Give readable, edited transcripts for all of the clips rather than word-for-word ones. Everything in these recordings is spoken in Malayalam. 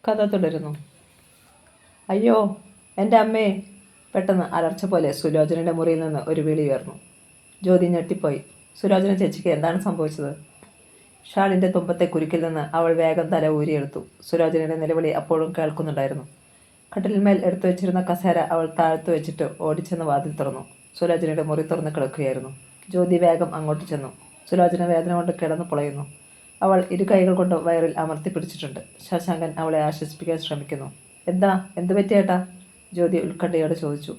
കഥ തുടരുന്നു. അയ്യോ എൻ്റെ അമ്മേ! പെട്ടെന്ന് അലർച്ച പോലെ സുലോചനയുടെ മുറിയിൽ നിന്ന് ഒരു വിളി ഉയർന്നു. ജ്യോതി ഞെട്ടിപ്പോയി. സുലോചന ചേച്ചിക്ക് എന്താണ് സംഭവിച്ചത്? ഷാളിൻ്റെ തുമ്പത്തെ കുരുക്കിൽ നിന്ന് അവൾ വേഗം തല ഊരിയെടുത്തു. സുലോചനയുടെ നിലവിളി അപ്പോഴും കേൾക്കുന്നുണ്ടായിരുന്നു. കട്ടിലിന്മേൽ എടുത്തു വെച്ചിരുന്ന കസേര അവൾ താഴ്ത്തു വെച്ചിട്ട് ഓടിച്ചെന്ന് വാതിൽ തുറന്നു. സുലോചനയുടെ മുറി തുറന്ന് കിടക്കുകയായിരുന്നു. ജ്യോതി വേഗം അങ്ങോട്ട് ചെന്നു. സുലോചന വേദന കൊണ്ട് കിടന്നു പൊളയുന്നു. അവൾ ഇരു കൈകൾ കൊണ്ട് വയറിൽ അമർത്തി പിടിച്ചിട്ടുണ്ട്. ശശാങ്കൻ അവളെ ആശ്വസിപ്പിക്കാൻ ശ്രമിക്കുന്നു. എന്ത് പറ്റിയേട്ടാ? ജ്യോതി ഉത്കണ്ഠയോടെ ചോദിച്ചു.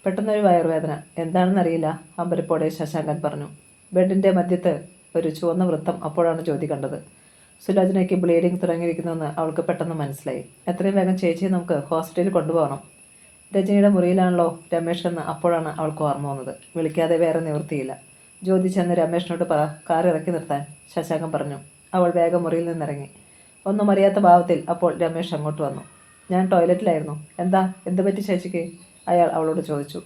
പെട്ടെന്നൊരു വയറുവേദന. എന്താണെന്നറിയില്ല, അമ്പരപ്പോടെ ശശാങ്കൻ പറഞ്ഞു. ബെഡിൻ്റെ മധ്യത്ത് ഒരു ചുവന്ന വൃത്തം അപ്പോഴാണ് ജ്യോതി കണ്ടത്. സുലോചനയ്ക്ക് ബ്ലീഡിങ് തുടങ്ങിയിരിക്കുന്നുവെന്ന് അവൾക്ക് പെട്ടെന്ന് മനസ്സിലായി. എത്രയും വേഗം ചേച്ചിയെ നമുക്ക് ഹോസ്പിറ്റലിൽ കൊണ്ടുപോകണം. രജനിയുടെ മുറിയിലാണല്ലോ രമേഷ് എന്ന് അപ്പോഴാണ് അവൾക്ക് ഓർമ്മ വന്നത്. വിളിക്കാതെ വേറെ നിവൃത്തിയില്ല. ജ്യോതി ചെന്ന് രമേഷിനോട് പറ, കാർ ഇറക്കി നിർത്താൻ ശശാങ്കൻ പറഞ്ഞു. അവൾ വേഗം മുറിയിൽ നിന്നിറങ്ങി. ഒന്നും അറിയാത്ത ഭാവത്തിൽ അപ്പോൾ രമേഷ് അങ്ങോട്ട് വന്നു. ഞാൻ ടോയ്ലറ്റിലായിരുന്നു. എന്ത് പറ്റി ചേച്ചിക്ക്? അയാൾ അവളോട് ചോദിച്ചു.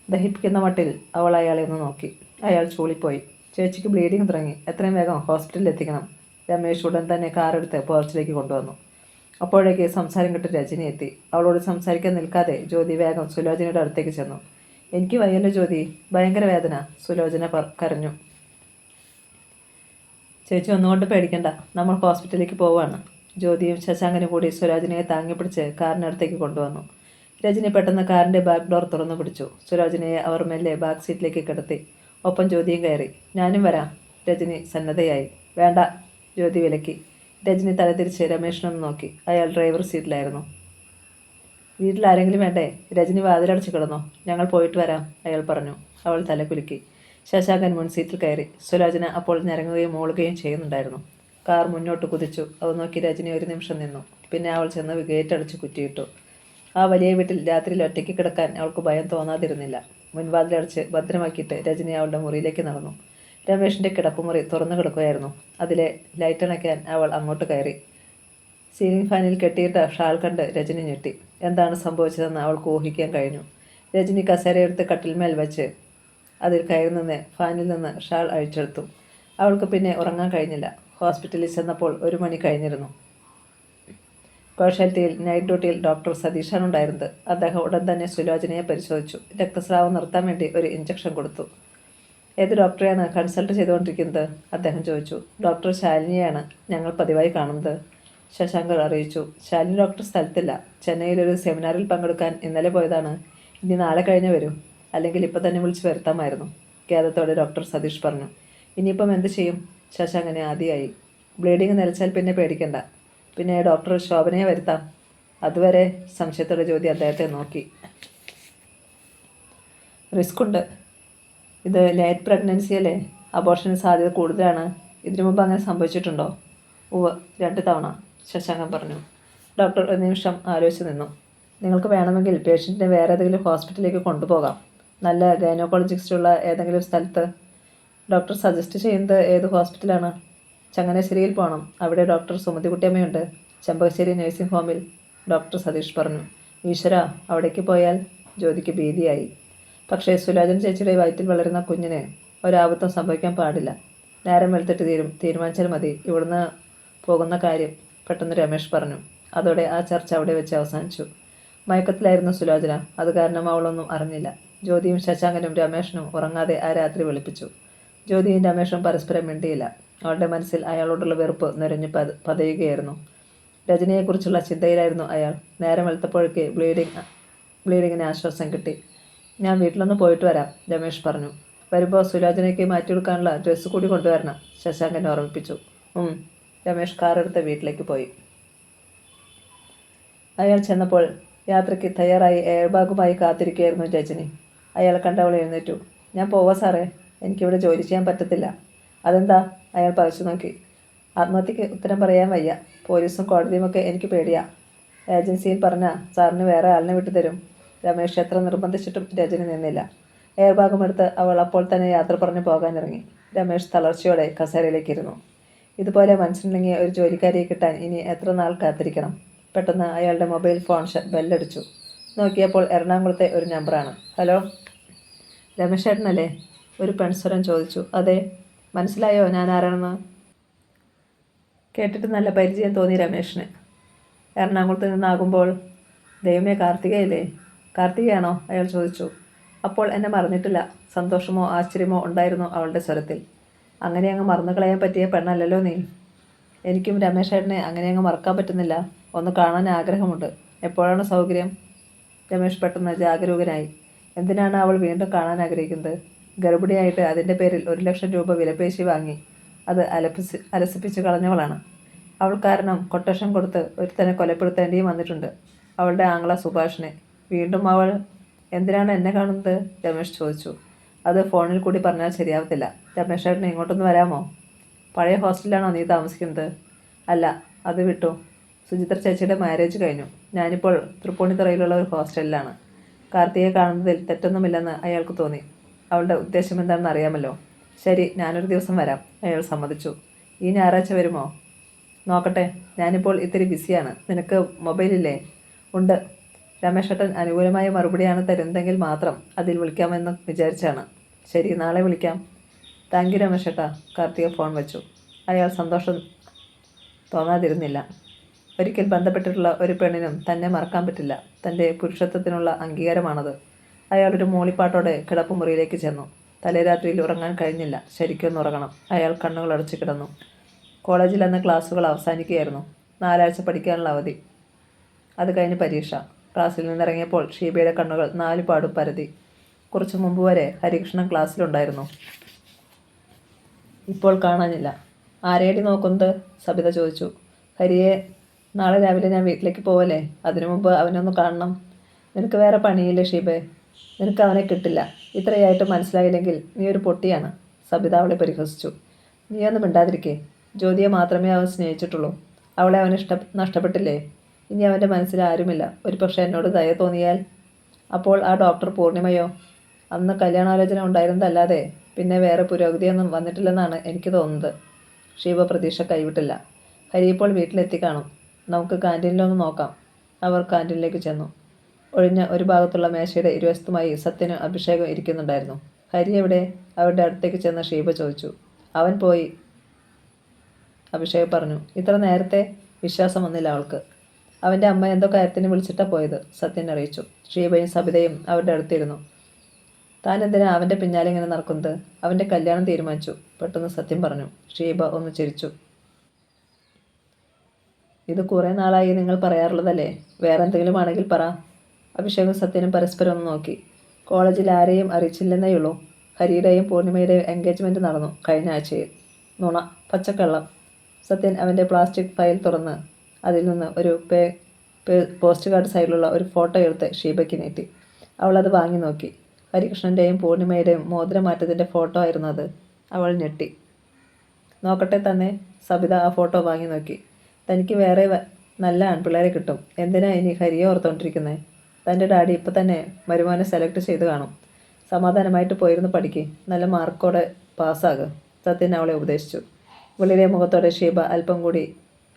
ദഹിപ്പിക്കുന്ന മട്ടിൽ അവൾ അയാളെ ഒന്ന് നോക്കി. അയാൾ ചൂളിപ്പോയി. ചേച്ചിക്ക് ബ്ലീഡിങ് തുടങ്ങി. എത്രയും വേഗം ഹോസ്പിറ്റലിൽ എത്തിക്കണം. രമേഷ് ഉടൻ തന്നെ കാറെടുത്ത് പോർച്ചിലേക്ക് കൊണ്ടുവന്നു. അപ്പോഴേക്ക് സംസാരം കിട്ടി രജനി എത്തി. അവളോട് സംസാരിക്കാൻ നിൽക്കാതെ ജ്യോതി വേഗം സുലോചനയുടെ അടുത്തേക്ക് ചെന്നു. എനിക്ക് വയ്യല്ലോ ജ്യോതി, ഭയങ്കര വേദന. സുലോചന കരഞ്ഞു. ചേച്ചി ഒന്നുകൊണ്ട് പേടിക്കണ്ട, നമ്മൾ ഹോസ്പിറ്റലിലേക്ക് പോവുകയാണ്. ജ്യോതിയും ശശാങ്കനും കൂടി സുലോചനയെ താങ്ങിപ്പിടിച്ച് കാറിനടുത്തേക്ക് കൊണ്ടുവന്നു. രജനി പെട്ടെന്ന് കാറിൻ്റെ ബാക്ക് ഡോർ തുറന്നു പിടിച്ചു. സുലോചനയെ അവർ മെല്ലെ ബാക്ക് സീറ്റിലേക്ക് കിടത്തി. ഒപ്പം ജ്യോതിയും കയറി. ഞാനും വരാം. രജനി സന്നദ്ധയായി. വേണ്ട, ജ്യോതി വിലക്കി. രജനി തലതിരിച്ച് രമേഷിനൊന്ന് നോക്കി. അയാൾ ഡ്രൈവർ സീറ്റിലായിരുന്നു. വീട്ടിൽ ആരെങ്കിലും വേണ്ടേ? രജനി വാതിലടച്ച് കിടന്നോ? ഞങ്ങൾ പോയിട്ട് വരാം, അയാൾ പറഞ്ഞു. അവൾ തലകുലുക്കി. ശശാങ്കൻ മുൻസീറ്റിൽ കയറി. സുലോചന അപ്പോൾ ഞരങ്ങുകയും മൂളുകയും ചെയ്യുന്നുണ്ടായിരുന്നു. കാർ മുന്നോട്ട് കുതിച്ചു. അത് നോക്കി രജനി ഒരു നിമിഷം നിന്നു. പിന്നെ അവൾ ചെന്ന് ഗേറ്റ് അടച്ച് കുറ്റിയിട്ടു. ആ വലിയ വീട്ടിൽ രാത്രിയിൽ ഒറ്റയ്ക്ക് കിടക്കാൻ അവൾക്ക് ഭയം തോന്നാതിരുന്നില്ല. മുൻവാതിലടച്ച് ഭദ്രമാക്കിയിട്ട് രജനി അവളുടെ മുറിയിലേക്ക് നടന്നു. രമേഷിൻ്റെ കിടപ്പുമുറി തുറന്നു കിടക്കുകയായിരുന്നു. അതിലെ ലൈറ്റ് അണയ്ക്കാൻ അവൾ അങ്ങോട്ട് കയറി. സീലിംഗ് ഫാനിൽ കെട്ടിയിട്ട ഷാൾ കണ്ട് രജനി ഞെട്ടി. എന്താണ് സംഭവിച്ചതെന്ന് അവൾക്ക് ഊഹിക്കാൻ കഴിഞ്ഞു. രജനി കസേരയെടുത്ത് കട്ടിൽമേൽ വെച്ച് അതിൽ കയറി നിന്ന് ഫാനിൽ നിന്ന് ഷാൾ അഴിച്ചെടുത്തു. അവൾക്ക് പിന്നെ ഉറങ്ങാൻ കഴിഞ്ഞില്ല. ഹോസ്പിറ്റലിൽ ചെന്നപ്പോൾ 1 മണി കഴിഞ്ഞിരുന്നു. കാഷ്വാലിറ്റിയിൽ നൈറ്റ് ഡ്യൂട്ടിയിൽ ഡോക്ടർ സതീഷാണ് ഉണ്ടായിരുന്നത്. അദ്ദേഹം ഉടൻ തന്നെ സുലോചനയെ പരിശോധിച്ചു. രക്തസ്രാവം നിർത്താൻ വേണ്ടി ഒരു ഇഞ്ചക്ഷൻ കൊടുത്തു. ഏത് ഡോക്ടറെയാണ് കൺസൾട്ട് ചെയ്തുകൊണ്ടിരിക്കുന്നത്? അദ്ദേഹം ചോദിച്ചു. ഡോക്ടർ ശാലിനിയാണ് ഞങ്ങൾ പതിവായി കാണുന്നത്, ശശാങ്കർ അറിയിച്ചു. ശാലിനി ഡോക്ടർ സ്ഥലത്തില്ല. ചെന്നൈയിലൊരു സെമിനാറിൽ പങ്കെടുക്കാൻ ഇന്നലെ പോയതാണ്. ഇനി നാളെ കഴിഞ്ഞ് വരും. അല്ലെങ്കിൽ ഇപ്പം തന്നെ വിളിച്ച് വരുത്താമായിരുന്നു, ഖേദത്തോടെ ഡോക്ടർ സതീഷ് പറഞ്ഞു. ഇനിയിപ്പം എന്ത് ചെയ്യും? ശശാങ്കനെ ആദ്യമായി. ബ്ലീഡിങ് നിലച്ചാൽ പിന്നെ പേടിക്കണ്ട. പിന്നെ ഡോക്ടർ ശോഭനയെ വരുത്താം. അതുവരെ സംശയത്തോടെ ജ്യോതി അദ്ദേഹത്തെ നോക്കി. റിസ്ക് ഉണ്ട്. ഇത് ലേറ്റ് പ്രഗ്നൻസി അല്ലേ? അബോർഷന് സാധ്യത കൂടുതലാണ്. ഇതിനു മുമ്പ് അങ്ങനെ സംഭവിച്ചിട്ടുണ്ടോ? 2 തവണ, ശശാങ്കൻ പറഞ്ഞു. ഡോക്ടർ ഒരു നിമിഷം ആലോചിച്ച് നിന്നു. നിങ്ങൾക്ക് വേണമെങ്കിൽ പേഷ്യൻറ്റിനെ വേറെ ഏതെങ്കിലും ഹോസ്പിറ്റലിലേക്ക് കൊണ്ടുപോകാം. നല്ല ഗൈനക്കോളജിസ്റ്റുള്ള ഏതെങ്കിലും സ്ഥലത്ത്. ഡോക്ടർ സജസ്റ്റ് ചെയ്യുന്നത് ഏത് ഹോസ്പിറ്റലാണ്? ചങ്ങനാശ്ശേരിയിൽ പോകണം. അവിടെ ഡോക്ടർ സുമതികുട്ടിയമ്മയുണ്ട്. ചെമ്പകശ്ശേരി നഴ്സിംഗ് ഹോമിൽ, ഡോക്ടർ സതീഷ് പറഞ്ഞു. ഈശ്വര, അവിടേക്ക് പോയാൽ? ജ്യോതിക്ക് ഭീതിയായി. പക്ഷേ സുലോചന ചേച്ചിയുടെ വയറ്റിൽ വളരുന്ന കുഞ്ഞിന് ഒരാപത്തും സംഭവിക്കാൻ പാടില്ല. നേരം വെളുത്തിട്ട് തീരുമാനിച്ചാൽ മതി ഇവിടുന്ന് പോകുന്ന കാര്യം, പെട്ടെന്ന് രമേഷ് പറഞ്ഞു. അതോടെ ആ ചർച്ച അവിടെ വെച്ച് അവസാനിച്ചു. മയക്കത്തിലായിരുന്നു സുലോചന. അത് കാരണം അവളൊന്നും അറിഞ്ഞില്ല. ജ്യോതിയും ശശാങ്കനും രമേഷിനും ഉറങ്ങാതെ ആ രാത്രി വിളിപ്പിച്ചു. ജ്യോതിയും രമേഷും പരസ്പരം മിണ്ടിയില്ല. അവളുടെ മനസ്സിൽ അയാളോടുള്ള വെറുപ്പ് നിറഞ്ഞു പതയുകയായിരുന്നു. രജനിയെക്കുറിച്ചുള്ള ചിന്തയിലായിരുന്നു അയാൾ. നേരം വെളുത്തപ്പോഴേക്ക് ബ്ലീഡിങ്ങിന് ആശ്വാസം കിട്ടി. ഞാൻ വീട്ടിലൊന്ന് പോയിട്ട് വരാം, രമേഷ് പറഞ്ഞു. വരുമ്പോൾ സുലോചനയ്ക്ക് മാറ്റിയെടുക്കാനുള്ള ഡ്രസ്സ് കൂടി കൊണ്ടുവരണം, ശശാങ്കൻ ഓർമ്മിപ്പിച്ചു. രമേഷ് കാറെടുത്ത് വീട്ടിലേക്ക് പോയി. അയാൾ ചെന്നപ്പോൾ യാത്രയ്ക്ക് തയ്യാറായി എയർബാഗുമായി കാത്തിരിക്കുകയായിരുന്നു രജനി. അയാളെ കണ്ട് അവൾ എഴുന്നേറ്റു. ഞാൻ പോവാ സാറേ, എനിക്കിവിടെ ജോലി ചെയ്യാൻ പറ്റത്തില്ല. അതെന്താ? അയാൾ പകച്ചു നോക്കി. ആത്മഹത്യക്ക് ഉത്തരം പറയാൻ വയ്യ. പോലീസും കോടതിയുമൊക്കെ എനിക്ക് പേടിയാ. ഏജൻസിയിൽ പറഞ്ഞാൽ സാറിന് വേറെ ആളിനെ വിട്ടുതരും. രമേഷ് എത്ര നിർബന്ധിച്ചിട്ടും രജനി നിന്നില്ല. എയർബാഗുമെടുത്ത് അവൾ അപ്പോൾ തന്നെ യാത്ര പറഞ്ഞു പോകാനിറങ്ങി. രമേഷ് തളർച്ചയോടെ കസേരയിലേക്ക് ഇരുന്നു. ഇതുപോലെ മനസ്സിലുണ്ടെങ്കിൽ ഒരു ജോലിക്കാരിയെ കിട്ടാൻ ഇനി എത്ര നാൾ കാത്തിരിക്കണം? പെട്ടെന്ന് അയാളുടെ മൊബൈൽ ഫോൺ ബെല്ലടിച്ചു. നോക്കിയപ്പോൾ എറണാകുളത്തെ ഒരു നമ്പറാണ്. ഹലോ, രമേഷ് ചേട്ടനല്ലേ? ഒരു പെൺസ്വരം ചോദിച്ചു. അതെ. മനസ്സിലായോ ഞാൻ ആരാണെന്ന്? കേട്ടിട്ട് നല്ല പരിചയം തോന്നി രമേഷിന്. എറണാകുളത്ത് നിന്നാകുമ്പോൾ ദൈവമേ, കാർത്തികയല്ലേ? കാർത്തികയാണോ? അയാൾ ചോദിച്ചു. അപ്പോൾ എന്നെ മറന്നിട്ടില്ല. സന്തോഷമോ ആശ്ചര്യമോ ഉണ്ടായിരുന്നു അവളുടെ സ്വരത്തിൽ. അങ്ങനെ അങ്ങ് മറന്നു കളയാൻ പറ്റിയ പെണ്ണല്ലല്ലോ നീ. എനിക്കും രമേശേട്ടനെ അങ്ങനെ അങ്ങ് മറക്കാൻ പറ്റുന്നില്ല. ഒന്ന് കാണാൻ ആഗ്രഹമുണ്ട്. എപ്പോഴാണ് സൗകര്യം? രമേശ് പെട്ടെന്ന് ജാഗരൂകനായി. എന്തിനാണ് അവൾ വീണ്ടും കാണാൻ ആഗ്രഹിക്കുന്നത്? ഗർഭിണിയായിട്ട് അതിൻ്റെ പേരിൽ 1,00,000 രൂപ വിലപേശി വാങ്ങി അത് അലസിപ്പിച്ച് കളഞ്ഞവളാണ്. അവൾ കാരണം കൊട്ടേഷൻ കൊടുത്ത് ഒരുത്തനെ കൊലപ്പെടുത്തേണ്ടിയും വന്നിട്ടുണ്ട്. അവളുടെ ആങ്ങള സുഭാഷിനെ. വീണ്ടും അവൾ എന്തിനാണ് എന്നെ കാണുന്നത്? രമേശ് ചോദിച്ചു. അത് ഫോണിൽ കൂടി പറഞ്ഞാൽ ശരിയാവത്തില്ല. രമേശ് ചേട്ടന് ഇങ്ങോട്ടൊന്ന് വരാമോ? പഴയ ഹോസ്റ്റലിലാണോ നീ താമസിക്കുന്നത്? അല്ല, അത് വിട്ടു. സുചിത്ര ചേച്ചിയുടെ മാരേജ് കഴിഞ്ഞു. ഞാനിപ്പോൾ തൃപ്പൂണിത്തുറയിലുള്ള ഒരു ഹോസ്റ്റലിലാണ്. കാർത്തികയെ കാണുന്നതിൽ തെറ്റൊന്നുമില്ലെന്ന് അയാൾക്ക് തോന്നി. അവളുടെ ഉദ്ദേശം എന്താണെന്ന് അറിയാമല്ലോ. ശരി, ഞാനൊരു ദിവസം വരാം. അയാൾ സമ്മതിച്ചു. ഈ ഞായറാഴ്ച വരുമോ? നോക്കട്ടെ, ഞാനിപ്പോൾ ഇത്തിരി ബിസിയാണ്. നിനക്ക് മൊബൈലില്ലേ? ഉണ്ട്. രമേശേട്ടൻ അനുകൂലമായ മറുപടിയാണ് തരുന്നതെങ്കിൽ മാത്രം അതിൽ വിളിക്കാമെന്ന് വിചാരിച്ചാണ്. ശരി, നാളെ വിളിക്കാം. താങ്ക് യു രമേശേട്ടാ. കാർത്തിക ഫോൺ വെച്ചു. അയാൾ സന്തോഷം തോന്നാതിരുന്നില്ല. ഒരിക്കൽ ബന്ധപ്പെട്ടിട്ടുള്ള ഒരു പെണ്ണിനും തന്നെ മറക്കാൻ പറ്റില്ല. തൻ്റെ പുരുഷത്വത്തിനുള്ള അംഗീകാരമാണത്. അയാളൊരു മൂളിപ്പാട്ടോടെ കിടപ്പുമുറിയിലേക്ക് ചെന്നു. തലേരാത്രിയിൽ ഉറങ്ങാൻ കഴിഞ്ഞില്ല. ശരിക്കൊന്ന് ഉറങ്ങണം. അയാൾ കണ്ണുകൾ അടച്ചു കിടന്നു. കോളേജിൽ അന്ന് ക്ലാസ്സുകൾ അവസാനിക്കുകയായിരുന്നു. 4 ആഴ്ച പഠിക്കാനുള്ള അവധി. അത് കഴിഞ്ഞ് പരീക്ഷ. ക്ലാസ്സിൽ നിന്നിറങ്ങിയപ്പോൾ ഷീബയുടെ കണ്ണുകൾ 4 പാടും പരതി. കുറച്ചു മുമ്പ് വരെ ഹരികൃഷ്ണൻ ക്ലാസ്സിലുണ്ടായിരുന്നു. ഇപ്പോൾ കാണാനില്ല. ആരെയടി നോക്കുന്നത്? സബിത ചോദിച്ചു. ഹരിയെ. നാളെ രാവിലെ ഞാൻ വീട്ടിലേക്ക് പോവല്ലേ? അതിനു മുമ്പ് അവനൊന്ന് കാണണം. നിനക്ക് വേറെ പണിയില്ലേ ഷീബേ? നിനക്ക് അവനെ കിട്ടില്ല. ഇത്രയായിട്ട് മനസ്സിലായില്ലെങ്കിൽ നീ ഒരു പൊട്ടിയാണ്. സബിത അവളെ പരിഹസിച്ചു. നീ ഒന്നും മിണ്ടാതിരിക്കേ. ജ്യോതിയെ മാത്രമേ അവൻ സ്നേഹിച്ചിട്ടുള്ളൂ. അവളെ അവന് നഷ്ടപ്പെട്ടില്ലേ? ഇനി അവൻ്റെ മനസ്സിൽ ആരുമില്ല. ഒരുപക്ഷെ എന്നോട് ദയ തോന്നിയാൽ? അപ്പോൾ ആ ഡോക്ടർ പൂർണിമയോ? അന്ന് കല്യാണാലോചന ഉണ്ടായിരുന്നതല്ലാതെ പിന്നെ വേറെ പുരോഗതിയൊന്നും വന്നിട്ടില്ലെന്നാണ് എനിക്ക് തോന്നുന്നത്. ഷീബ പ്രതീക്ഷ കൈവിട്ടില്ല. ഹരി ഇപ്പോൾ വീട്ടിലെത്തി കാണും. നമുക്ക് കാൻറ്റീനിലൊന്ന് നോക്കാം. അവർ കാൻറ്റീനിലേക്ക് ചെന്നു. ഒഴിഞ്ഞ ഒരു ഭാഗത്തുള്ള മേശയുടെ ഇരുവശത്തുമായി സത്യനും അഭിഷേകം ഇരിക്കുന്നുണ്ടായിരുന്നു. ഹരി എവിടെ? അവരുടെ അടുത്തേക്ക് ചെന്ന ഷീബ ചോദിച്ചു. അവൻ പോയി, അഭിഷേക് പറഞ്ഞു. ഇത്ര നേരത്തെ? വിശ്വാസം വന്നില്ല അവൾക്ക്. അവൻ്റെ അമ്മ എന്തോ കാര്യത്തിന് വിളിച്ചിട്ടാണ് പോയത്, സത്യൻ അറിയിച്ചു. ഷീബയും സബിതയും അവരുടെ അടുത്തിരുന്നു. താൻ എന്തിനാ അവൻ്റെ പിന്നാലെ ഇങ്ങനെ നടക്കുന്നത്? അവൻ്റെ കല്യാണം തീരുമാനിച്ചു, പെട്ടെന്ന് സത്യം പറഞ്ഞു. ഷീബ ഒന്ന് ചിരിച്ചു. ഇത് കുറേ നാളായി നിങ്ങൾ പറയാറുള്ളതല്ലേ. വേറെ എന്തെങ്കിലും ആണെങ്കിൽ പറ. അഭിഷേകും സത്യനും പരസ്പരം ഒന്ന് നോക്കി. കോളേജിൽ ആരെയും അറിയിച്ചില്ലെന്നേയുള്ളൂ. ഹരിയുടെയും പൂർണിമയുടെയും എൻഗേജ്മെൻറ്റ് നടന്നു കഴിഞ്ഞ ആഴ്ചയിൽ. നുണ, പച്ചക്കള്ളം. സത്യൻ അവൻ്റെ പ്ലാസ്റ്റിക് ഫയൽ തുറന്ന് അതിൽ നിന്ന് ഒരു പോസ്റ്റ് കാർഡ് സൈഡിലുള്ള ഒരു ഫോട്ടോ എടുത്ത് ഷീബയ്ക്ക് നീട്ടി. അവളത് വാങ്ങി നോക്കി. ഹരികൃഷ്ണൻ്റെയും പൂർണിമയുടെയും മോതിരമാറ്റത്തിൻ്റെ ഫോട്ടോ ആയിരുന്നു അത്. അവൾ ഞെട്ടി. നോക്കട്ടെ തന്നെ. സബിത ആ ഫോട്ടോ വാങ്ങി നോക്കി. തനിക്ക് വേറെ നല്ല ആൺപിള്ളേരെ കിട്ടും. എന്തിനാ ഇനി ഹരിയെ ഓർത്തുകൊണ്ടിരിക്കുന്നത്? തൻ്റെ ഡാഡി ഇപ്പം തന്നെ മരുമോനെ സെലക്ട് ചെയ്ത് കാണും. സമാധാനമായിട്ട് പോയിരുന്ന് പഠിക്ക്. നല്ല മാർക്കോടെ പാസ്സാകുക. സത്യൻ അവളെ ഉപദേശിച്ചു. വെളിയിലെ മുഖത്തോടെ ഷീബ അല്പം കൂടി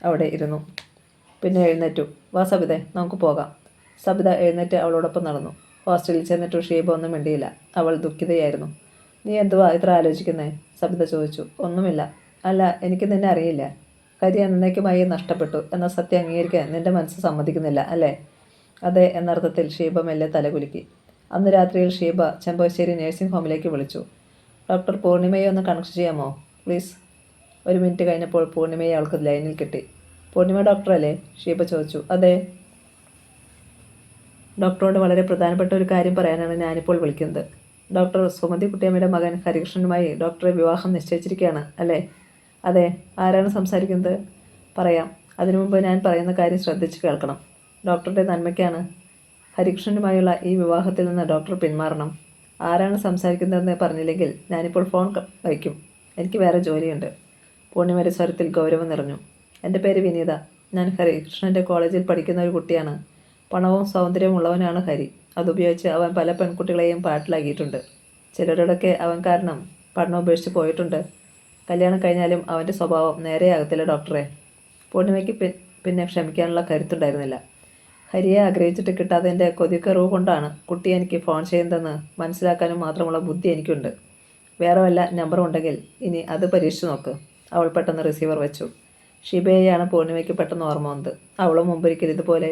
അവിടെ ഇരുന്നു. പിന്നെ എഴുന്നേറ്റു. വാ സബിത, നമുക്ക് പോകാം. സബിത എഴുന്നേറ്റ് അവളോടൊപ്പം നടന്നു. ഹോസ്റ്റലിൽ ചെന്നിട്ട് ഷീബ ഒന്നും മിണ്ടിയില്ല. അവൾ ദുഃഖിതയായിരുന്നു. നീ എന്തുവാ ഇത്ര ആലോചിക്കുന്നേ? സബിത ചോദിച്ചു. ഒന്നുമില്ല. അല്ല, എനിക്ക് നിന്നെ അറിയില്ല. ഹരി എന്നേക്കുമായി നഷ്ടപ്പെട്ടു എന്ന സത്യം അംഗീകരിക്കാൻ നിന്റെ മനസ്സ് സമ്മതിക്കുന്നില്ല അല്ലേ? അതെ എന്നർത്ഥത്തിൽ ഷീബ മെല്ലെ തലകുലുക്കി. അന്ന് രാത്രിയിൽ ഷീബ ചെമ്പശ്ശേരി നഴ്സിംഗ് ഹോമിലേക്ക് വിളിച്ചു. ഡോക്ടർ പൂർണിമയെ ഒന്ന് കണക്ട് ചെയ്യാമോ പ്ലീസ്? 1 മിനിറ്റ് കഴിഞ്ഞപ്പോൾ പൂർണിമയെ അവൾക്ക് ലൈനിൽ കിട്ടി. പൂർണിമ ഡോക്ടറല്ലേ? ഷീബ ചോദിച്ചു. അതെ. ഡോക്ടറോട് വളരെ പ്രധാനപ്പെട്ട ഒരു കാര്യം പറയാനാണ് ഞാനിപ്പോൾ വിളിക്കുന്നത്. ഡോക്ടർ സുമതി കുട്ടിയമ്മയുടെ മകൻ ഹരികൃഷ്ണനുമായി ഡോക്ടറെ വിവാഹം നിശ്ചയിച്ചിരിക്കുകയാണ് അല്ലേ? അതെ. ആരാണ് സംസാരിക്കുന്നത്? പറയാം. അതിനു മുമ്പ് ഞാൻ പറയുന്ന കാര്യം ശ്രദ്ധിച്ച് കേൾക്കണം. ഡോക്ടറുടെ നന്മയ്ക്കാണ്. ഹരികൃഷ്ണനുമായുള്ള ഈ വിവാഹത്തിൽ നിന്ന് ഡോക്ടർ പിന്മാറണം. ആരാണ് സംസാരിക്കുന്നതെന്ന് പറഞ്ഞില്ലെങ്കിൽ ഞാനിപ്പോൾ ഫോൺ വയ്ക്കും. എനിക്ക് വേറെ ജോലിയുണ്ട്. പൂർണിമയുടെ സ്വരത്തിൽ ഗൗരവം നിറഞ്ഞു. എൻ്റെ പേര് വിനീത. ഞാൻ ഹരികൃഷ്ണൻ്റെ കോളേജിൽ പഠിക്കുന്ന ഒരു കുട്ടിയാണ്. പണവും സൗന്ദര്യവും ഉള്ളവനാണ് ഹരി. അതുപയോഗിച്ച് അവൻ പല പെൺകുട്ടികളെയും പാട്ടിലാക്കിയിട്ടുണ്ട്. ചിലരോടൊക്കെ അവൻ കാരണം പഠനം ഉപേക്ഷിച്ച് പോയിട്ടുണ്ട്. കല്യാണം കഴിഞ്ഞാലും അവൻ്റെ സ്വഭാവം നേരെയാകത്തില്ല ഡോക്ടറെ. പൂർണിമയ്ക്ക് പിന്നെ ക്ഷമിക്കാനുള്ള കരുത്തുണ്ടായിരുന്നില്ല. ഹരിയെ ആഗ്രഹിച്ചിട്ട് കിട്ടാത്തതിൻ്റെ കൊതിക്കറിവ് കൊണ്ടാണ് കുട്ടി എനിക്ക് ഫോൺ ചെയ്യുന്നതെന്ന് മനസ്സിലാക്കാനും മാത്രമുള്ള ബുദ്ധി എനിക്കുണ്ട്. വേറെ വല്ല നമ്പറും ഉണ്ടെങ്കിൽ ഇനി അത് പരീക്ഷിച്ച് നോക്ക്. അവൾ പെട്ടെന്ന് റിസീവർ വെച്ചു. ഷിബയെയാണ് പൂർണിമയ്ക്ക് പെട്ടെന്ന് ഓർമ്മ വന്നത്. അവളും മുമ്പൊരിക്കൽ ഇതുപോലെ.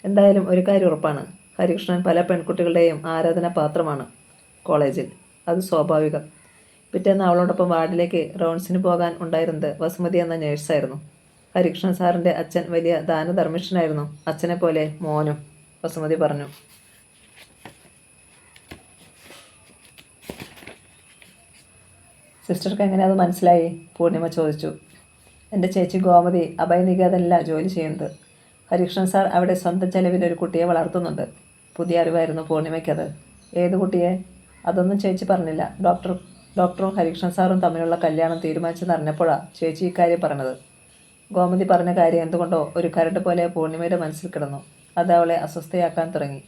എന്തായാലും ഒരു കാര്യം ഉറപ്പാണ്, ഹരികൃഷ്ണൻ പല പെൺകുട്ടികളുടെയും ആരാധനാപാത്രമാണ് കോളേജിൽ. അത് സ്വാഭാവികം. പിറ്റേന്ന് അവളോടൊപ്പം വാർഡിലേക്ക് റൗണ്ട്സിന് പോകാൻ ഉണ്ടായിരുന്നത് വസുമതി എന്ന നേഴ്സായിരുന്നു. ഹരികൃഷ്ണൻ സാറിൻ്റെ അച്ഛൻ വലിയ ദാനധർമ്മിഷ്ഠനായിരുന്നു. അച്ഛനെ പോലെ മോനും, വസുമതി പറഞ്ഞു. സിസ്റ്റർക്ക് എങ്ങനെ അത് മനസ്സിലായി? പൂർണിമ ചോദിച്ചു. എൻ്റെ ചേച്ചി ഗോമതി അഭയനികേതനല്ല ജോലി ചെയ്യുന്നത്. ഹരികൃഷ്ണൻ സാർ അവിടെ സ്വന്തം ചെലവിൽ ഒരു കുട്ടിയെ വളർത്തുന്നുണ്ട്. പുതിയ അറിവായിരുന്നു പൂർണിമയ്ക്കത്. ഏത് കുട്ടിയെ? അതൊന്നും ചേച്ചി പറഞ്ഞില്ല. ഡോക്ടറും ഹരികൃഷ്ണൻ സാറും തമ്മിലുള്ള കല്യാണം തീരുമാനിച്ചെന്നറിഞ്ഞപ്പോഴാണ് ചേച്ചി ഇക്കാര്യം പറഞ്ഞത്. ഗോമതി പറഞ്ഞ കാര്യം എന്തുകൊണ്ടോ ഒരു കരട് പോലെ പൂർണിമയുടെ മനസ്സിൽ കിടന്നു. അത് അവളെ അസ്വസ്ഥയാക്കാൻ തുടങ്ങി.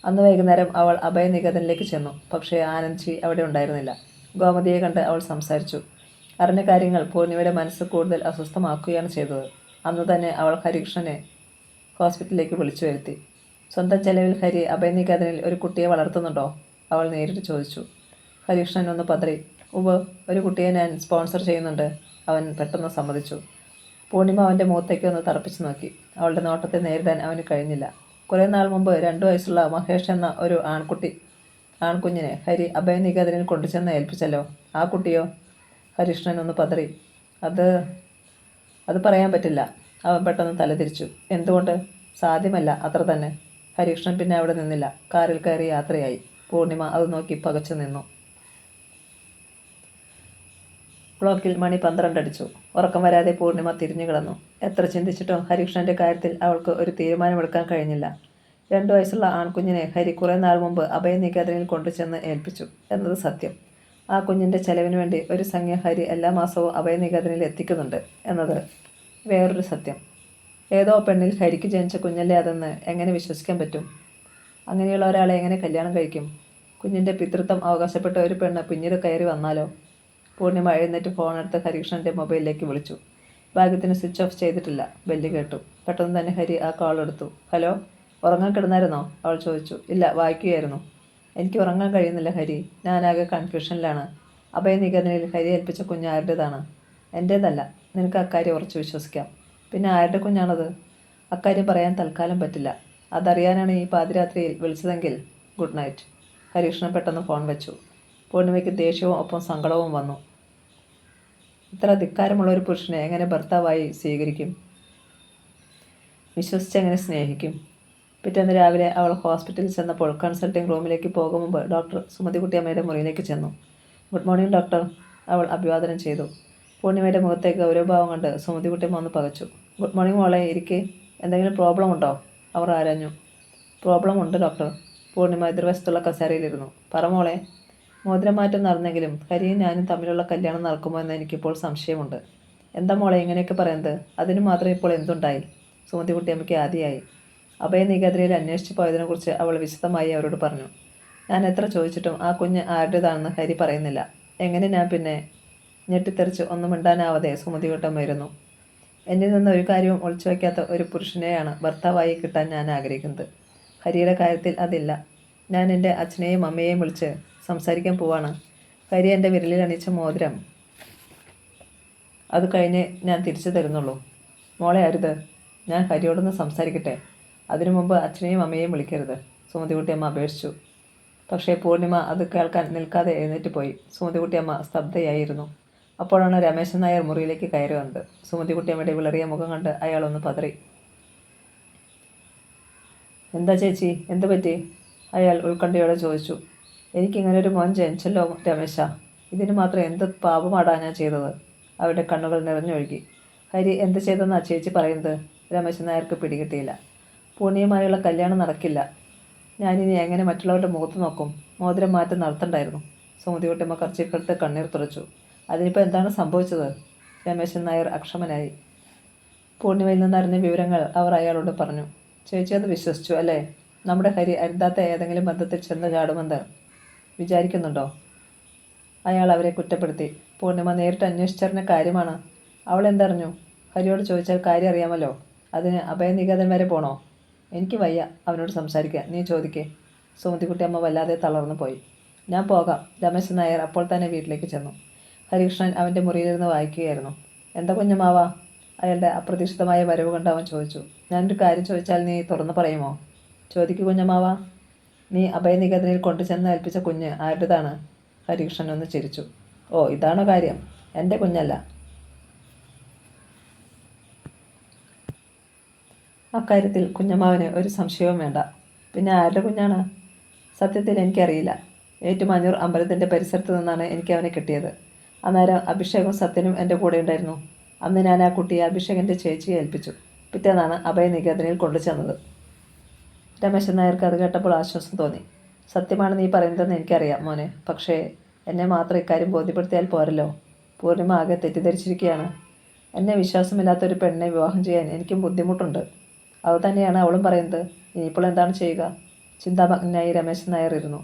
അന്ന് വൈകുന്നേരം അവൾ അഭയനികേതനിലേക്ക് ചെന്നു. പക്ഷേ ആനന്ദ്ജി അവിടെ ഉണ്ടായിരുന്നില്ല. ഗോമതിയെ കണ്ട് അവൾ സംസാരിച്ചു. അറിഞ്ഞ കാര്യങ്ങൾ പൂർണിമയുടെ മനസ്സ് കൂടുതൽ അസ്വസ്ഥമാക്കുകയാണ് ചെയ്തത്. അന്ന് തന്നെ അവൾ ഹരികൃഷ്ണനെ ഹോസ്പിറ്റലിലേക്ക് വിളിച്ചു വരുത്തി. സ്വന്തം ചെലവിൽ ഹരി അഭയനികേതനിൽ ഒരു കുട്ടിയെ വളർത്തുന്നുണ്ടോ? അവൾ നേരിട്ട് ചോദിച്ചു. ഹരികൃഷ്ണൻ ഒന്ന് പതറി. ഉവ്വ്, ഒരു കുട്ടിയെ ഞാൻ സ്പോൺസർ ചെയ്യുന്നുണ്ട്. അവൻ പെട്ടെന്ന് സമ്മതിച്ചു. പൂർണിമ അവൻ്റെ മുഖത്തേക്ക് ഒന്ന് തറപ്പിച്ചു നോക്കി. അവളുടെ നോട്ടത്തെ നേരിടാൻ അവന് കഴിഞ്ഞില്ല. കുറേ നാൾ മുമ്പ് 2 വയസ്സുള്ള മഹേഷ് എന്ന ഒരു ആൺകുഞ്ഞിനെ ഹരി അഭയനികേതനിൽ കൊണ്ടുചെന്ന് ഏൽപ്പിച്ചല്ലോ. ആ കുട്ടിയോ? ഹരികൃഷ്ണൻ ഒന്ന് പതറി. അത് പറയാൻ പറ്റില്ല. അവൻ പെട്ടെന്ന് തലതിരിച്ചു. എന്തുകൊണ്ട്? സാധ്യമല്ല, അത്ര തന്നെ. ഹരികൃഷ്ണൻ പിന്നെ അവിടെ നിന്നില്ല. കാറിൽ കയറി യാത്രയായി. പൂർണിമ അത് നോക്കി പകച്ചു നിന്നു. ക്ലോക്കിൽ മണി 12 അടിച്ചു. ഉറക്കം വരാതെ പൂർണിമ തിരിഞ്ഞു കിടന്നു. എത്ര ചിന്തിച്ചിട്ടും ഹരികൃഷ്ണൻ്റെ കാര്യത്തിൽ അവൾക്ക് ഒരു തീരുമാനമെടുക്കാൻ കഴിഞ്ഞില്ല. 2 വയസ്സുള്ള ആൺകുഞ്ഞിനെ ഹരി കുറേ നാൾ മുമ്പ് അഭയനികേതനിൽ കൊണ്ടുചെന്ന് ഏൽപ്പിച്ചു എന്നത് സത്യം. ആ കുഞ്ഞിൻ്റെ ചെലവിന് വേണ്ടി ഒരു സംഖ്യ ഹരി എല്ലാ മാസവും അഭയനികേതനിൽ എത്തിക്കുന്നുണ്ട് എന്നത് വേറൊരു സത്യം. ഏതോ പെണ്ണിൽ ഹരിക്ക് ജനിച്ച കുഞ്ഞല്ലേ അതെന്ന് എങ്ങനെ വിശ്വസിക്കാൻ പറ്റും? അങ്ങനെയുള്ള ഒരാളെ എങ്ങനെ കല്യാണം കഴിക്കും? കുഞ്ഞിൻ്റെ പിതൃത്വം അവകാശപ്പെട്ട ഒരു പെണ്ണ് പിന്നീട് കയറി വന്നാലോ? പൂർണിമ എഴുന്നേറ്റ് ഫോണെടുത്ത് ഹരികൃഷ്ണൻ്റെ മൊബൈലിലേക്ക് വിളിച്ചു. ഭാഗ്യത്തിന് സ്വിച്ച് ഓഫ് ചെയ്തിട്ടില്ല. ബെല്ല് കേട്ടു. പെട്ടെന്ന് തന്നെ ഹരി ആ കോൾ എടുത്തു. ഹലോ, ഉറങ്ങാൻ കിടന്നായിരുന്നോ? അവൾ ചോദിച്ചു. ഇല്ല, വായിക്കുകയായിരുന്നു. എനിക്ക് ഉറങ്ങാൻ കഴിയുന്നില്ല ഹരി. ഞാനാകെ കൺഫ്യൂഷനിലാണ്. അഭയനികേതനിൽ ഹരി ഏൽപ്പിച്ച കുഞ്ഞ് ആരുടേതാണ്? എൻ്റേതല്ല. നിനക്ക് അക്കാര്യം ഉറച്ചു വിശ്വസിക്കാം. പിന്നെ ആരുടെ കുഞ്ഞാണത്? അക്കാര്യം പറയാൻ തൽക്കാലം പറ്റില്ല. അതറിയാനാണ് ഈ പാതിരാത്രിയിൽ വിളിച്ചതെങ്കിൽ ഗുഡ് നൈറ്റ്. ഹരികൃഷ്ണൻ പെട്ടെന്ന് ഫോൺ വെച്ചു. പൂർണിമയ്ക്ക് ദേഷ്യവും ഒപ്പം സങ്കടവും വന്നു. ഇത്ര ധിക്കാരമുള്ള ഒരു പുരുഷനെ എങ്ങനെ ഭർത്താവായി സ്വീകരിക്കും? വിശ്വസിച്ചെങ്ങനെ സ്നേഹിക്കും? പിറ്റേന്ന് രാവിലെ അവൾ ഹോസ്പിറ്റലിൽ ചെന്നപ്പോൾ കൺസൾട്ടിംഗ് റൂമിലേക്ക് പോകും മുമ്പ് ഡോക്ടർ സുമതികുട്ടിയമ്മയുടെ മുറിയിലേക്ക് ചെന്നു. Good morning doctor. അവൾ അഭിവാദനം ചെയ്തു. പൂർണിമയുടെ മുഖത്തേക്ക് ഗൗരവഭാവം കണ്ട് സുമതികുട്ടിയമ്മ ഒന്ന് പകച്ചു. ഗുഡ് മോർണിംഗ് മോളെ, ഇരിക്കേ. എന്തെങ്കിലും പ്രോബ്ലം ഉണ്ടോ? അവർ ആരാഞ്ഞു. പ്രോബ്ലം ഉണ്ട് ഡോക്ടർ. പൂർണിമ എതിർവശത്തുള്ള കസേരയിലിരുന്നു. പറ മോളെ. മോതിരമാറ്റം നടന്നെങ്കിലും ഹരിയും ഞാനും തമ്മിലുള്ള കല്യാണം നടക്കുമോ എന്ന് എനിക്കിപ്പോൾ സംശയമുണ്ട്. എന്താ മോളെ ഇങ്ങനെയൊക്കെ പറയുന്നത്? അതിന് മാത്രം ഇപ്പോൾ എന്തുണ്ടായി? സുമതികുട്ടിയമ്മയ്ക്ക് ആദിയായി. അഭയനികേതനിൽ അന്വേഷിച്ച് പോയതിനെക്കുറിച്ച് അവൾ വിശദമായി അവരോട് പറഞ്ഞു. ഞാൻ എത്ര ചോദിച്ചിട്ടും ആ കുഞ്ഞ് ആരുടേതാണെന്ന് ഹരി പറയുന്നില്ല. എങ്ങനെ ഞാൻ പിന്നെ? ഞെട്ടിത്തെറിച്ച് ഒന്നും മിണ്ടാനാവാതെ സുമതികുട്ടമ്മ ഇരുന്നു. എന്നിൽ നിന്ന് ഒരു കാര്യവും ഒളിച്ചു വയ്ക്കാത്ത ഒരു പുരുഷനെയാണ് ഭർത്താവായി കിട്ടാൻ ഞാൻ ആഗ്രഹിക്കുന്നത്. ഹരിയുടെ കാര്യത്തിൽ അതില്ല. ഞാൻ എൻ്റെ അച്ഛനെയും അമ്മയെയും വിളിച്ച് സംസാരിക്കാൻ പോവാണ്. ഹരി എൻ്റെ വിരലിൽ അണിയിച്ച മോതിരം അത് കഴിഞ്ഞ് ഞാൻ തിരിച്ചു തരുന്നുള്ളൂ. മോളെ അരുത്. ഞാൻ ഹരിയോടൊന്ന് സംസാരിക്കട്ടെ. അതിനു മുമ്പ് അച്ഛനെയും അമ്മയെയും വിളിക്കരുത്, സുമതികുട്ടിയമ്മ അപേക്ഷിച്ചു. പക്ഷേ പൂർണിമ അത് കേൾക്കാൻ നിൽക്കാതെ എഴുന്നേറ്റ് പോയി. സുമതികുട്ടിയമ്മ സ്തബ്ധയായിരുന്നു. അപ്പോഴാണ് രമേശൻ നായർ മുറിയിലേക്ക് കയറി വന്നത്. സുമതികുട്ടിയമ്മയുടെ വിളറിയ മുഖം കണ്ട് അയാളൊന്ന് പതറി. എന്താ ചേച്ചി, എന്ത് പറ്റി? അയാൾ ഉത്കണ്ഠയോടെ ചോദിച്ചു. എനിക്കിങ്ങനെ ഒരു മോൻ ജനിച്ചല്ലോ രമേശ. ഇതിന് മാത്രം എന്ത് പാപമാടാ ഞാൻ ചെയ്തത്? അവരുടെ കണ്ണുകൾ നിറഞ്ഞൊഴുകി. ഹരി എന്ത് ചെയ്തെന്നാ ചേച്ചി പറയുന്നത്? രമേശൻ നായർക്ക് പിടികിട്ടിയില്ല. പൂർണിയുമായുള്ള കല്യാണം നടക്കില്ല. ഞാനിനി എങ്ങനെ മറ്റുള്ളവരുടെ മുഖത്ത് നോക്കും? മോതിരം മാറ്റം നടത്തണ്ടായിരുന്നു. സുമതികുട്ടിയമ്മ കർച്ചിക്കെടുത്ത് കണ്ണീർ തുറച്ചു. അതിനിപ്പോൾ എന്താണ് സംഭവിച്ചത്? രമേശൻ നായർ അക്ഷമനായി. പൂർണിമയിൽ നിന്നറിഞ്ഞ വിവരങ്ങൾ അവർ അയാളോട് പറഞ്ഞു. ചേച്ചി അത് വിശ്വസിച്ചു അല്ലേ? നമ്മുടെ ഹരി അരുതാത്ത ഏതെങ്കിലും ബന്ധത്തിൽ ചെന്ന് ചാടുമെന്ന് വിചാരിക്കുന്നുണ്ടോ? അയാൾ അവരെ കുറ്റപ്പെടുത്തി. പൂർണിമ നേരിട്ട് അന്വേഷിച്ചറിഞ്ഞ കാര്യമാണ്. അവൾ എന്തറിഞ്ഞു? ഹരിയോട് ചോദിച്ചാൽ കാര്യം അറിയാമല്ലോ. അതിന് അഭയനികേതൻ വരെ പോണോ? എനിക്ക് വയ്യ അവനോട് സംസാരിക്കാൻ. നീ ചോദിക്കേ. സുമതികുട്ടിയമ്മ വല്ലാതെ തളർന്നു പോയി. ഞാൻ പോകാം. രമേശൻ നായർ അപ്പോൾ തന്നെ വീട്ടിലേക്ക് ചെന്നു. ഹരികൃഷ്ണൻ അവൻ്റെ മുറിയിലിരുന്ന് വായിക്കുകയായിരുന്നു. എന്താ കുഞ്ഞമാവാ? അയാളുടെ അപ്രതീക്ഷിതമായ വരവ് കൊണ്ട് അവൻ ചോദിച്ചു. ഞാനൊരു കാര്യം ചോദിച്ചാൽ നീ തുറന്നു പറയുമോ? ചോദിക്കൂ കുഞ്ഞമ്മാവ. നീ അഭയനികേതനിൽ കൊണ്ടുചെന്ന് ഏൽപ്പിച്ച കുഞ്ഞ് ആരുടേതാണ്? ഹരികൃഷ്ണൻ ഒന്ന് ചിരിച്ചു. ഓ, ഇതാണോ കാര്യം? എൻ്റെ കുഞ്ഞല്ല. അക്കാര്യത്തിൽ കുഞ്ഞമ്മാവന് ഒരു സംശയവും വേണ്ട. പിന്നെ ആരുടെ കുഞ്ഞാണ്? സത്യത്തിൽ എനിക്കറിയില്ല. ഏറ്റുമാനൂർ അമ്പലത്തിൻ്റെ പരിസരത്ത് നിന്നാണ് എനിക്ക് അവനെ കിട്ടിയത്. അന്നേരം അഭിഷേകും സത്യനും എൻ്റെ കൂടെ ഉണ്ടായിരുന്നു. അന്ന് ഞാൻ ആ കുട്ടിയെ അഭിഷേകിൻ്റെ ചേച്ചിയെ ഏൽപ്പിച്ചു. പിറ്റേന്നാണ് അഭയനികേതനിൽ കൊണ്ടുചെന്നത്. രമേശൻ നായർക്ക് അത് കേട്ടപ്പോൾ ആശ്വാസം തോന്നി. സത്യമാണ് നീ പറയുന്നതെന്ന് എനിക്കറിയാം മോനെ. പക്ഷേ എന്നെ മാത്രം ഇക്കാര്യം ബോധ്യപ്പെടുത്തിയാൽ പോരല്ലോ. പൂർണിമ ആകെ തെറ്റിദ്ധരിച്ചിരിക്കുകയാണ്. എന്നെ വിശ്വാസമില്ലാത്തൊരു പെണ്ണിനെ വിവാഹം ചെയ്യാൻ എനിക്കും ബുദ്ധിമുട്ടുണ്ട്. അതുതന്നെയാണ് അവളും പറയുന്നത്. ഇനിയിപ്പോൾ എന്താണ് ചെയ്യുക? ചിന്താമഗ്നായി രമേശൻ നായർ ഇരുന്നു.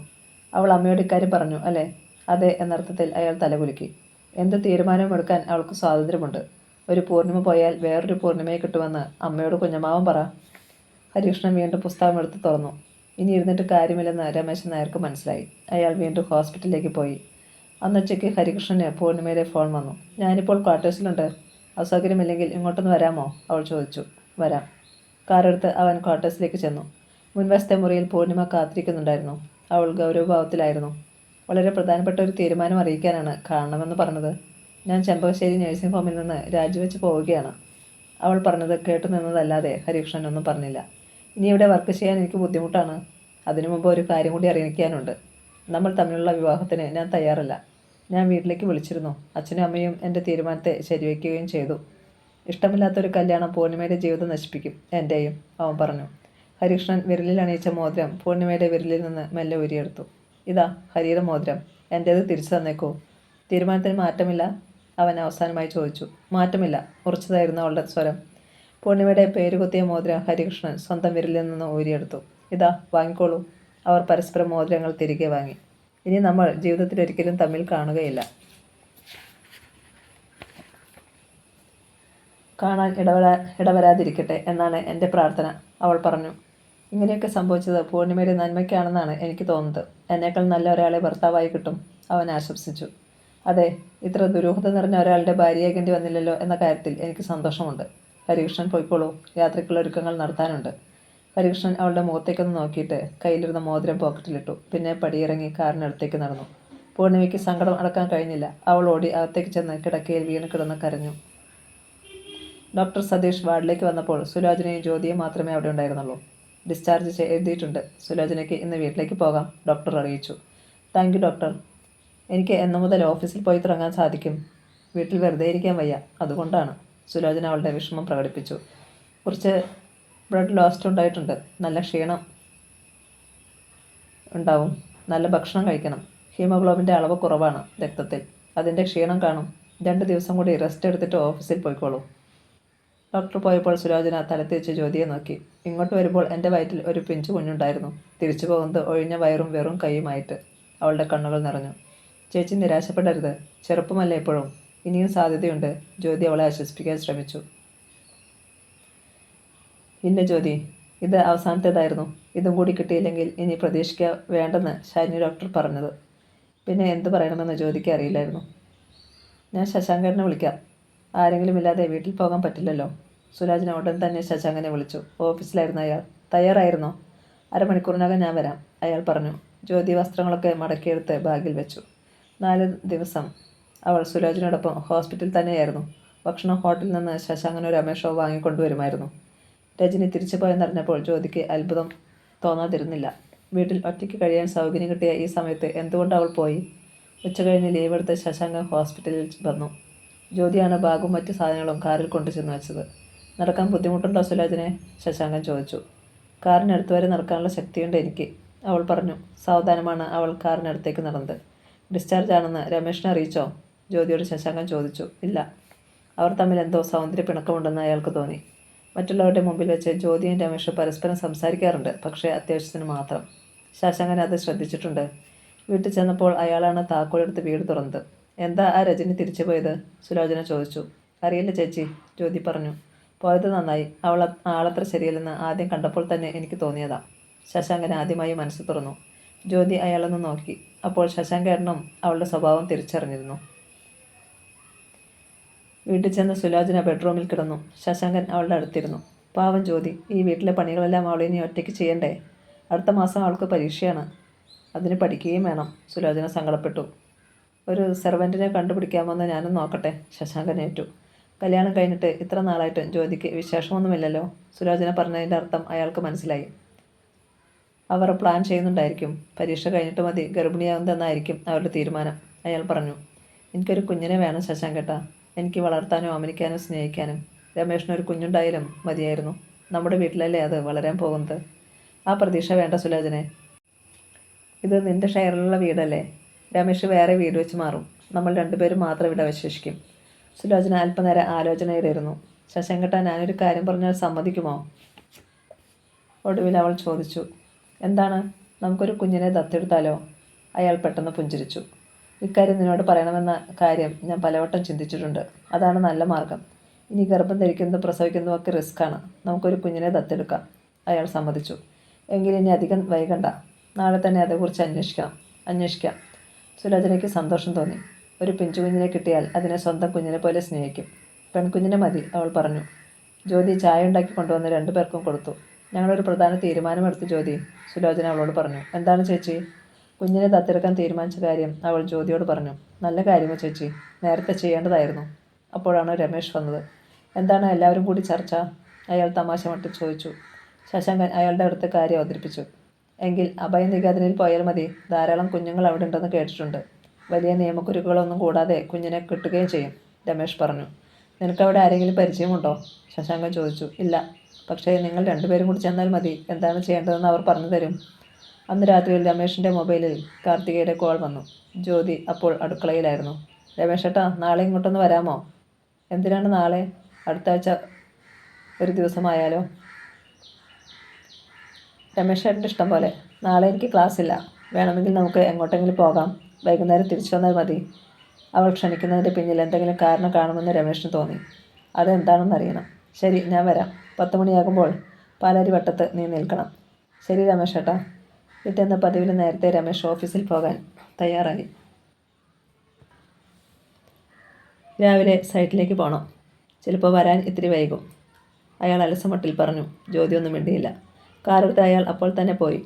അവൾ അമ്മയോട് ഇക്കാര്യം പറഞ്ഞു അല്ലേ? അതെ എന്നർത്ഥത്തിൽ അയാൾ തലകുലുക്കി. എന്ത് തീരുമാനവും എടുക്കാൻ അവൾക്ക് സ്വാതന്ത്ര്യമുണ്ട്. ഒരു പൂർണിമ പോയാൽ വേറൊരു പൂർണിമയെ കിട്ടുമെന്ന് അമ്മയോട് കുഞ്ഞമ്മാവൻ പറ. ഹരികൃഷ്ണൻ വീണ്ടും പുസ്തകം എടുത്ത് തുറന്നു. ഇനി ഇരുന്നിട്ട് കാര്യമില്ലെന്ന് രമേശൻ നായർക്ക് മനസ്സിലായി. അയാൾ വീണ്ടും ഹോസ്പിറ്റലിലേക്ക് പോയി. അന്നുച്ചയ്ക്ക് ഹരികൃഷ്ണന് പൂർണിമയുടെ ഫോൺ വന്നു. ഞാനിപ്പോൾ ക്വാർട്ടേഴ്സിലുണ്ട്. അസൗകര്യമില്ലെങ്കിൽ ഇങ്ങോട്ടൊന്ന് വരാമോ? അവൾ ചോദിച്ചു. വരാം. കാറെടുത്ത് അവൻ ക്വാർട്ടേഴ്സിലേക്ക് ചെന്നു. മുൻവശത്തെ മുറിയിൽ പൂർണിമ കാത്തിരിക്കുന്നുണ്ടായിരുന്നു. അവൾ ഗൗരവഭാവത്തിലായിരുന്നു. വളരെ പ്രധാനപ്പെട്ട ഒരു തീരുമാനം അറിയിക്കാനാണ് കാണണമെന്ന് പറഞ്ഞത്. ഞാൻ ചെമ്പകശ്ശേരി നഴ്സിംഗ് ഹോമിൽ നിന്ന് രാജിവെച്ച് പോവുകയാണ്. അവൾ പറഞ്ഞത് കേട്ടു നിന്നതല്ലാതെ ഹരികൃഷ്ണൻ ഒന്നും പറഞ്ഞില്ല. ഇനി ഇവിടെ വർക്ക് ചെയ്യാൻ എനിക്ക് ബുദ്ധിമുട്ടാണ്. അതിനു മുമ്പ് ഒരു കാര്യം കൂടി അറിയിക്കാനുണ്ട്. നമ്മൾ തമ്മിലുള്ള വിവാഹത്തിന് ഞാൻ തയ്യാറല്ല. ഞാൻ വീട്ടിലേക്ക് വിളിച്ചിരുന്നു. അച്ഛനും അമ്മയും എൻ്റെ തീരുമാനത്തെ ശരിവയ്ക്കുകയും ചെയ്തു. ഇഷ്ടമില്ലാത്തൊരു കല്യാണം പൂർണിമയുടെ ജീവിതം നശിപ്പിക്കും, എൻ്റെയും, അവൻ പറഞ്ഞു. ഹരികൃഷ്ണൻ വിരലിൽ അണിയിച്ച മോതിരം പൂർണിമയുടെ വിരലിൽ നിന്ന് മെല്ലെ ഊരിയെടുത്തു. ഇതാ ഹരിയുടെ മോതിരം. എൻ്റേത് തിരിച്ചു തന്നേക്കൂ. തീരുമാനത്തിന് മാറ്റമില്ല? അവൻ അവസാനമായി ചോദിച്ചു. മാറ്റമില്ല, ഉറച്ചതായിരുന്നു അവളുടെ സ്വരം. പൂർണിമയുടെ പേരുകുത്തിയ മോതിരം ഹരികൃഷ്ണൻ സ്വന്തം വിരലിൽ നിന്ന് ഊരിയെടുത്തു. ഇതാ വാങ്ങിക്കോളൂ. അവർ പരസ്പരം മോതിരങ്ങൾ തിരികെ വാങ്ങി. ഇനി നമ്മൾ ജീവിതത്തിൽ ഒരിക്കലും തമ്മിൽ കാണുകയില്ല. കാണാൻ ഇടവരാതിരിക്കട്ടെ എന്നാണ് എൻ്റെ പ്രാർത്ഥന, അവൾ പറഞ്ഞു. ഇങ്ങനെയൊക്കെ സംഭവിച്ചത് പൂർണിമയുടെ നന്മയ്ക്കാണെന്നാണ് എനിക്ക് തോന്നുന്നത്. എന്നേക്കാൾ നല്ല ഒരാളെ ഭർത്താവായി കിട്ടും, അവൻ ആശംസിച്ചു. അതെ, ഇത്ര ദുരൂഹത നിറഞ്ഞ ഒരാളുടെ ഭാര്യയാകേണ്ടി വന്നില്ലല്ലോ എന്ന കാര്യത്തിൽ എനിക്ക് സന്തോഷമുണ്ട്. ഹരികൃഷ്ണൻ പോയിക്കോളൂ, യാത്രയ്ക്കുള്ള ഒരുക്കങ്ങൾ നടത്താനുണ്ട്. ഹരികൃഷ്ണൻ അവളുടെ മുഖത്തേക്കൊന്ന് നോക്കിയിട്ട് കയ്യിലിരുന്ന മോതിരം പോക്കറ്റിലിട്ടു. പിന്നെ പടിയിറങ്ങി കാറിനടുത്തേക്ക് നടന്നു. പൂർണിമയ്ക്ക് സങ്കടം അടക്കാൻ കഴിഞ്ഞില്ല. അവൾ ഓടി അകത്തേക്ക് ചെന്ന് കിടക്കയിൽ വീണ് കിടന്ന് കരഞ്ഞു. ഡോക്ടർ സതീഷ് വാർഡിലേക്ക് വന്നപ്പോൾ സുലോചനയും ജ്യോതിയും മാത്രമേ അവിടെ ഉണ്ടായിരുന്നുള്ളൂ. ഡിസ്ചാർജ് എഴുതിയിട്ടുണ്ട്. സുലോചനയ്ക്ക് ഇന്ന് വീട്ടിലേക്ക് പോകാം, ഡോക്ടർ അറിയിച്ചു. Thank you doctor. എനിക്ക് എന്നു മുതൽ ഓഫീസിൽ പോയി തുടങ്ങാൻ സാധിക്കും? വീട്ടിൽ വെറുതെ ഇരിക്കാൻ വയ്യ, അതുകൊണ്ടാണ്. സുലോചന അവളുടെ വിഷമം പ്രകടിപ്പിച്ചു. കുറച്ച് ബ്ലഡ് ലോസ്റ്റ് ഉണ്ടായിട്ടുണ്ട്. നല്ല ക്ഷീണം ഉണ്ടാവും. നല്ല ഭക്ഷണം കഴിക്കണം. ഹീമോഗ്ലോബിൻ്റെ അളവ് കുറവാണ് രക്തത്തിൽ. അതിൻ്റെ ക്ഷീണം കാണും. 2 ദിവസം കൂടി റെസ്റ്റ് എടുത്തിട്ട് ഓഫീസിൽ പോയിക്കോളൂ. ഡോക്ടർ പോയപ്പോൾ സുലോചന തലത്തിരിച്ച് ജ്യോതിയെ നോക്കി. ഇങ്ങോട്ട് വരുമ്പോൾ എൻ്റെ വയറ്റിൽ ഒരു പിഞ്ചു കുഞ്ഞുണ്ടായിരുന്നു. തിരിച്ചു പോകുന്നത് ഒഴിഞ്ഞ വയറും വെറും കൈയുമായിട്ട്. അവളുടെ കണ്ണുകൾ നിറഞ്ഞു. ചേച്ചി നിരാശപ്പെടരുത്. ചെറുപ്പമല്ലേ ഇപ്പോഴും. ഇനിയും സാധ്യതയുണ്ട്. ജ്യോതി അവളെ ആശ്വസിപ്പിക്കാൻ ശ്രമിച്ചു. ഇല്ല ജ്യോതി, ഇത് അവസാനത്തേതായിരുന്നു. ഇതും കൂടി കിട്ടിയില്ലെങ്കിൽ ഇനി പ്രതീക്ഷിക്കുക വേണ്ടെന്ന് ഷൈനി ഡോക്ടർ പറഞ്ഞത്. പിന്നെ എന്ത് പറയണമെന്ന് ജ്യോതിക്ക് അറിയില്ലായിരുന്നു. ഞാൻ ശശാങ്കരനെ വിളിക്കാം. ആരെങ്കിലും ഇല്ലാതെ വീട്ടിൽ പോകാൻ പറ്റില്ലല്ലോ. സുലോചന ഉടൻ തന്നെ ശശാങ്കനെ വിളിച്ചു. ഓഫീസിലായിരുന്നു അയാൾ. തയ്യാറായിരുന്നോ? 1/2 മണിക്കൂറിനകം ഞാൻ വരാം, അയാൾ പറഞ്ഞു. ജ്യോതി വസ്ത്രങ്ങളൊക്കെ മടക്കിയെടുത്ത് ബാഗിൽ വെച്ചു. 4 ദിവസം അവൾ സുലോചനയോടൊപ്പം ഹോസ്പിറ്റലിൽ തന്നെയായിരുന്നു. ഭക്ഷണം ഹോട്ടലിൽ നിന്ന് ശശാങ്കനോ രമേശോ വാങ്ങിക്കൊണ്ടുവരുമായിരുന്നു. രജനി തിരിച്ചു പോയെന്നറിഞ്ഞപ്പോൾ ജ്യോതിക്ക് അത്ഭുതം തോന്നാതിരുന്നില്ല. വീട്ടിൽ ഒറ്റയ്ക്ക് കഴിയാൻ സൗകര്യം കിട്ടിയ ഈ സമയത്ത് എന്തുകൊണ്ട് അവൾ പോയി? ഉച്ചകഴിഞ്ഞ് ലീവെടുത്ത് ശശാങ്കൻ ഹോസ്പിറ്റലിൽ വന്നു. ജ്യോതിയാണ് ബാഗും മറ്റ് സാധനങ്ങളും കാറിൽ കൊണ്ടുചെന്ന് വെച്ചത്. നടക്കാൻ ബുദ്ധിമുട്ടുണ്ടോ സുലോചനെ? ശശാങ്കൻ ചോദിച്ചു. കാറിനടുത്ത് വരെ നടക്കാനുള്ള ശക്തിയുണ്ട് എനിക്ക്, അവൾ പറഞ്ഞു. സാവധാനമാണ് അവൾ കാറിനടുത്തേക്ക് നടന്നത്. ഡിസ്ചാർജ് ആണെന്ന് രമേഷിനെ അറിയിച്ചോ? ജ്യോതിയോട് ശശാങ്കൻ ചോദിച്ചു. ഇല്ല. അവർ തമ്മിൽ എന്തോ സൗന്ദര്യ പിണക്കമുണ്ടെന്ന് അയാൾക്ക് തോന്നി. മറ്റുള്ളവരുടെ മുമ്പിൽ വെച്ച് ജ്യോതിയും രമേഷും പരസ്പരം സംസാരിക്കാറുണ്ട്, പക്ഷേ അത്യാവശ്യത്തിന് മാത്രം. ശശാങ്കൻ അത് ശ്രദ്ധിച്ചിട്ടുണ്ട്. വീട്ടിൽ ചെന്നപ്പോൾ അയാളാണ് താക്കോലെടുത്ത് വീട് തുറന്നത്. എന്താ ആ രജനി തിരിച്ചു പോയത്? സുലോചന ചോദിച്ചു. അറിയില്ല ചേച്ചി, ജ്യോതി പറഞ്ഞു. പോയത് നന്നായി. അവൾ ആളത്ര ശരിയല്ലെന്ന് ആദ്യം കണ്ടപ്പോൾ തന്നെ എനിക്ക് തോന്നിയതാ. ശശാങ്കൻ ആദ്യമായി മനസ്സ് തുറന്നു. ജ്യോതി അയാളൊന്ന് നോക്കി. അപ്പോൾ ശശാങ്കേട്ടനും അവളുടെ സ്വഭാവം തിരിച്ചറിഞ്ഞിരുന്നു. വീട്ടിൽ ചെന്ന് സുലോചന ബെഡ്റൂമിൽ കിടന്നു. ശശാങ്കൻ അവളുടെ അടുത്തിരുന്നു. പാവം ജ്യോതി, ഈ വീട്ടിലെ പണികളെല്ലാം അവളെ ഇനി ഒറ്റയ്ക്ക് ചെയ്യണ്ടേ? അടുത്ത മാസം അവൾക്ക് പരീക്ഷയാണ്, അതിന് പഠിക്കുകയും വേണം. സുലോചന സങ്കടപ്പെട്ടു. ഒരു സെർവൻറ്റിനെ കണ്ടുപിടിക്കാമെന്ന് ഞാനും നോക്കട്ടെ. ശശാങ്കൻ ഏറ്റു. കല്യാണം കഴിഞ്ഞിട്ട് ഇത്ര നാളായിട്ട് ജ്യോതിക്ക് വിശേഷമൊന്നുമില്ലല്ലോ. സുലോചന പറഞ്ഞതിൻ്റെ അർത്ഥം അയാൾക്ക് മനസ്സിലായി. അവർ പ്ലാൻ ചെയ്യുന്നുണ്ടായിരിക്കും. പരീക്ഷ കഴിഞ്ഞിട്ട് മതി ഗർഭിണിയാവുന്നതെന്നായിരിക്കും അവരുടെ തീരുമാനം. അയാൾ പറഞ്ഞു. എനിക്കൊരു കുഞ്ഞിനെ വേണം ശശാങ്കേട്ടാ. എനിക്ക് വളർത്താനോ അമനിക്കാനോ സ്നേഹിക്കാനും. രമേഷിനൊരു കുഞ്ഞുണ്ടായാലും മതിയായിരുന്നു. നമ്മുടെ വീട്ടിലല്ലേ അത് വളരാൻ പോകുന്നത്. ആ പ്രതീക്ഷ വേണ്ട സുലോചനെ. ഇത് നിന്റെ ഷെയറിലുള്ള വീടല്ലേ. രമേഷ് വേറെ വീട് വെച്ച് മാറും. നമ്മൾ രണ്ടുപേരും മാത്രം ഇവിടെ അവശേഷിക്കും. സുലോചന അല്പനേരം ആലോചനയിലിരുന്നു. ശശാങ്കേട്ടാ, ഞാനൊരു കാര്യം പറഞ്ഞാൽ സമ്മതിക്കുമോ? ഒടുവിൽ അവൾ ചോദിച്ചു. എന്താണ്? നമുക്കൊരു കുഞ്ഞിനെ ദത്തെടുത്താലോ? അയാൾ പെട്ടെന്ന് പുഞ്ചിരിച്ചു. ഇക്കാര്യം നിന്നോട് പറയണമെന്ന കാര്യം ഞാൻ പലവട്ടം ചിന്തിച്ചിട്ടുണ്ട്. അതാണ് നല്ല മാർഗം. ഇനി ഗർഭം ധരിക്കുന്നതും പ്രസവിക്കുന്നതും ഒക്കെ റിസ്ക്കാണ്. നമുക്കൊരു കുഞ്ഞിനെ ദത്തെടുക്കാം. അയാൾ സമ്മതിച്ചു. എങ്കിലും ഇനി അധികം വൈകണ്ട. നാളെ തന്നെ അതേക്കുറിച്ച് അന്വേഷിക്കാം. സുലോചനയ്ക്ക് സന്തോഷം തോന്നി. ഒരു പിഞ്ചുകുഞ്ഞിനെ കിട്ടിയാൽ അതിനെ സ്വന്തം കുഞ്ഞിനെ പോലെ സ്നേഹിക്കും. പെൺകുഞ്ഞിനെ മതി, അവൾ പറഞ്ഞു. ജ്യോതി ചായ ഉണ്ടാക്കി കൊണ്ടുവന്ന് രണ്ടുപേർക്കും കൊടുത്തു. ഞങ്ങളൊരു പ്രധാന തീരുമാനമെടുത്തു ജ്യോതി, സുലോചന അവളോട് പറഞ്ഞു. എന്താണ് ചേച്ചി? കുഞ്ഞിനെ ദത്തെടുക്കാൻ തീരുമാനിച്ച കാര്യം അവൾ ജ്യോതിയോട് പറഞ്ഞു. നല്ല കാര്യമോ ചേച്ചി, നേരത്തെ ചെയ്യേണ്ടതായിരുന്നു. അപ്പോഴാണ് രമേഷ് വന്നത്. എന്താണ് എല്ലാവരും കൂടി ചർച്ച? അയാൾ തമാശ മട്ടിൽ ചോദിച്ചു. ശശാങ്കൻ അയാളുടെ അടുത്ത് കാര്യം അവതരിപ്പിച്ചു. എങ്കിൽ അഭയനികേതനിൽ പോയാൽ മതി. ധാരാളം കുഞ്ഞുങ്ങൾ അവിടെ ഉണ്ടെന്ന് കേട്ടിട്ടുണ്ട്. വലിയ നിയമക്കുരുക്കുകളൊന്നും കൂടാതെ കുഞ്ഞിനെ കിട്ടുകയും ചെയ്യും, രമേഷ് പറഞ്ഞു. നിനക്കവിടെ ആരെങ്കിലും പരിചയമുണ്ടോ? ശശാങ്കൻ ചോദിച്ചു. ഇല്ല, പക്ഷേ നിങ്ങൾ രണ്ടുപേരും കൂടി ചെന്നാൽ മതി. എന്താണ് ചെയ്യേണ്ടതെന്ന് അവർ പറഞ്ഞു തരും. അന്ന് രാത്രിയിൽ രമേഷിൻ്റെ മൊബൈലിൽ കാർത്തികയുടെ കോൾ വന്നു. ജ്യോതി അപ്പോൾ അടുക്കളയിലായിരുന്നു. രമേശേട്ടാ, നാളെ ഇങ്ങോട്ടൊന്ന് വരാമോ? എന്തിനാണ് നാളെ? അടുത്ത ആഴ്ച ഒരു ദിവസമായാലോ? രമേശേട്ടൻ്റെ ഇഷ്ടം പോലെ. നാളെ എനിക്ക് ക്ലാസ് ഇല്ല. വേണമെങ്കിൽ നമുക്ക് എങ്ങോട്ടെങ്കിലും പോകാം. വൈകുന്നേരം തിരിച്ചു വന്നാൽ മതി. അവൾ ക്ഷണിക്കുന്നതിൻ്റെ പിന്നിൽ എന്തെങ്കിലും കാരണം കാണുമെന്ന് രമേഷിന് തോന്നി. അതെന്താണെന്നറിയണം. ശരി, ഞാൻ വരാം. 10 മണിയാകുമ്പോൾ പാലാരി വട്ടത്ത് നീ നിൽക്കണം. ശരി രമേശേട്ടാ. പിറ്റേന്ന് പതിവിന് നേരത്തെ രമേഷ് ഓഫീസിൽ പോകാൻ തയ്യാറായി. രാവിലെ സൈറ്റിലേക്ക് പോകണം. ചിലപ്പോൾ വരാൻ ഇത്തിരി വൈകും, അയാൾ അലസമട്ടിൽ പറഞ്ഞു. ജ്യോതി ഒന്നും മിണ്ടിയില്ല. കാറെടുത്ത് അയാൾ അപ്പോൾ തന്നെ പോയി.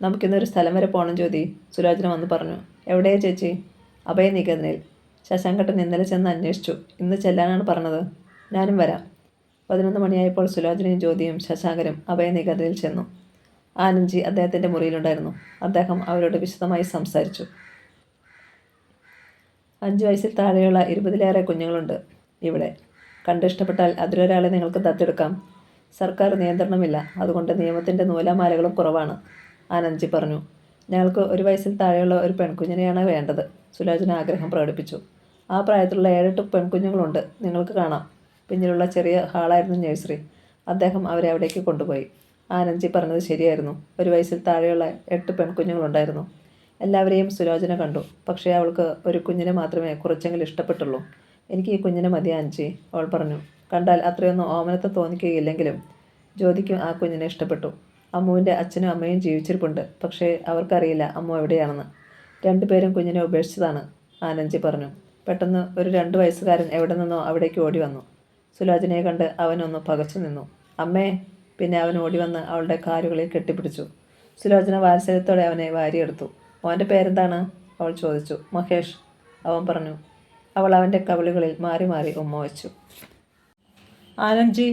നമുക്കിന്നൊരു സ്ഥലം വരെ പോകണം ജ്യോതി, സുലോചന വന്ന് പറഞ്ഞു. എവിടെയാ ചേച്ചി? അഭയനികേതനിൽ. ശശാങ്കട്ടൻ ഇന്നലെ ചെന്ന് അന്വേഷിച്ചു. ഇന്ന് ചെല്ലാനാണ് പറഞ്ഞത്. ഞാനും വരാം. 11 മണിയായപ്പോൾ സുലോചനയും ജ്യോതിയും ശശാങ്കനും അഭയനികേതനിൽ ചെന്നു. ആനന്ദ്ജി അദ്ദേഹത്തിൻ്റെ മുറിയിലുണ്ടായിരുന്നു. അദ്ദേഹം അവരോട് വിശദമായി സംസാരിച്ചു. 5 വയസ്സിൽ താഴെയുള്ള 20-ലേറെ കുഞ്ഞുങ്ങളുണ്ട് ഇവിടെ. കണ്ടിഷ്ടപ്പെട്ടാൽ അതിലൊരാളെ നിങ്ങൾക്ക് ദത്തെടുക്കാം. സർക്കാർ നിയന്ത്രണമില്ല, അതുകൊണ്ട് നിയമത്തിൻ്റെ നൂലാമാലകളും കുറവാണ്, ആനന്ദ്ജി പറഞ്ഞു. ഞങ്ങൾക്ക് 1 വയസ്സിൽ താഴെയുള്ള ഒരു പെൺകുഞ്ഞിനെയാണ് വേണ്ടത്, സുലോചന ആഗ്രഹം പ്രകടിപ്പിച്ചു. ആ പ്രായത്തിലുള്ള 7-8 പെൺകുഞ്ഞുങ്ങളുണ്ട്, നിങ്ങൾക്ക് കാണാം. പിന്നിലുള്ള ചെറിയ ഹാളായിരുന്നു നഴ്സറി. അദ്ദേഹം അവരെ അവിടേക്ക് കൊണ്ടുപോയി. ആനന്ദ്ജി പറഞ്ഞത് ശരിയായിരുന്നു. 1 വയസ്സിൽ താഴെയുള്ള 8 പെൺകുഞ്ഞുങ്ങളുണ്ടായിരുന്നു. എല്ലാവരെയും സുലോചന കണ്ടു. പക്ഷേ അവൾക്ക് ഒരു കുഞ്ഞിനെ മാത്രമേ കുറച്ചെങ്കിലും ഇഷ്ടപ്പെട്ടുള്ളൂ. എനിക്ക് ഈ കുഞ്ഞിനെ മതി ആൻജി, അവൾ പറഞ്ഞു. കണ്ടാൽ അത്രയൊന്നും ഓമനത്തെ തോന്നിക്കുകയില്ലെങ്കിലും ജ്യോതിക്കും ആ കുഞ്ഞിനെ ഇഷ്ടപ്പെട്ടു. അമ്മുവിൻ്റെ അച്ഛനും അമ്മയും ജീവിച്ചിരിപ്പുണ്ട്. പക്ഷേ അവർക്കറിയില്ല അമ്മു എവിടെയാണെന്ന്. 2 പേരും കുഞ്ഞിനെ ഉപേക്ഷിച്ചതാണ്, ആനന്ദ്ജി പറഞ്ഞു. പെട്ടെന്ന് ഒരു 2 വയസ്സുകാരൻ എവിടെ നിന്നോ അവിടേക്ക് ഓടി വന്നു. സുലോചനയെ കണ്ട് അവനൊന്ന് പകച്ചു നിന്നു. അമ്മേ! പിന്നെ അവൻ ഓടി വന്ന് അവളുടെ കാലുകളിൽ കെട്ടിപ്പിടിച്ചു. സുലോചന വാത്സല്യത്തോടെ അവനെ വാരിയെടുത്തു. അവൻ്റെ പേരെന്താണ്? അവൾ ചോദിച്ചു. മഹേഷ്, അവൻ പറഞ്ഞു. അവൾ അവൻ്റെ കവിളുകളിൽ മാറി മാറി ഉമ്മ വച്ചു. ആനന്ദ്ജി,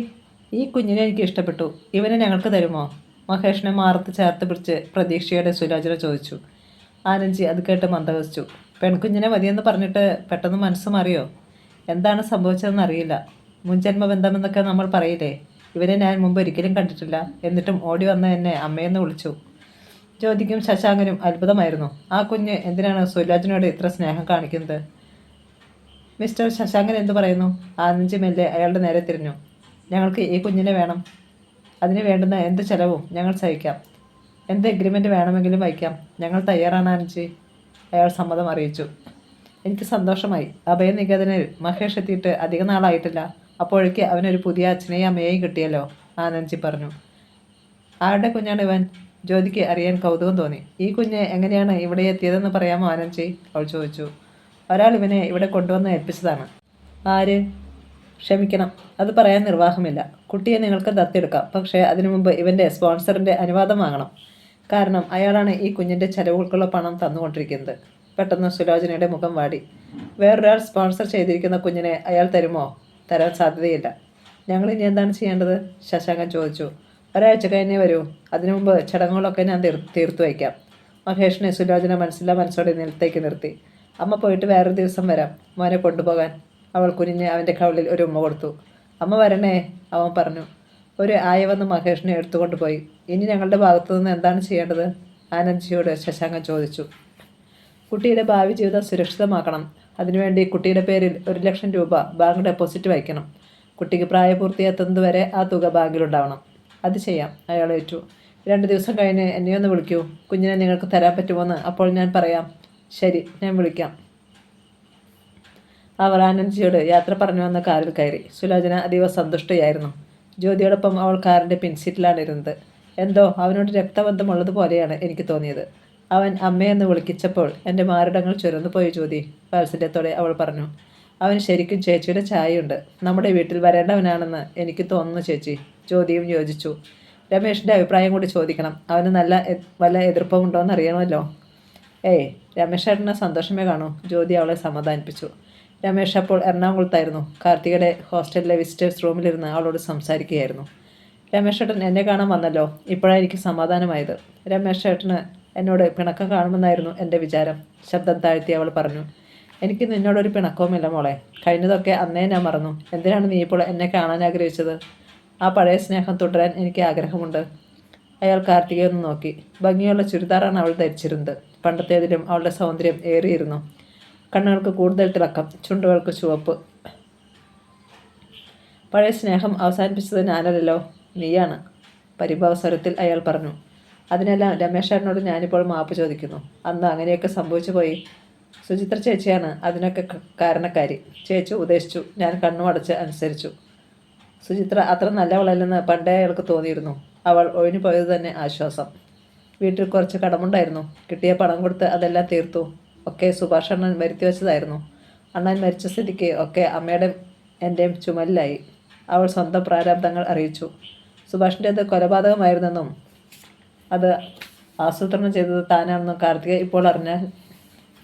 ഈ കുഞ്ഞിനെ എനിക്ക് ഇഷ്ടപ്പെട്ടു. ഇവനെ ഞങ്ങൾക്ക് തരുമോ? മഹേഷിനെ മാറത്ത് ചേർത്ത് പിടിച്ച് പ്രതീക്ഷയോടെ സുലോചന ചോദിച്ചു. ആനന്ദ്ജി അത് കേട്ട് മന്ദഹസിച്ചു. പെൺകുഞ്ഞിനെ മതിയെന്ന് പറഞ്ഞിട്ട് പെട്ടെന്ന് മനസ്സ് മാറിയോ? എന്താണ് സംഭവിച്ചതെന്ന് അറിയില്ല. മുൻജന്മ ബന്ധമെന്നൊക്കെ നമ്മൾ പറയില്ലേ. ഇവരെ ഞാൻ മുമ്പ് ഒരിക്കലും കണ്ടിട്ടില്ല. എന്നിട്ടും ഓടി വന്ന് എന്നെ അമ്മയെന്ന് വിളിച്ചു. ജ്യോതിക്കും ശശാങ്കനും അത്ഭുതമായിരുന്നു. ആ കുഞ്ഞ് എന്തിനാണ് സുലോചനയോട് ഇത്ര സ്നേഹം കാണിക്കുന്നത്? മിസ്റ്റർ ശശാങ്കൻ എന്തു പറയുന്നു? ആനന്ദ്ജി മെല്ലെ അയാളുടെ നേരെ തിരിഞ്ഞു. ഞങ്ങൾക്ക് ഈ കുഞ്ഞിനെ വേണം. അതിന് വേണ്ടുന്ന എന്ത് ചെലവും ഞങ്ങൾ സഹിക്കാം. എന്ത് എഗ്രിമെൻറ്റ് വേണമെങ്കിലും വയ്ക്കാം. ഞങ്ങൾ തയ്യാറാണ് ആനന്ദ്ജി, അയാൾ സമ്മതം അറിയിച്ചു. എനിക്ക് സന്തോഷമായി. അഭയനികേതനിൽ മഹേഷ് എത്തിയിട്ട് അധിക നാളായിട്ടില്ല. അപ്പോഴേക്ക് അവനൊരു പുതിയ അച്ഛനെയും അമ്മയെയും കിട്ടിയല്ലോ, ആനന്ദ്ജി പറഞ്ഞു. ആരുടെ കുഞ്ഞാണ് ഇവൻ? ജ്യോതിക്ക് അറിയാൻ കൗതുകം തോന്നി. ഈ കുഞ്ഞ് എങ്ങനെയാണ് ഇവിടെ എത്തിയതെന്ന് പറയാമോ ആനന്ദ്ജി, അവൾ ചോദിച്ചു. ഒരാൾ ഇവനെ ഇവിടെ കൊണ്ടുവന്ന് ഏൽപ്പിച്ചതാണ്. ആര്? ക്ഷമിക്കണം, അത് പറയാൻ നിർവാഹമില്ല. കുട്ടിയെ നിങ്ങൾക്ക് ദത്തെടുക്കാം, പക്ഷേ അതിനു മുമ്പ് ഇവൻ്റെ സ്പോൺസറിൻ്റെ അനുവാദം വാങ്ങണം. കാരണം അയാളാണ് ഈ കുഞ്ഞിൻ്റെ ചെലവുകൾക്കുള്ള പണം തന്നുകൊണ്ടിരിക്കുന്നത്. പെട്ടെന്ന് സുലോചനയുടെ മുഖം വാടി. വേറൊരാൾ സ്പോൺസർ ചെയ്തിരിക്കുന്ന കുഞ്ഞിനെ അയാൾ തരുമോ? തരാൻ സാധ്യതയില്ല. ഞങ്ങൾ ഇനി എന്താണ് ചെയ്യേണ്ടത്? ശശാങ്കൻ ചോദിച്ചു. ഒരാഴ്ച കഴിഞ്ഞേ വരൂ. അതിനു മുമ്പ് ചടങ്ങുകളൊക്കെ ഞാൻ തീർത്തു വയ്ക്കാം. മഹേഷിനെ സുലോചന മനസ്സോടെ നിലത്തേക്ക് നിർത്തി. അമ്മ പോയിട്ട് വേറൊരു ദിവസം വരാം, മോനെ കൊണ്ടുപോകാൻ. അവൾ കുനിഞ്ഞ് അവൻ്റെ കവിളിൽ ഒരു ഉമ്മ കൊടുത്തു. അമ്മ വരണേ, അവൻ പറഞ്ഞു. ഒരു ആയ വന്ന് മഹേഷിനെ എടുത്തുകൊണ്ടുപോയി. ഇനി ഞങ്ങളുടെ ഭാഗത്തു നിന്ന് എന്താണ് ചെയ്യേണ്ടത്? ആനന്ദ്ജിയോട് ശശാങ്കൻ ചോദിച്ചു. കുട്ടിയുടെ ഭാവി ജീവിതം സുരക്ഷിതമാക്കണം. അതിനുവേണ്ടി കുട്ടിയുടെ പേരിൽ 1,00,000 രൂപ ബാങ്ക് ഡെപ്പോസിറ്റ് വയ്ക്കണം. കുട്ടിക്ക് പ്രായപൂർത്തിയെത്തുന്നതുവരെ ആ തുക ബാങ്കിലുണ്ടാവണം. അത് ചെയ്യാം, അയാൾ ഏറ്റു. 2 ദിവസം കഴിഞ്ഞ് എന്നെയൊന്ന് വിളിക്കൂ. കുഞ്ഞിനെ നിങ്ങൾക്ക് തരാൻ പറ്റുമോയെന്ന് അപ്പോൾ ഞാൻ പറയാം. ശരി, ഞാൻ വിളിക്കാം. അവർ ആനന്ദ്ജിയോട് യാത്ര പറഞ്ഞു വന്ന കാറിൽ കയറി. സുലോചന അതീവ സന്തുഷ്ടയായിരുന്നു. ജ്യോതിയോടൊപ്പം അവൾ കാറിൻ്റെ പിൻസീറ്റിലാണ് ഇരുന്നത്. എന്തോ അവനോട് രക്തബന്ധമുള്ളതുപോലെയാണ് എനിക്ക് തോന്നിയത്. അവൻ അമ്മയെന്ന് വിളിക്കിച്ചപ്പോൾ എൻ്റെ മാറിടങ്ങൾ ചുരന്നുപോയി ജ്യോതി, വാത്സല്യത്തോടെ അവൾ പറഞ്ഞു. അവൻ ശരിക്കും ചേച്ചിയുടെ ചായയുണ്ട്. നമ്മുടെ വീട്ടിൽ വരേണ്ടവനാണെന്ന് എനിക്ക് തോന്നുന്നു ചേച്ചി. ജ്യോതിയും യോജിച്ചു. രമേഷിൻ്റെ അഭിപ്രായം കൂടി ചോദിക്കണം. അവന് വല്ല എതിർപ്പുമുണ്ടോയെന്ന് അറിയണമല്ലോ. ഏയ്, രമേശ് ഏട്ടന് സന്തോഷമേ കാണൂ. ജ്യോതി അവളെ സമാധാനിപ്പിച്ചു. രമേശ് അപ്പോൾ എറണാകുളത്തായിരുന്നു. കാർത്തികയുടെ ഹോസ്റ്റലിലെ വിസിറ്റേഴ്സ് റൂമിലിരുന്ന് അവളോട് സംസാരിക്കുകയായിരുന്നു. രമേശ് ഏട്ടൻ എന്നെ കാണാൻ വന്നല്ലോ. ഇപ്പോഴാണ് എനിക്ക് സമാധാനമായത്. രമേശ് ഏട്ടന് എന്നോട് പിണക്കം കാണുമെന്നായിരുന്നു എൻ്റെ വിചാരം. ശബ്ദം താഴ്ത്തി അവൾ പറഞ്ഞു. എനിക്ക് നിന്നോടൊരു പിണക്കവുമില്ല മോളെ. കഴിഞ്ഞതൊക്കെ അന്നേ ഞാൻ മറന്നു. എന്തിനാണ് നീ ഇപ്പോൾ എന്നെ കാണാൻ ആഗ്രഹിച്ചത്? ആ പഴയ സ്നേഹം തുടരാൻ എനിക്ക് ആഗ്രഹമുണ്ട്. അയാൾ കാർത്തികയെ ഒന്ന് നോക്കി. ഭംഗിയുള്ള ചുരിദാറാണ് അവൾ ധരിച്ചിരുന്നത്. പണ്ടത്തേതിലും അവളുടെ സൗന്ദര്യം ഏറിയിരുന്നു. കണ്ണുകൾക്ക് കൂടുതൽ തിളക്കം, ചുണ്ടുകൾക്ക് ചുവപ്പ്. പഴയ സ്നേഹം അവസാനിപ്പിച്ചത് ഞാനല്ലല്ലോ, നീയാണ്, പരിഭവസ്വരത്തിൽ അയാൾ പറഞ്ഞു. അതിനെല്ലാം രമേശേട്ടനോട് ഞാനിപ്പോൾ മാപ്പ് ചോദിക്കുന്നു. അന്ന് അങ്ങനെയൊക്കെ സംഭവിച്ചു പോയി. സുചിത്ര ചേച്ചിയാണ് അതിനൊക്കെ കാരണക്കാരി. ചേച്ചി ഉപദേശിച്ചു, ഞാൻ കണ്ണുമടച്ച് അനുസരിച്ചു. സുചിത്ര അത്ര നല്ലവളല്ലെന്ന് പണ്ടേ അയാൾക്ക് തോന്നിയിരുന്നു. അവൾ ഒഴിഞ്ഞു പോയത് തന്നെ ആശ്വാസം. വീട്ടിൽ കുറച്ച് കടമുണ്ടായിരുന്നു. കിട്ടിയ പണം കൊടുത്ത് അതെല്ലാം തീർത്തു. ഒക്കെ സുഭാഷ് അണ്ണൻ വരുത്തി വെച്ചതായിരുന്നു. അണ്ണൻ മരിച്ച സ്ഥിതിക്ക് ഒക്കെ അമ്മയുടെ എൻ്റെയും ചുമലിലായി. അവൾ സ്വന്തം പ്രാരാബ്ദങ്ങൾ അറിയിച്ചു. സുഭാഷിൻ്റേത് കൊലപാതകമായിരുന്നെന്നും അത് ആസൂത്രണം ചെയ്തത് താനാണെന്നും കാർത്തിക ഇപ്പോൾ അറിഞ്ഞാൽ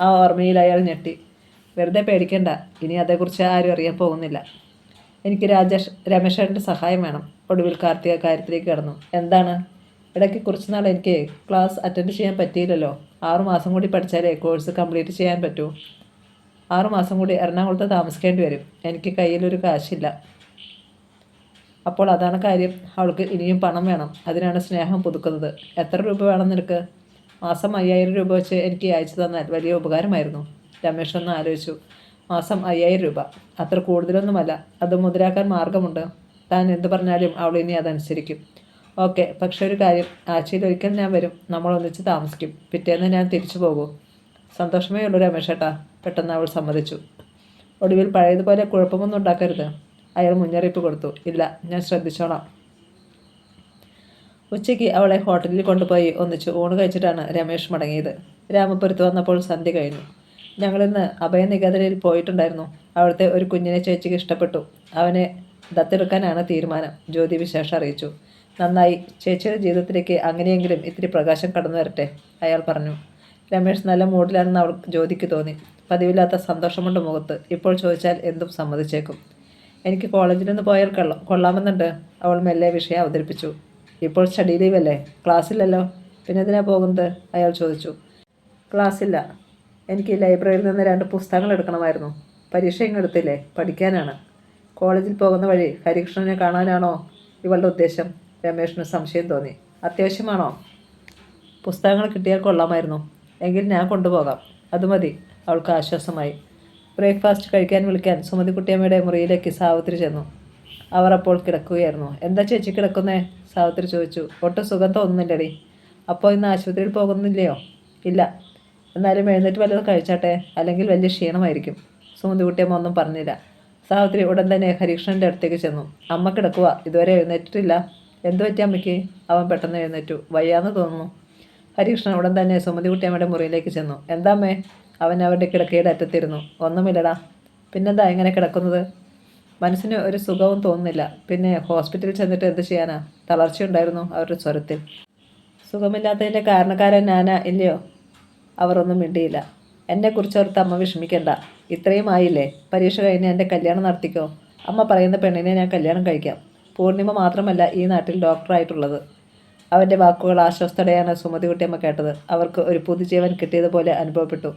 ആ ഓർമ്മയിൽ അയാൾ ഞെട്ടി. വെറുതെ പേടിക്കേണ്ട, ഇനി അതേക്കുറിച്ച് ആരും അറിയാൻ പോകുന്നില്ല. എനിക്ക് രമേശേട്ടൻ്റെ സഹായം വേണം. ഒടുവിൽ കാർത്തിക കാര്യത്തിലേക്ക് കടന്നു. എന്താണ്? ഇടയ്ക്ക് കുറച്ചുനാൾ എനിക്ക് ക്ലാസ് അറ്റൻഡ് ചെയ്യാൻ പറ്റിയില്ലല്ലോ. 6 മാസം കൂടി പഠിച്ചാലേ കോഴ്സ് കംപ്ലീറ്റ് ചെയ്യാൻ പറ്റൂ. 6 മാസം കൂടി എറണാകുളത്ത് താമസിക്കേണ്ടി വരും. എനിക്ക് കയ്യിലൊരു കാശില്ല. അപ്പോൾ അതാണ് കാര്യം. അവൾക്ക് ഇനിയും പണം വേണം. അതിനാണ് സ്നേഹം പുതുക്കുന്നത്. എത്ര രൂപ വേണം നിനക്ക്? മാസം 5,000 രൂപ വെച്ച് എനിക്ക് അയച്ചു തന്നാൽ വലിയ ഉപകാരമായിരുന്നു. രമേശ് ഒന്ന് ആലോചിച്ചു. മാസം 5,000 രൂപ അത്ര കൂടുതലൊന്നുമല്ല. അത് മുതലാക്കാൻ മാർഗമുണ്ട്. താൻ എന്ത് പറഞ്ഞാലും അവൾ ഇനി അതനുസരിക്കും. ഓക്കെ, പക്ഷെ ഒരു കാര്യം, ആഴ്ചയിൽ ഒരിക്കൽ ഞാൻ വരും. നമ്മൾ ഒന്നിച്ച് താമസിക്കും. പിറ്റേന്ന് ഞാൻ തിരിച്ചു പോകൂ. സന്തോഷമേ ഉള്ളൂ രമേശേട്ടാ, പെട്ടെന്ന് അവൾ സമ്മതിച്ചു. ഒടുവിൽ പഴയതുപോലെ കുഴപ്പമൊന്നും ഉണ്ടാക്കരുത്, അയാൾ മുന്നറിയിപ്പ് കൊടുത്തു. ഇല്ല, ഞാൻ ശ്രദ്ധിച്ചോളാം. ഉച്ചയ്ക്ക് അവളെ ഹോട്ടലിൽ കൊണ്ടുപോയി ഒന്നിച്ച് ഊണ് കഴിച്ചിട്ടാണ് രമേശ് മടങ്ങിയത്. രാമപുരത്ത് വന്നപ്പോൾ സന്ധ്യ കഴിഞ്ഞു. ഞങ്ങളിന്ന് അഭയനികേതനയിൽ പോയിട്ടുണ്ടായിരുന്നു. അവിടുത്തെ ഒരു കുഞ്ഞിനെ ചേച്ചിക്ക് ഇഷ്ടപ്പെട്ടു. അവനെ ദത്തെടുക്കാനാണ് തീരുമാനം. ജ്യോതി വിശേഷം അറിയിച്ചു. നന്നായി, ചേച്ചിയുടെ ജീവിതത്തിലേക്ക് അങ്ങനെയെങ്കിലും ഇത്തിരി പ്രകാശം കടന്നു വരട്ടെ, അയാൾ പറഞ്ഞു. രമേശ് നല്ല മൂഡിലാണെന്ന് അവൾ ജ്യോതിക്ക് തോന്നി. പതിവില്ലാത്ത സന്തോഷമുണ്ട് മുഖത്ത്. ഇപ്പോൾ ചോദിച്ചാൽ എന്തും സമ്മതിച്ചേക്കും. എനിക്ക് കോളേജിലൊന്ന് പോയാൽ കൊള്ളാമെന്നുണ്ട്, അവൾ മെല്ലെ വിഷയം അവതരിപ്പിച്ചു. ഇപ്പോൾ സ്റ്റഡി ലീവല്ലേ? ക്ലാസ്സില്ലല്ലോ. പിന്നെ എന്തിനാ പോകുന്നത്? അയാൾ ചോദിച്ചു. ക്ലാസ്സില്ല, എനിക്ക് ലൈബ്രറിയിൽ നിന്ന് 2 പുസ്തകങ്ങൾ എടുക്കണമായിരുന്നു. പരീക്ഷ ഇങ്ങെടുത്തില്ലേ? പഠിക്കാനാണ്. കോളേജിൽ പോകുന്ന വഴി ഹരികൃഷ്ണനെ കാണാനാണോ ഇവളുടെ ഉദ്ദേശം? രമേഷിന് സംശയം തോന്നി. അത്യാവശ്യമാണോ? പുസ്തകങ്ങൾ കിട്ടിയാൽ കൊള്ളാമായിരുന്നു. എങ്കിൽ ഞാൻ കൊണ്ടുപോകാം. അത് മതി, അവൾക്ക് ആശ്വാസമായി. ബ്രേക്ക്ഫാസ്റ്റ് കഴിക്കാൻ വിളിക്കാൻ സുമതിക്കുട്ടിയമ്മയുടെ മുറിയിലേക്ക് സാവിത്രി ചെന്നു. അവർ അപ്പോൾ കിടക്കുകയായിരുന്നു. എന്താ ചേച്ചി കിടക്കുന്നേ? സാവിത്രി ചോദിച്ചു. ഒട്ടും സുഖം തോന്നുന്നില്ലടി. അപ്പോൾ ഇന്ന് ആശുപത്രിയിൽ പോകുന്നില്ലയോ? ഇല്ല. എന്നാലും എഴുന്നേറ്റ് വല്ലതും കഴിച്ചാട്ടെ, അല്ലെങ്കിൽ വലിയ ക്ഷീണമായിരിക്കും. സുമതിക്കുട്ടിയമ്മ ഒന്നും പറഞ്ഞില്ല. സാവിത്രി ഉടൻ തന്നെ ഹരികൃഷ്ണൻ്റെ അടുത്തേക്ക് ചെന്നു. അമ്മ കിടക്കുക, ഇതുവരെ എഴുന്നേറ്റിട്ടില്ല. എന്തു പറ്റി അമ്മയ്ക്ക്? അവൻ പെട്ടെന്ന് എഴുന്നേറ്റു. വയ്യാന്ന് തോന്നുന്നു. ഹരികൃഷ്ണൻ ഉടൻ തന്നെ സുമതിക്കുട്ടിയമ്മയുടെ മുറിയിലേക്ക് ചെന്നു. എന്താമ്മേ? അവൻ അവരുടെ കിടക്കയുടെ അറ്റത്തിരുന്നു. ഒന്നുമില്ലടാ. പിന്നെന്താ ഇങ്ങനെ കിടക്കുന്നത്? മനസ്സിന് ഒരു സുഖവും തോന്നുന്നില്ല. പിന്നെ ഹോസ്പിറ്റലിൽ ചെന്നിട്ട് എന്ത് ചെയ്യാനാ? തളർച്ചയുണ്ടായിരുന്നു അവരുടെ സ്വരത്തിൽ. സുഖമില്ലാത്തതിൻ്റെ കാരണക്കാരൻ ഞാനാ ഇല്ലയോ? അവർ ഒന്നും മിണ്ടിയില്ല. എന്നെക്കുറിച്ചോർത്ത് അമ്മ വിഷമിക്കണ്ട. ഇത്രയും ആയില്ലേ? പരീക്ഷ കഴിഞ്ഞ് എൻ്റെ കല്യാണം നടത്തിക്കോ. അമ്മ പറയുന്ന പെണ്ണിനെ ഞാൻ കല്യാണം കഴിക്കാം. പൂർണിമ മാത്രമല്ല ഈ നാട്ടിൽ ഡോക്ടറായിട്ടുള്ളത്. അവൻ്റെ വാക്കുകൾ ആശ്വസ്തയോടെയാണ് സുമതികുട്ടിയമ്മ കേട്ടത്. അവർക്ക് ഒരു പുതുജീവൻ കിട്ടിയതുപോലെ അനുഭവപ്പെട്ടു.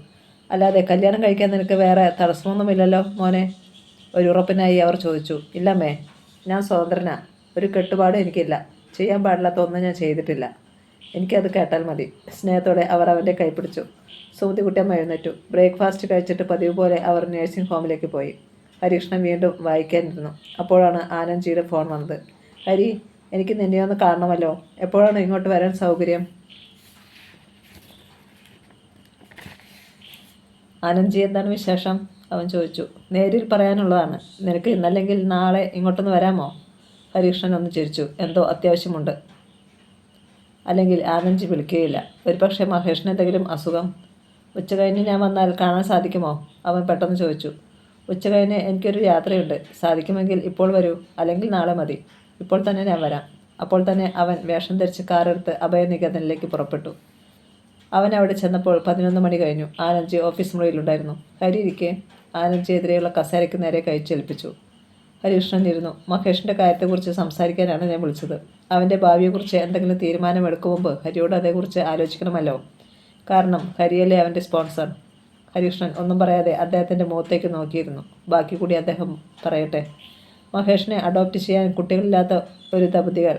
അല്ലാതെ കല്യാണം കഴിക്കാൻ നിനക്ക് വേറെ തടസ്സമൊന്നുമില്ലല്ലോ മോനെ? ഒരു ഉറപ്പിനായി അവർ ചോദിച്ചു. ഇല്ലമ്മേ, ഞാൻ സ്വതന്ത്രനാ. ഒരു കെട്ടുപാടും എനിക്കില്ല. ചെയ്യാൻ പാടില്ലാത്ത ഒന്നും ഞാൻ ചെയ്തിട്ടില്ല. എനിക്കത് കേട്ടാൽ മതി. സ്നേഹത്തോടെ അവർ അവൻ്റെ കൈപിടിച്ചു. സുമതികുട്ടിയമ്മ എഴുന്നേറ്റു. ബ്രേക്ക്ഫാസ്റ്റ് കഴിച്ചിട്ട് പതിവ് പോലെ അവർ നഴ്സിംഗ് ഹോമിലേക്ക് പോയി. ഹരികൃഷ്ണൻ വീണ്ടും വായിക്കാനിരുന്നു. അപ്പോഴാണ് ആനന്ദ്ജിയുടെ ഫോൺ വന്നത്. ഹരി, എനിക്ക് നിന്നെ ഒന്ന് കാണണമല്ലോ. എപ്പോഴാണ് ഇങ്ങോട്ട് വരാൻ സൗകര്യം? ആനന്ദ്ജി, എന്താണ് വിശേഷം? അവൻ ചോദിച്ചു. നേരിൽ പറയാനുള്ളതാണ്. നിനക്ക് ഇന്നല്ലെങ്കിൽ നാളെ ഇങ്ങോട്ടൊന്ന് വരാമോ? ഹരികൃഷ്ണൻ ഒന്ന് ചിരിച്ചു. എന്തോ അത്യാവശ്യമുണ്ട്. അല്ലെങ്കിൽ ആനന്ദ്ജി വിളിക്കുകയില്ല. ഒരുപക്ഷെ മഹേഷിന് എന്തെങ്കിലും അസുഖം. ഉച്ചകഴിഞ്ഞ് ഞാൻ വന്നാൽ കാണാൻ സാധിക്കുമോ? അവൻ പെട്ടെന്ന് ചോദിച്ചു. ഉച്ചകഴിഞ്ഞ് എനിക്കൊരു യാത്രയുണ്ട്. സാധിക്കുമെങ്കിൽ ഇപ്പോൾ വരൂ, അല്ലെങ്കിൽ നാളെ മതി. ഇപ്പോൾ തന്നെ ഞാൻ വരാം. അപ്പോൾ തന്നെ അവൻ വേഷം ധരിച്ച് കാറെടുത്ത് അഭയനികേതനിലേക്ക് പുറപ്പെട്ടു. അവൻ അവിടെ ചെന്നപ്പോൾ 11 മണി കഴിഞ്ഞു. ആനന്ദ്ജി ഓഫീസ് മുറിയിലുണ്ടായിരുന്നു. ഹരി ഇരിക്കെ. ആനന്ദ്ജി എതിരെയുള്ള കസേരയ്ക്ക് നേരെ കഴിച്ചേൽപ്പിച്ചു. ഹരികൃഷ്ണൻ ഇരുന്നു. മഹേഷിൻ്റെ കാര്യത്തെക്കുറിച്ച് സംസാരിക്കാനാണ് ഞാൻ വിളിച്ചത്. അവൻ്റെ ഭാവിയെക്കുറിച്ച് എന്തെങ്കിലും തീരുമാനമെടുക്കും മുമ്പ് ഹരിയോട് അതേക്കുറിച്ച് ആലോചിക്കണമല്ലോ. കാരണം ഹരിയല്ലേ അവൻ്റെ സ്പോൺസർ. ഹരികൃഷ്ണൻ ഒന്നും പറയാതെ അദ്ദേഹത്തിൻ്റെ മുഖത്തേക്ക് നോക്കിയിരുന്നു. ബാക്കി കൂടി അദ്ദേഹം പറയട്ടെ. മഹേഷിനെ അഡോപ്റ്റ് ചെയ്യാൻ കുട്ടികളില്ലാത്ത ഒരു ദമ്പതികൾ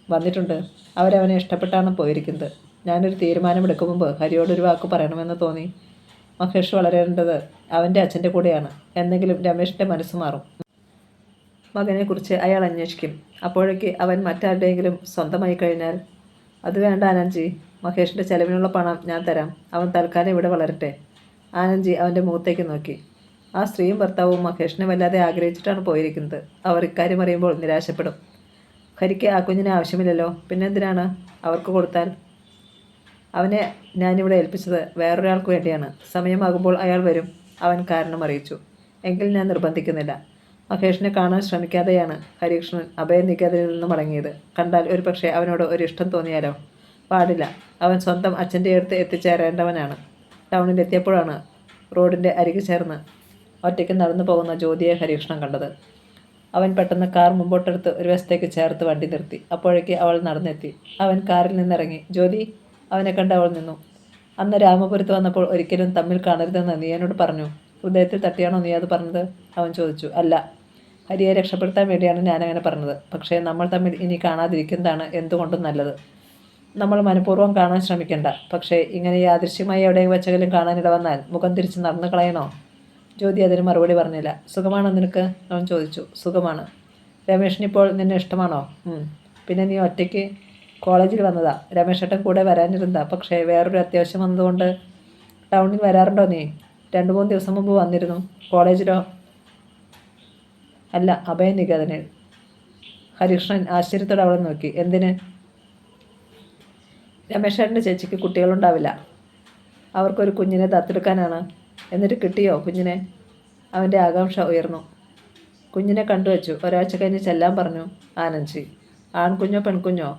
വന്നിട്ടുണ്ട്. അവരവനെ ഇഷ്ടപ്പെട്ടാണ് പോയിരിക്കുന്നത്. ഞാനൊരു തീരുമാനമെടുക്കും മുമ്പ് ഹരിയോടൊരു വാക്ക് പറയണമെന്ന് തോന്നി. മഹേഷ് വളരേണ്ടത് അവൻ്റെ അച്ഛൻ്റെ കൂടെയാണ്. എന്തെങ്കിലും രമേഷിൻ്റെ മനസ്സ് മാറും. മകനെക്കുറിച്ച് അയാൾ അന്വേഷിക്കും. അപ്പോഴേക്ക് അവൻ മറ്റാരുടെയെങ്കിലും സ്വന്തമായി കഴിഞ്ഞാൽ. അത് വേണ്ട ആനന്ദ്ജി. മഹേഷിൻ്റെ ചെലവിനുള്ള പണം ഞാൻ തരാം. അവൻ തൽക്കാലം ഇവിടെ വളരട്ടെ. ആനന്ദ്ജി അവൻ്റെ മുഖത്തേക്ക് നോക്കി. ആ സ്ത്രീയും ഭർത്താവും മഹേഷിനെ വല്ലാതെ ആഗ്രഹിച്ചിട്ടാണ് പോയിരിക്കുന്നത്. അവർ ഇക്കാര്യം അറിയുമ്പോൾ നിരാശപ്പെടും. ഹരിക്ക് ആ കുഞ്ഞിനെ ആവശ്യമില്ലല്ലോ. പിന്നെന്തിനാണ് അവർക്ക് കൊടുത്താൽ? അവനെ ഞാനിവിടെ ഏൽപ്പിച്ചത് വേറൊരാൾക്ക് വേണ്ടിയാണ്. സമയമാകുമ്പോൾ അയാൾ വരും. അവൻ കാരണം അറിയിച്ചു. എങ്കിൽ ഞാൻ നിർബന്ധിക്കുന്നില്ല. മഹേഷിനെ കാണാൻ ശ്രമിക്കാതെയാണ് ഹരികൃഷ്ണൻ അഭയനികേതനിൽ നിന്ന് മടങ്ങിയത്. കണ്ടാൽ ഒരുപക്ഷെ അവനോട് ഒരു ഇഷ്ടം തോന്നിയാലോ? പാടില്ല. അവൻ സ്വന്തം അച്ഛൻ്റെ അടുത്ത് എത്തിച്ചേരേണ്ടവനാണ്. ടൗണിലെത്തിയപ്പോഴാണ് റോഡിൻ്റെ അരികു ചേർന്ന് ഒറ്റയ്ക്ക് നടന്നു പോകുന്ന ജ്യോതിയെ ഹരികൃഷ്ണൻ കണ്ടത്. അവൻ പെട്ടെന്ന് കാർ മുമ്പോട്ടെടുത്ത് ഒരു വശത്തേക്ക് ചേർത്ത് വണ്ടി നിർത്തി. അപ്പോഴേക്ക് അവൾ നടന്നെത്തി. അവൻ കാറിൽ നിന്നിറങ്ങി. ജ്യോതി. അവനെ കണ്ട് അവൾ നിന്നു. അന്ന് രാമപുരത്ത് വന്നപ്പോൾ ഒരിക്കലും തമ്മിൽ കാണരുതെന്ന് നീ എന്നോട് പറഞ്ഞു. ഹൃദയത്തിൽ തട്ടിയാണോ നീ അത് പറഞ്ഞത്? അവൻ ചോദിച്ചു. അല്ല, ഹരിയെ രക്ഷപ്പെടുത്താൻ വേണ്ടിയാണ് ഞാനങ്ങനെ പറഞ്ഞത്. പക്ഷേ നമ്മൾ തമ്മിൽ ഇനി കാണാതിരിക്കുന്നതാണ് എന്തുകൊണ്ടും നല്ലത്. നമ്മൾ മനഃപൂർവ്വം കാണാൻ ശ്രമിക്കണ്ട. പക്ഷേ ഇങ്ങനെ യാദൃശ്യമായി എവിടെയും വെച്ചെങ്കിലും കാണാനിട വന്നാൽ മുഖം തിരിച്ച് നടന്നു കളയണോ? ജ്യോതി അതിന് മറുപടി പറഞ്ഞില്ല. സുഖമാണോ നിനക്ക്? അവൻ ചോദിച്ചു. സുഖമാണ്. രമേഷിനിപ്പോൾ നിന്നെ ഇഷ്ടമാണോ? പിന്നെ നീ ഒറ്റയ്ക്ക് കോളേജിൽ വന്നതാ? രമേശേട്ടൻ കൂടെ വരാനിരുന്നതാ. പക്ഷേ വേറൊരു അത്യാവശ്യം വന്നതുകൊണ്ട്. ടൗണിൽ വരാറുണ്ടോ നീ? 2-3 ദിവസം മുമ്പ് വന്നിരുന്നു. കോളേജിലോ? അല്ല, അഭയനികേതനിൽ. ഹരികൃഷ്ണൻ ആശ്ചര്യത്തോടെ അവളെ നോക്കി. എന്തിന്? രമേശേട്ടൻ്റെ ചേച്ചിക്ക് കുട്ടികളുണ്ടാവില്ല. അവർക്കൊരു കുഞ്ഞിനെ ദത്തെടുക്കാനാണ്. എന്നിട്ട് കിട്ടിയോ കുഞ്ഞിനെ? അവൻ്റെ ആകാംക്ഷ ഉയർന്നു. കുഞ്ഞിനെ കണ്ടുവച്ചു. ഒരാഴ്ച കഴിഞ്ഞ് ചെല്ലാൻ പറഞ്ഞു ആനന്ദ്ജി. ആൺകുഞ്ഞോ പെൺകുഞ്ഞോ?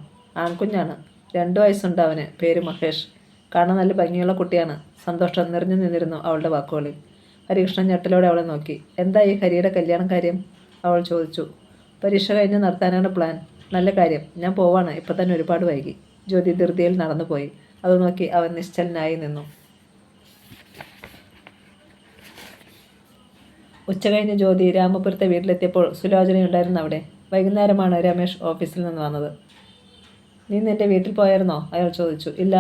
ആൺകുഞ്ഞാണ്. 2 വയസ്സുണ്ട് അവന്. പേര് മഹേഷ്. കാണാൻ നല്ല ഭംഗിയുള്ള കുട്ടിയാണ്. സന്തോഷം നിറഞ്ഞു നിന്നിരുന്നു അവളുടെ വാക്കുകളിൽ. ഹരികൃഷ്ണൻ ഞെട്ടലോടെ അവളെ നോക്കി. എന്താ ഈ ഹരിയുടെ കല്യാണം കാര്യം? അവൾ ചോദിച്ചു. പരീക്ഷ കഴിഞ്ഞ് നടത്താനാണ് പ്ലാൻ. നല്ല കാര്യം. ഞാൻ പോവാണ്. ഇപ്പം തന്നെ ഒരുപാട് വൈകി. ജ്യോതി ധൃതിയിൽ നടന്നുപോയി. അത് നോക്കി അവൻ നിശ്ചലനായി നിന്നു. ഉച്ചകഴിഞ്ഞ് ജ്യോതി രാമപുരത്തെ വീട്ടിലെത്തിയപ്പോൾ സുലോചനയുണ്ടായിരുന്നു അവിടെ. വൈകുന്നേരമാണ് രമേഷ് ഓഫീസിൽ നിന്ന് വന്നത്. നീ നിൻ്റെ വീട്ടിൽ പോയായിരുന്നോ? അയാൾ ചോദിച്ചു. ഇല്ല.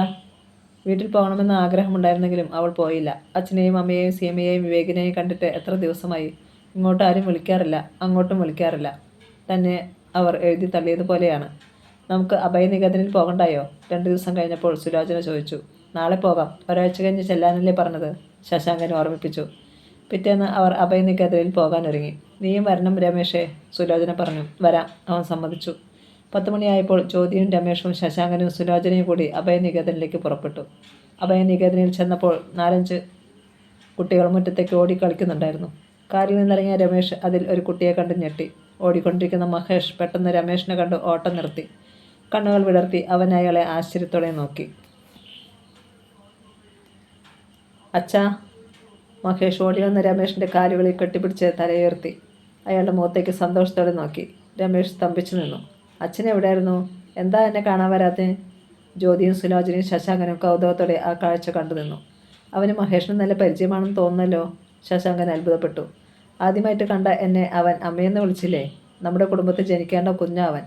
വീട്ടിൽ പോകണമെന്ന് ആഗ്രഹമുണ്ടായിരുന്നെങ്കിലും അവൾ പോയില്ല. അച്ഛനെയും അമ്മയെയും സീമയെയും വിവേകിനെയും കണ്ടിട്ട് എത്ര ദിവസമായി. ഇങ്ങോട്ട് ആരും വിളിക്കാറില്ല, അങ്ങോട്ടും വിളിക്കാറില്ല. തന്നെ അവർ എഴുതി തള്ളിയതുപോലെയാണ്. നമുക്ക് അഭയനികേതനിൽ പോകണ്ടായോ? 2 ദിവസം കഴിഞ്ഞപ്പോൾ സുലോചന ചോദിച്ചു. നാളെ പോകാം. ഒരാഴ്ച കഴിഞ്ഞ് ചെല്ലാനല്ലേ പറഞ്ഞത്? ശശാങ്കൻ ഓർമ്മിപ്പിച്ചു. പിറ്റേന്ന് അവർ അഭയനികേതനിൽ പോകാനൊരുങ്ങി. നീയും വരണം രമേഷേ, സുലോചന പറഞ്ഞു. വരാം. അവൻ സമ്മതിച്ചു. 10 മണിയായപ്പോൾ ജ്യോതിയും രമേഷും ശശാങ്കനും സുലോചനയും കൂടി അഭയനികേതനിലേക്ക് പുറപ്പെട്ടു. അഭയനികേതനിൽ ചെന്നപ്പോൾ 4-5 കുട്ടികൾ മുറ്റത്തേക്ക് ഓടി കളിക്കുന്നുണ്ടായിരുന്നു. കാറിൽ നിന്നിറങ്ങിയ രമേശ് അതിൽ ഒരു കുട്ടിയെ കണ്ട് ഞെട്ടി. ഓടിക്കൊണ്ടിരിക്കുന്ന മഹേഷ് പെട്ടെന്ന് രമേശിനെ കണ്ട് ഓട്ടം നിർത്തി. കണ്ണുകൾ വിടർത്തി അവൻ അയാളെ ആശ്ചര്യത്തോടെ നോക്കി. അച്ഛാ! മഹേഷ് ഓടി വന്ന് രമേശിൻ്റെ കാലുകളിൽ കെട്ടിപ്പിടിച്ച് തലയുയർത്തി അയാളുടെ മുഖത്തേക്ക് സന്തോഷത്തോടെ നോക്കി. രമേശ് സ്തംഭിച്ചു നിന്നു. അച്ഛൻ എവിടെയായിരുന്നു? എന്താ എന്നെ കാണാൻ വരാത്തെ? ജ്യോതിയും സുലോചനയും ശശാങ്കനും കൗതുകത്തോടെ ആ കാഴ്ച കണ്ടു നിന്നു. അവന് മഹേഷിന് നല്ല പരിചയമാണെന്ന് തോന്നുന്നല്ലോ. ശശാങ്കൻ അത്ഭുതപ്പെട്ടു. ആദ്യമായിട്ട് കണ്ട എന്നെ അവൻ അമ്മയെന്ന് വിളിച്ചില്ലേ? നമ്മുടെ കുടുംബത്തിൽ ജനിക്കേണ്ട കുഞ്ഞാ അവൻ.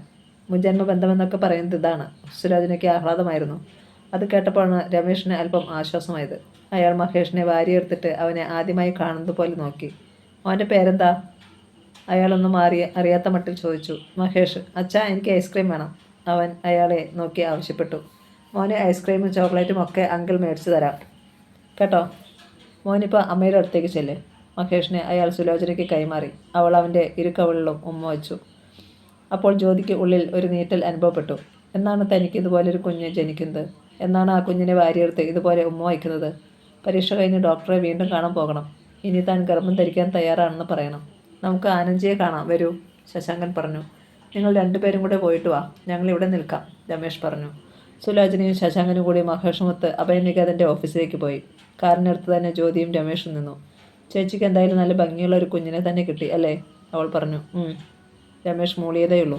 മുൻജന്മ ബന്ധമെന്നൊക്കെ പറയുന്നത് ഇതാണ്. സുലോചനയ്ക്ക് ആഹ്ലാദമായിരുന്നു. അത് കേട്ടപ്പോഴാണ് രമേശിന് അല്പം ആശ്വാസമായത്. അയാൾ മഹേഷിനെ വാരിയെടുത്തിട്ട് അവനെ ആദ്യമായി കാണുന്നത് പോലെ നോക്കി. അവൻ്റെ പേരെന്താ? അയാളൊന്നും അറിയാത്ത മട്ടിൽ ചോദിച്ചു. മഹേഷ്. അച്ഛാ, എനിക്ക് ഐസ്ക്രീം വേണം. അവൻ അയാളെ നോക്കി ആവശ്യപ്പെട്ടു. മോന് ഐസ്ക്രീമും ചോക്ലേറ്റും ഒക്കെ അങ്കിൾ മേടിച്ചു തരാം കേട്ടോ. മോനിപ്പോൾ അമ്മയുടെ അടുത്തേക്ക് ചെല്ല്. മഹേഷിനെ അയാൾ സുലോചനയ്ക്ക് കൈമാറി. അവൾ അവൻ്റെ ഇരുകവിളിലും ഉമ്മ വച്ചു. അപ്പോൾ ജ്യോതിക്ക് ഉള്ളിൽ ഒരു നീറ്റൽ അനുഭവപ്പെട്ടു. എന്നാണ് തനിക്ക് ഇതുപോലൊരു കുഞ്ഞ് ജനിക്കുന്നത്? എന്നാണ് ആ കുഞ്ഞിനെ വാരിയെടുത്ത് ഇതുപോലെ ഉമ്മ വയ്ക്കുന്നത്? പരീക്ഷ കഴിഞ്ഞ് ഡോക്ടറെ വീണ്ടും കാണാൻ പോകണം. ഇനി താൻ ഗർഭം ധരിക്കാൻ തയ്യാറാണെന്ന് പറയണം. നമുക്ക് ആനന്ദിയെ കാണാം, വരൂ, ശശാങ്കൻ പറഞ്ഞു. നിങ്ങൾ രണ്ടുപേരും കൂടെ പോയിട്ട് വാ, ഞങ്ങളിവിടെ നിൽക്കാം, രമേശ് പറഞ്ഞു. സുലോചനയും ശശാങ്കനും കൂടി മഹേഷുമൊത്ത് അഭയനികേതൻ്റെ ഓഫീസിലേക്ക് പോയി. കാറിനടുത്ത് തന്നെ ജ്യോതിയും രമേഷും നിന്നു. ചേച്ചിക്ക് എന്തായാലും നല്ല ഭംഗിയുള്ള ഒരു കുഞ്ഞിനെ തന്നെ കിട്ടി അല്ലേ? അവൾ പറഞ്ഞു. രമേഷ് മൂളിയതേയുള്ളൂ.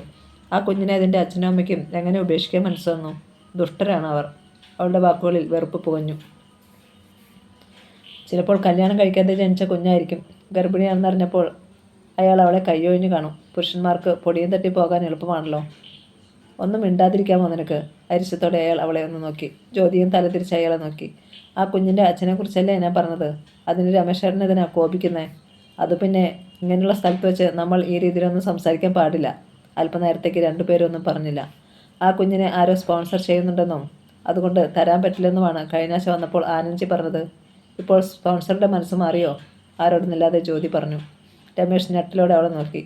ആ കുഞ്ഞിനെ അതിൻ്റെ അച്ഛനും അമ്മയ്ക്കും എങ്ങനെ ഉപേക്ഷിക്കാൻ മനസ്സ് വന്നു? ദുഷ്ടരാണ് അവർ. അവളുടെ വാക്കുകളിൽ വെറുപ്പ് പുകഞ്ഞു. ചിലപ്പോൾ കല്യാണം കഴിക്കാതെ ജനിച്ച കുഞ്ഞായിരിക്കും. ഗർഭിണിയാണെന്നറിഞ്ഞപ്പോൾ അയാൾ അവളെ കയ്യൊഴിഞ്ഞു കാണും. പുരുഷന്മാർക്ക് പൊടിയും തട്ടി പോകാൻ എളുപ്പമാണല്ലോ. ഒന്നും മിണ്ടാതിരിക്കാമോ നിനക്ക്? അരിശത്തോടെ അയാൾ അവളെ ഒന്ന് നോക്കി. ജ്യോതിയും തലതിരിച്ച് അയാളെ നോക്കി. ആ കുഞ്ഞിൻ്റെ അച്ഛനെക്കുറിച്ചല്ലേ ഞാൻ പറഞ്ഞത്? അതിന് രമേശേട്ടൻ ഇതിനാ കോപിക്കുന്നേ? അത് പിന്നെ ഇങ്ങനെയുള്ള സ്ഥലത്ത് വെച്ച് നമ്മൾ ഈ രീതിയിലൊന്നും സംസാരിക്കാൻ പാടില്ല. അല്പനേരത്തേക്ക് രണ്ടുപേരൊന്നും പറഞ്ഞില്ല. ആ കുഞ്ഞിനെ ആരോ സ്പോൺസർ ചെയ്യുന്നുണ്ടെന്നും അതുകൊണ്ട് തരാൻ പറ്റില്ലെന്നുമാണ് കഴിഞ്ഞാഴ്ച വന്നപ്പോൾ ആനന്ദ്ജി പറഞ്ഞത്. ഇപ്പോൾ സ്പോൺസറുടെ മനസ്സ് മാറിയോ? ആരോടുന്നില്ലാതെ ജ്യോതി പറഞ്ഞു. രമേശ് ഞെട്ടലോടെ അവളെ നോക്കി.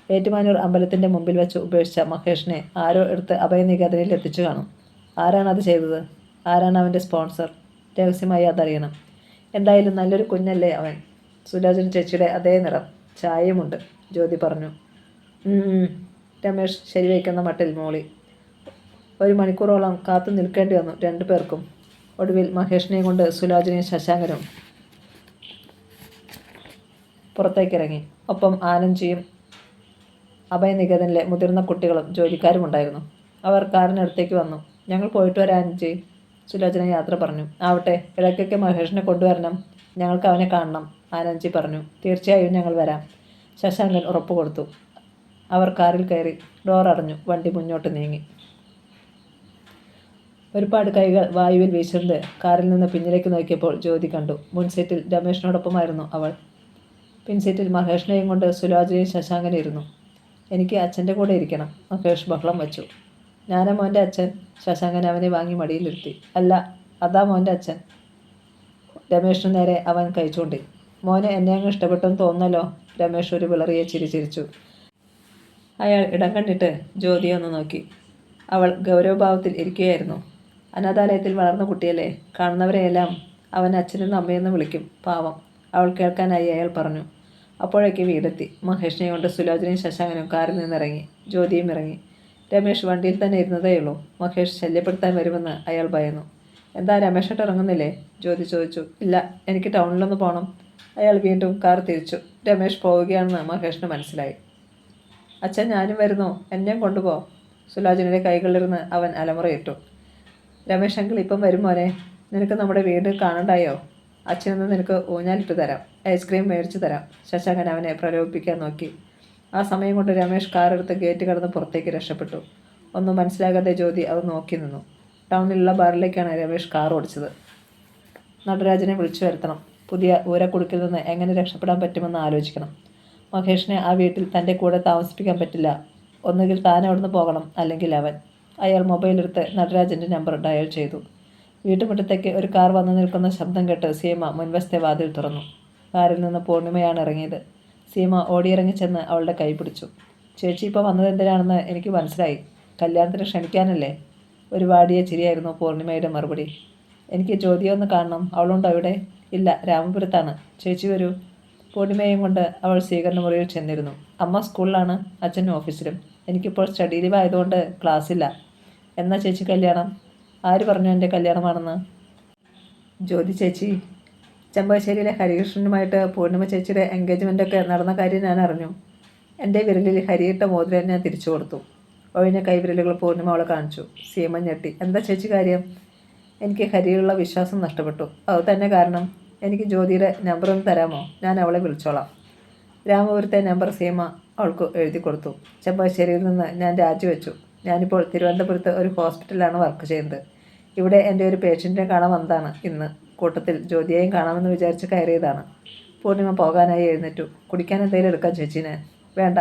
ഏറ്റുമാനൂർ അമ്പലത്തിൻ്റെ മുമ്പിൽ വെച്ച് ഉപേക്ഷിച്ച മഹേഷിനെ ആരോ എടുത്ത് അഭയനികേതനിൽ എത്തിച്ചു കാണും. ആരാണ് അത് ചെയ്തത്? ആരാണ് അവൻ്റെ സ്പോൺസർ? രഹസ്യമായി അതറിയണം. എന്തായാലും നല്ലൊരു കുഞ്ഞല്ലേ അവൻ. സുലോചന ചേച്ചിയുടെ അതേ നിറം, ചായയുമുണ്ട്, ജ്യോതി പറഞ്ഞു. രമേശ് ശരിവയ്ക്കുന്ന മട്ടിൽ മോളി. 1 മണിക്കൂറോളം കാത്തു നിൽക്കേണ്ടി വന്നു രണ്ടു പേർക്കും. ഒടുവിൽ മഹേഷിനെയും കൊണ്ട് സുലോചനയും ശശാങ്കനും പുറത്തേക്കിറങ്ങി. ഒപ്പം ആനന്ദ്ജിയും അഭയനികേതനിലെ മുതിർന്ന കുട്ടികളും ജോലിക്കാരും ഉണ്ടായിരുന്നു. അവർ കാറിനടുത്തേക്ക് വന്നു. ഞങ്ങൾ പോയിട്ട് വരാം ആനന്ദ്ജി, സുലോചന യാത്ര പറഞ്ഞു. ആവട്ടെ, ഇടയ്ക്കൊക്കെ മഹേഷിനെ കൊണ്ടുവരണം. ഞങ്ങൾക്ക് അവനെ കാണണം, ആനന്ദ്ജി പറഞ്ഞു. തീർച്ചയായും ഞങ്ങൾ വരാം, ശശാങ്കൻ ഉറപ്പ് കൊടുത്തു. അവർ കാറിൽ കയറി. ഡോർ അടഞ്ഞു. വണ്ടി മുന്നോട്ട് നീങ്ങി. ഒരുപാട് കൈകൾ വായുവിൽ വീശുന്നത് കാറിൽ നിന്ന് പിന്നിലേക്ക് നോക്കിയപ്പോൾ ജ്യോതി കണ്ടു. മുൻസീറ്റിൽ രമേഷിനോടൊപ്പമായിരുന്നു അവൾ. പിൻസീറ്റിൽ മഹേഷിനെയും കൊണ്ട് സുലോചനയും ശശാങ്കനും ഇരുന്നു. എനിക്ക് അച്ഛൻ്റെ കൂടെ ഇരിക്കണം, മഹേഷ് ബഹളം വച്ചു. ഞാനാ മോൻ്റെ അച്ഛൻ? ശശാങ്കൻ അവനെ വാങ്ങി മടിയിലിരുത്തി. അല്ല, അതാ മോൻ്റെ അച്ഛൻ. രമേഷിന് നേരെ അവൻ കൈ ചൂണ്ടി. മോനെ എന്നെ അങ്ങ് ഇഷ്ടപ്പെട്ടെന്ന് തോന്നല്ലോ. രമേഷ് ഒരു വിളറിയ ചിരി ചിരിച്ചു. അയാൾ ഇടം കണ്ടിട്ട് ജ്യോതിയെ ഒന്ന് നോക്കി. അവൾ ഗൗരവഭാവത്തിൽ ഇരിക്കുകയായിരുന്നു. അനാഥാലയത്തിൽ വളർന്ന കുട്ടിയല്ലേ, കാണുന്നവരെയെല്ലാം അവൻ അച്ഛനെന്നും അമ്മയെന്നും വിളിക്കും, പാവം. അവൾ കേൾക്കാനായി അയാൾ പറഞ്ഞു. അപ്പോഴേക്ക് വീടെത്തി. മഹേഷിനെ കൊണ്ട് സുലോചനയും ശശാങ്കനും കാറിൽ നിന്നിറങ്ങി. ജ്യോതിയും ഇറങ്ങി. രമേഷ് വണ്ടിയിൽ തന്നെ ഇരുന്നതേയുള്ളൂ. മഹേഷ് ശല്യപ്പെടുത്താൻ വരുമെന്ന് അയാൾ ഭയന്നു. എന്താ, രമേശോട്ട് ഇറങ്ങുന്നില്ലേ? ജ്യോതി ചോദിച്ചു. ഇല്ല, എനിക്ക് ടൗണിലൊന്ന് പോകണം. അയാൾ വീണ്ടും കാർ തിരിച്ചു. രമേഷ് പോവുകയാണെന്ന് മഹേഷിന് മനസ്സിലായി. അച്ഛൻ, ഞാനും വരുന്നു, എന്നെയും കൊണ്ടുപോ. സുലോചനയുടെ കൈകളിലിരുന്ന് അവൻ അലമുറയിട്ടു. രമേശ് അങ്കിൾ ഇപ്പം വരും മോനെ. നിനക്ക് നമ്മുടെ വീട് കാണണ്ടായോ? അച്ഛനൊന്ന് നിനക്ക് ഊഞ്ഞാലിട്ട് തരാം, ഐസ്ക്രീം മേടിച്ചു തരാം, ശശാങ്കൻ അവനെ പ്രലോഭിപ്പിക്കാൻ നോക്കി. ആ സമയം കൊണ്ട് രമേഷ് കാറെടുത്ത് ഗേറ്റ് കടന്ന് പുറത്തേക്ക് രക്ഷപ്പെട്ടു. ഒന്നും മനസ്സിലാകാതെ ജ്യോതി അത് നോക്കി നിന്നു. ടൗണിലുള്ള ബാറിലേക്കാണ് രമേഷ് കാർ ഓടിച്ചത്. നടരാജനെ വിളിച്ചു വരുത്തണം. പുതിയ ഊരക്കുടുക്കിൽ നിന്ന് എങ്ങനെ രക്ഷപ്പെടാൻ പറ്റുമെന്ന് ആലോചിക്കണം. മഹേഷിനെ ആ വീട്ടിൽ തൻ്റെ കൂടെ താമസിപ്പിക്കാൻ പറ്റില്ല. ഒന്നുകിൽ താൻ അവിടുന്ന് പോകണം, അല്ലെങ്കിൽ അവൻ. അയാൾ മൊബൈലെടുത്ത് നടരാജൻ്റെ നമ്പർ ഡയൽ ചെയ്തു. വീട്ടുമുറ്റത്തേക്ക് ഒരു കാർ വന്നു നിൽക്കുന്ന ശബ്ദം കേട്ട് സീമ മുൻവശത്തെ വാതിൽ തുറന്നു. കാറിൽ നിന്ന് പൂർണിമയാണ് ഇറങ്ങിയത്. സീമ ഓടിയിറങ്ങി ചെന്ന് അവളുടെ കൈ പിടിച്ചു. ചേച്ചി ഇപ്പോൾ വന്നത് എന്തിനാണെന്ന് എനിക്ക് മനസ്സിലായി. കല്യാണത്തിന് ക്ഷണിക്കാനല്ലേ? ഒരു വാടിയ ചിരിയായിരുന്നു പൂർണിമയുടെ മറുപടി. എനിക്ക് ജ്യോതിയെ ഒന്ന് കാണണം. അവളുണ്ടോ ഇവിടെ? ഇല്ല, രാമപുരത്താണ്. ചേച്ചി വരൂ. പൂർണിമയും കൊണ്ട് അവൾ സ്വീകരണ മുറിയിൽ ചെന്നിരുന്നു. അമ്മ സ്കൂളിലാണ്, അച്ഛൻ ഓഫീസിലും. എനിക്കിപ്പോൾ സ്റ്റഡി ലീവ് ആയതുകൊണ്ട് ക്ലാസ്സില്ല. എന്നാ ചേച്ചി കല്യാണം? ആര് പറഞ്ഞു എൻ്റെ കല്യാണമാണെന്ന്? ജ്യോതി ചേച്ചി, ചെമ്പകശ്ശേരിയിലെ ഹരികൃഷ്ണനുമായിട്ട് പൂർണിമ ചേച്ചിയുടെ എൻഗേജ്മെൻ്റൊക്കെ നടന്ന കാര്യം ഞാൻ അറിഞ്ഞു. എൻ്റെ വിരലിൽ ഹരിയിട്ട മോതിരം ഞാൻ തിരിച്ചു കൊടുത്തു. ഒഴിഞ്ഞ കൈവിരലുകൾ പൂർണിമ അവളെ കാണിച്ചു. സീമ ഞെട്ടി. എന്താ ചേച്ചി കാര്യം? എനിക്ക് ഹരിയുള്ള വിശ്വാസം നഷ്ടപ്പെട്ടു. അത് തന്നെ കാരണം. എനിക്ക് ജ്യോതിയുടെ നമ്പർ ഒന്ന് തരാമോ? ഞാൻ അവളെ വിളിച്ചോളാം. രാമപുരത്തെ നമ്പർ സീമ അവൾക്ക് എഴുതി കൊടുത്തു. ചെമ്പകശ്ശേരിയിൽ നിന്ന് ഞാൻ രാജിവെച്ചു. ഞാനിപ്പോൾ തിരുവനന്തപുരത്ത് ഒരു ഹോസ്പിറ്റലിലാണ് വർക്ക് ചെയ്യുന്നത്. ഇവിടെ എൻ്റെ ഒരു പേഷ്യൻറ്റിനെ കാണാൻ വന്നതാണ് ഇന്ന്. കൂട്ടത്തിൽ ജ്യോതിയെയും കാണാമെന്ന് വിചാരിച്ച് കയറിയതാണ്. പൂർണിമ പോകാനായി എഴുന്നേറ്റു. കുടിക്കാൻ എന്തെങ്കിലും എടുക്കാം ചേച്ചീനെ? വേണ്ട,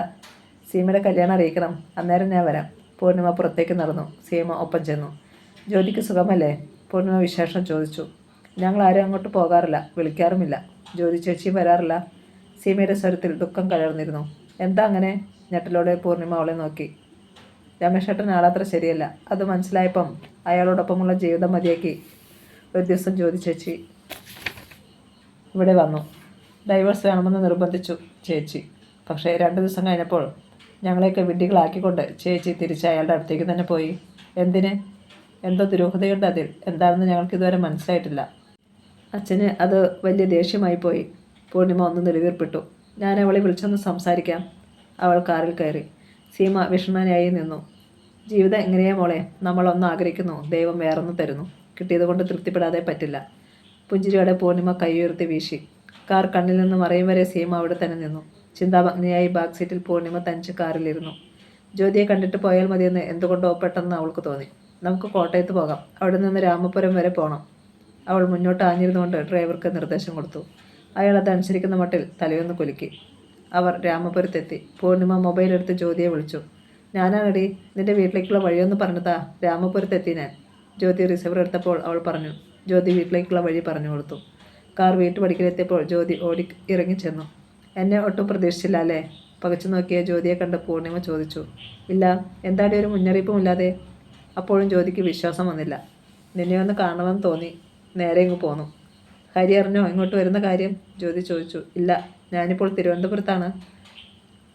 സീമയുടെ കല്യാണം അറിയിക്കണം, അന്നേരം ഞാൻ വരാം. പൂർണിമ പുറത്തേക്ക് നടന്നു. സീമ ഒപ്പം ചെന്നു. ജ്യോതിക്ക് സുഖമല്ലേ? പൂർണിമ വിശേഷം ചോദിച്ചു. ഞങ്ങൾ ആരും അങ്ങോട്ട് പോകാറില്ല, വിളിക്കാറുമില്ല. ജ്യോതി ചേച്ചിയും വരാറില്ല. സീമയുടെ സ്വരത്തിൽ ദുഃഖം കലർന്നിരുന്നു. എന്താ അങ്ങനെ? ഞെട്ടലോടെ പൂർണിമ അവളെ നോക്കി. രമേശേട്ടൻ ആളത്ര ശരിയല്ല. അത് മനസ്സിലായപ്പം അയാളോടൊപ്പമുള്ള ജീവിതം മതിയാക്കി ഒരു ദിവസം ജ്യോതി ചേച്ചി ഇവിടെ വന്നു. ഡൈവേഴ്സ് വേണമെന്ന് നിർബന്ധിച്ചു ചേച്ചി. പക്ഷേ 2 ദിവസം കഴിഞ്ഞപ്പോൾ ഞങ്ങളെയൊക്കെ വിഡ്ഢികളാക്കിക്കൊണ്ട് ചേച്ചി തിരിച്ച് അയാളുടെ അടുത്തേക്ക് തന്നെ പോയി. എന്തിന്? എന്തോ ദുരൂഹതയുണ്ട് അതിൽ. എന്താണെന്ന് ഞങ്ങൾക്ക് ഇതുവരെ മനസ്സിലായിട്ടില്ല. അച്ഛന് അത് വലിയ ദേഷ്യമായി പോയി. പൂർണിമ ഒന്ന് നെടുവീർപ്പിട്ടു. ഞാൻ അവളെ വിളിച്ചൊന്ന് സംസാരിക്കാം. അവൾ കാറിൽ കയറി. സീമ വിഷണ്ണനായി നിന്നു. ജീവിതം എങ്ങനെയാ മോളെ? നമ്മളൊന്ന് ആഗ്രഹിക്കുന്നു, ദൈവം വേറൊന്ന് തരുന്നു. കിട്ടിയതുകൊണ്ട് തൃപ്തിപ്പെടാതെ പറ്റില്ല. പുഞ്ചിരിയോടെ പൂർണിമ കൈയുയർത്തി വീശി. കാർ കണ്ണിൽ നിന്ന് മറയും വരെ സീമ അവിടെ തന്നെ നിന്നു. ചിന്താഭഗ്നിയായി ബാക്ക് സീറ്റിൽ പൂർണിമ തനിച്ച് കാറിലിരുന്നു. ജ്യോതിയെ കണ്ടിട്ട് പോയാൽ മതിയെന്ന് എന്തുകൊണ്ടോ പെട്ടെന്ന് അവൾക്ക് തോന്നി. നമുക്ക് കോട്ടയത്ത് പോകാം, അവിടെ നിന്ന് രാമപുരം വരെ പോകണം. അവൾ മുന്നോട്ട് ആഞ്ഞിരുന്നുകൊണ്ട് ഡ്രൈവർക്ക് നിർദ്ദേശം കൊടുത്തു. അയാൾ അത് അനുസരിക്കുന്ന മട്ടിൽ തലയൊന്ന് കുലുക്കി. അവർ രാമപുരത്തെത്തി. പൂർണിമ മൊബൈലെടുത്ത് ജ്യോതിയെ വിളിച്ചു. ഞാനാണെടി, നിന്റെ വീട്ടിലേക്കുള്ള വഴിയൊന്ന് പറഞ്ഞതാ. രാമപുരത്തെത്തി ഞാൻ. ജ്യോതി റിസീവർ എടുത്തപ്പോൾ അവൾ പറഞ്ഞു. ജ്യോതി വീട്ടിലേക്കുള്ള വഴി പറഞ്ഞു കൊടുത്തു. കാർ വീട്ടുപടിക്കലെത്തിയപ്പോൾ ജ്യോതി ഓടി ഇറങ്ങിച്ചെന്നു. എന്നെ ഒട്ടും പ്രതീക്ഷിച്ചില്ല അല്ലേ? പകച്ചു നോക്കിയ ജ്യോതിയെ കണ്ട് പൂർണിമ ചോദിച്ചു. ഇല്ല, എന്താടി ഒരു മുന്നറിയിപ്പുമില്ലാതെ? അപ്പോഴും ജ്യോതിക്ക് വിശ്വാസം വന്നില്ല. നിന്നെ ഒന്ന് കാണണമെന്ന് തോന്നി, നേരെ ഇങ്ങ് പോന്നു. ഹരി അറിഞ്ഞോ ഇങ്ങോട്ട് വരുന്ന കാര്യം? ജ്യോതി ചോദിച്ചു. ഇല്ല, ഞാനിപ്പോൾ തിരുവനന്തപുരത്താണ്.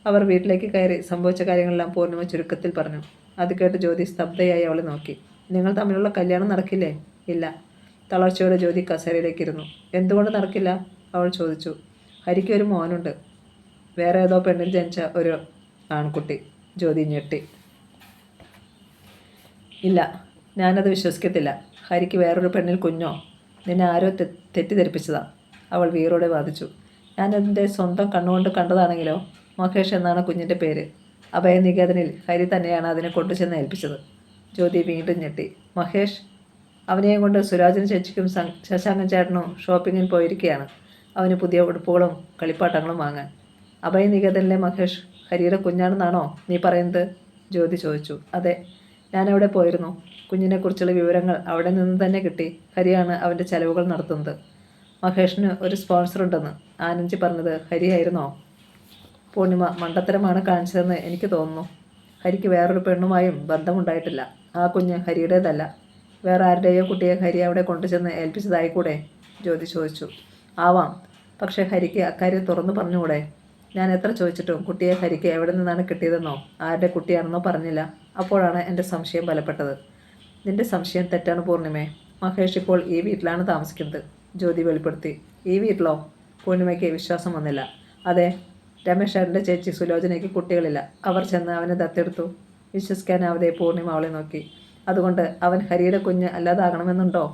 അവർ വീട്ടിലേക്ക് കയറി സംഭവിച്ച കാര്യങ്ങളെല്ലാം പൂർണിമ ചുരുക്കത്തിൽ പറഞ്ഞു. അത് കേട്ട് ജ്യോതി സ്തബ്ധയായി അവളെ നോക്കി. നിങ്ങൾ തമ്മിലുള്ള കല്യാണം നടക്കില്ലേ? ഇല്ല. തളർച്ചയോടെ ജ്യോതി കസേരയിലേക്ക് ഇരുന്നു. എന്തുകൊണ്ട് നടക്കില്ല? അവൾ ചോദിച്ചു. ഹരിക്ക് ഒരു മോനുണ്ട്, വേറെ ഏതോ പെണ്ണിൽ ജനിച്ച ഒരു ആൺകുട്ടി. ജ്യോതി ഞെട്ടി. ഇല്ല, ഞാനത് വിശ്വസിക്കത്തില്ല. ഹരിക്ക് വേറൊരു പെണ്ണിൽ കുഞ്ഞോ? നിന്നെ ആരോ തെറ്റിദ്ധരിപ്പിച്ചതാ, അവൾ വീറോടെ വാദിച്ചു. ഞാനെൻ്റെ സ്വന്തം കണ്ണുകൊണ്ട് കണ്ടതാണെങ്കിലോ? മഹേഷ് എന്നാണ് കുഞ്ഞിൻ്റെ പേര്. അഭയനികേതനിൽ ഹരി തന്നെയാണ് അതിനെ കൊണ്ടുചെന്ന് ഏൽപ്പിച്ചത്. ജ്യോതി വീണ്ടും ഞെട്ടി. മഹേഷ്? അവനെയും കൊണ്ട് സുരാജിനും ചേച്ചിക്കും ശശാങ്കൻ ചേട്ടനും ഷോപ്പിങ്ങിന് പോയിരിക്കുകയാണ്. അവന് പുതിയ ഉടുപ്പുകളും കളിപ്പാട്ടങ്ങളും വാങ്ങാൻ. അഭയനികേതനിലെ മഹേഷ് ഹരിയുടെ കുഞ്ഞാണെന്നാണോ നീ പറയുന്നത്? ജ്യോതി ചോദിച്ചു. അതെ, ഞാനവിടെ പോയിരുന്നു. കുഞ്ഞിനെക്കുറിച്ചുള്ള വിവരങ്ങൾ അവിടെ നിന്ന് തന്നെ കിട്ടി. ഹരിയാണ് അവൻ്റെ ചെലവുകൾ നടത്തുന്നത്. മഹേഷിന് ഒരു സ്പോൺസർ ഉണ്ടെന്ന് ആനന്ദ്ജി പറഞ്ഞത് ഹരിയായിരുന്നോ? പൂർണിമ മണ്ടത്തരമാണ് കാണിച്ചതെന്ന് എനിക്ക് തോന്നുന്നു. ഹരിക്ക് വേറൊരു പെണ്ണുമായും ബന്ധമുണ്ടായിട്ടില്ല. ആ കുഞ്ഞ് ഹരിയുടേതല്ല. വേറെ ആരുടെയോ കുട്ടിയെ ഹരി അവിടെ കൊണ്ടുചെന്ന് ഏൽപ്പിച്ചതായിക്കൂടെ? ജ്യോതി ചോദിച്ചു. ആവാം, പക്ഷേ ഹരിക്ക് അക്കാര്യം തുറന്നു പറഞ്ഞുകൂടെ? ഞാൻ എത്ര ചോദിച്ചിട്ടും കുട്ടിയെ ഹരിക്ക് എവിടെ നിന്നാണ് കിട്ടിയതെന്നോ ആരുടെ കുട്ടിയാണെന്നോ പറഞ്ഞില്ല. അപ്പോഴാണ് എൻ്റെ സംശയം ബലപ്പെട്ടത്. നിന്റെ സംശയം തെറ്റാണ് പൂർണിമേ. മഹേഷ് ഇപ്പോൾ ഈ വീട്ടിലാണ് താമസിക്കുന്നത്. ജ്യോതി വെളിപ്പെടുത്തി. ഈ വീട്ടിലോ? പൂർണിമയ്ക്ക് വിശ്വാസം വന്നില്ല. അതെ, രമേശേട്ടൻ്റെ ചേച്ചി സുലോചനയ്ക്ക് കുട്ടികളില്ല. അവർ ചെന്ന് അവനെ ദത്തെടുത്തു. വിശ്വസിക്കാനാവാതെ പൂർണിമ അവളെ നോക്കി. അതുകൊണ്ട് അവൻ ഹരിയുടെ കുഞ്ഞ് അല്ലാതാകണമെന്നുണ്ടോ?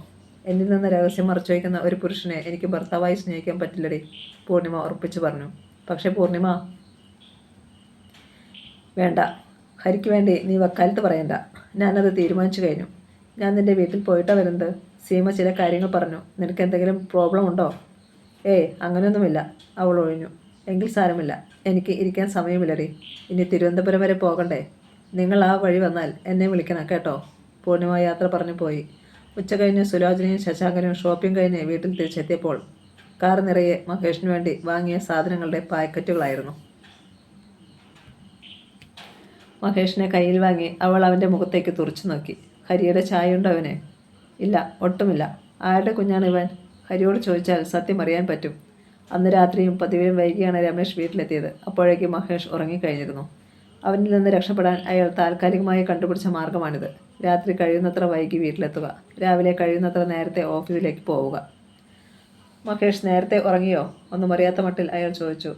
എന്നിൽ നിന്ന് രഹസ്യം മറച്ചു വയ്ക്കുന്ന ഒരു പുരുഷനെ എനിക്ക് ഭർത്താവായി സ്നേഹിക്കാൻ പറ്റില്ലടി, പൂർണിമ ഉറപ്പിച്ചു പറഞ്ഞു. പക്ഷേ പൂർണിമ, വേണ്ട, ഹരിക്ക് വേണ്ടി നീ വക്കാലത്ത് പറയണ്ട. ഞാനത് തീരുമാനിച്ചു കഴിഞ്ഞു. ഞാൻ നിൻ്റെ വീട്ടിൽ പോയിട്ടാണ് വരുന്നത്. സീമ ചില കാര്യങ്ങൾ പറഞ്ഞു. നിനക്ക് എന്തെങ്കിലും പ്രോബ്ലം ഉണ്ടോ? ഏയ്, അങ്ങനെയൊന്നുമില്ല, അവൾ ഒഴിഞ്ഞു. എങ്കിൽ സാരമില്ല, എനിക്ക് ഇരിക്കാൻ സമയമില്ലടി. ഇനി തിരുവനന്തപുരം വരെ പോകണ്ടേ? നിങ്ങൾ ആ വഴി വന്നാൽ എന്നെ വിളിക്കണം കേട്ടോ. പൂർണിമ യാത്ര പറഞ്ഞു പോയി. ഉച്ച കഴിഞ്ഞ് സുലോചനയും ശശാങ്കനും ഷോപ്പിംഗ് കഴിഞ്ഞ് വീട്ടിൽ തിരിച്ചെത്തിയപ്പോൾ കാർ നിറയെ മഹേഷിന് വേണ്ടി വാങ്ങിയ സാധനങ്ങളുടെ പാക്കറ്റുകളായിരുന്നു. മഹേഷിനെ കയ്യിൽ വാങ്ങി അവൾ അവൻ്റെ മുഖത്തേക്ക് തുറച്ചു നോക്കി. ഹരിയുടെ ചായയുണ്ടോ അവന്? ഇല്ല, ഒട്ടുമില്ല. ആരുടെ കുഞ്ഞാണ് ഇവൻ? ഹരിയോട് ചോദിച്ചാൽ സത്യം അറിയാൻ പറ്റും. അന്ന് രാത്രിയും പതിവിലും വൈകിയാണ് രമേശ് വീട്ടിലെത്തിയത്. അപ്പോഴേക്കും മഹേഷ് ഉറങ്ങിക്കഴിഞ്ഞിരുന്നു. അവനിൽ നിന്ന് രക്ഷപ്പെടാൻ അയാൾ താൽക്കാലികമായി കണ്ടുപിടിച്ച മാർഗമാണിത്. രാത്രി കഴിയുന്നത്ര വൈകി വീട്ടിലെത്തുക, രാവിലെ കഴിയുന്നത്ര നേരത്തെ ഓഫീസിലേക്ക് പോവുക. മഹേഷ് നേരത്തെ ഉറങ്ങിയോ? ഒന്നും അറിയാത്ത മട്ടിൽ അയാൾ ചോദിച്ചു.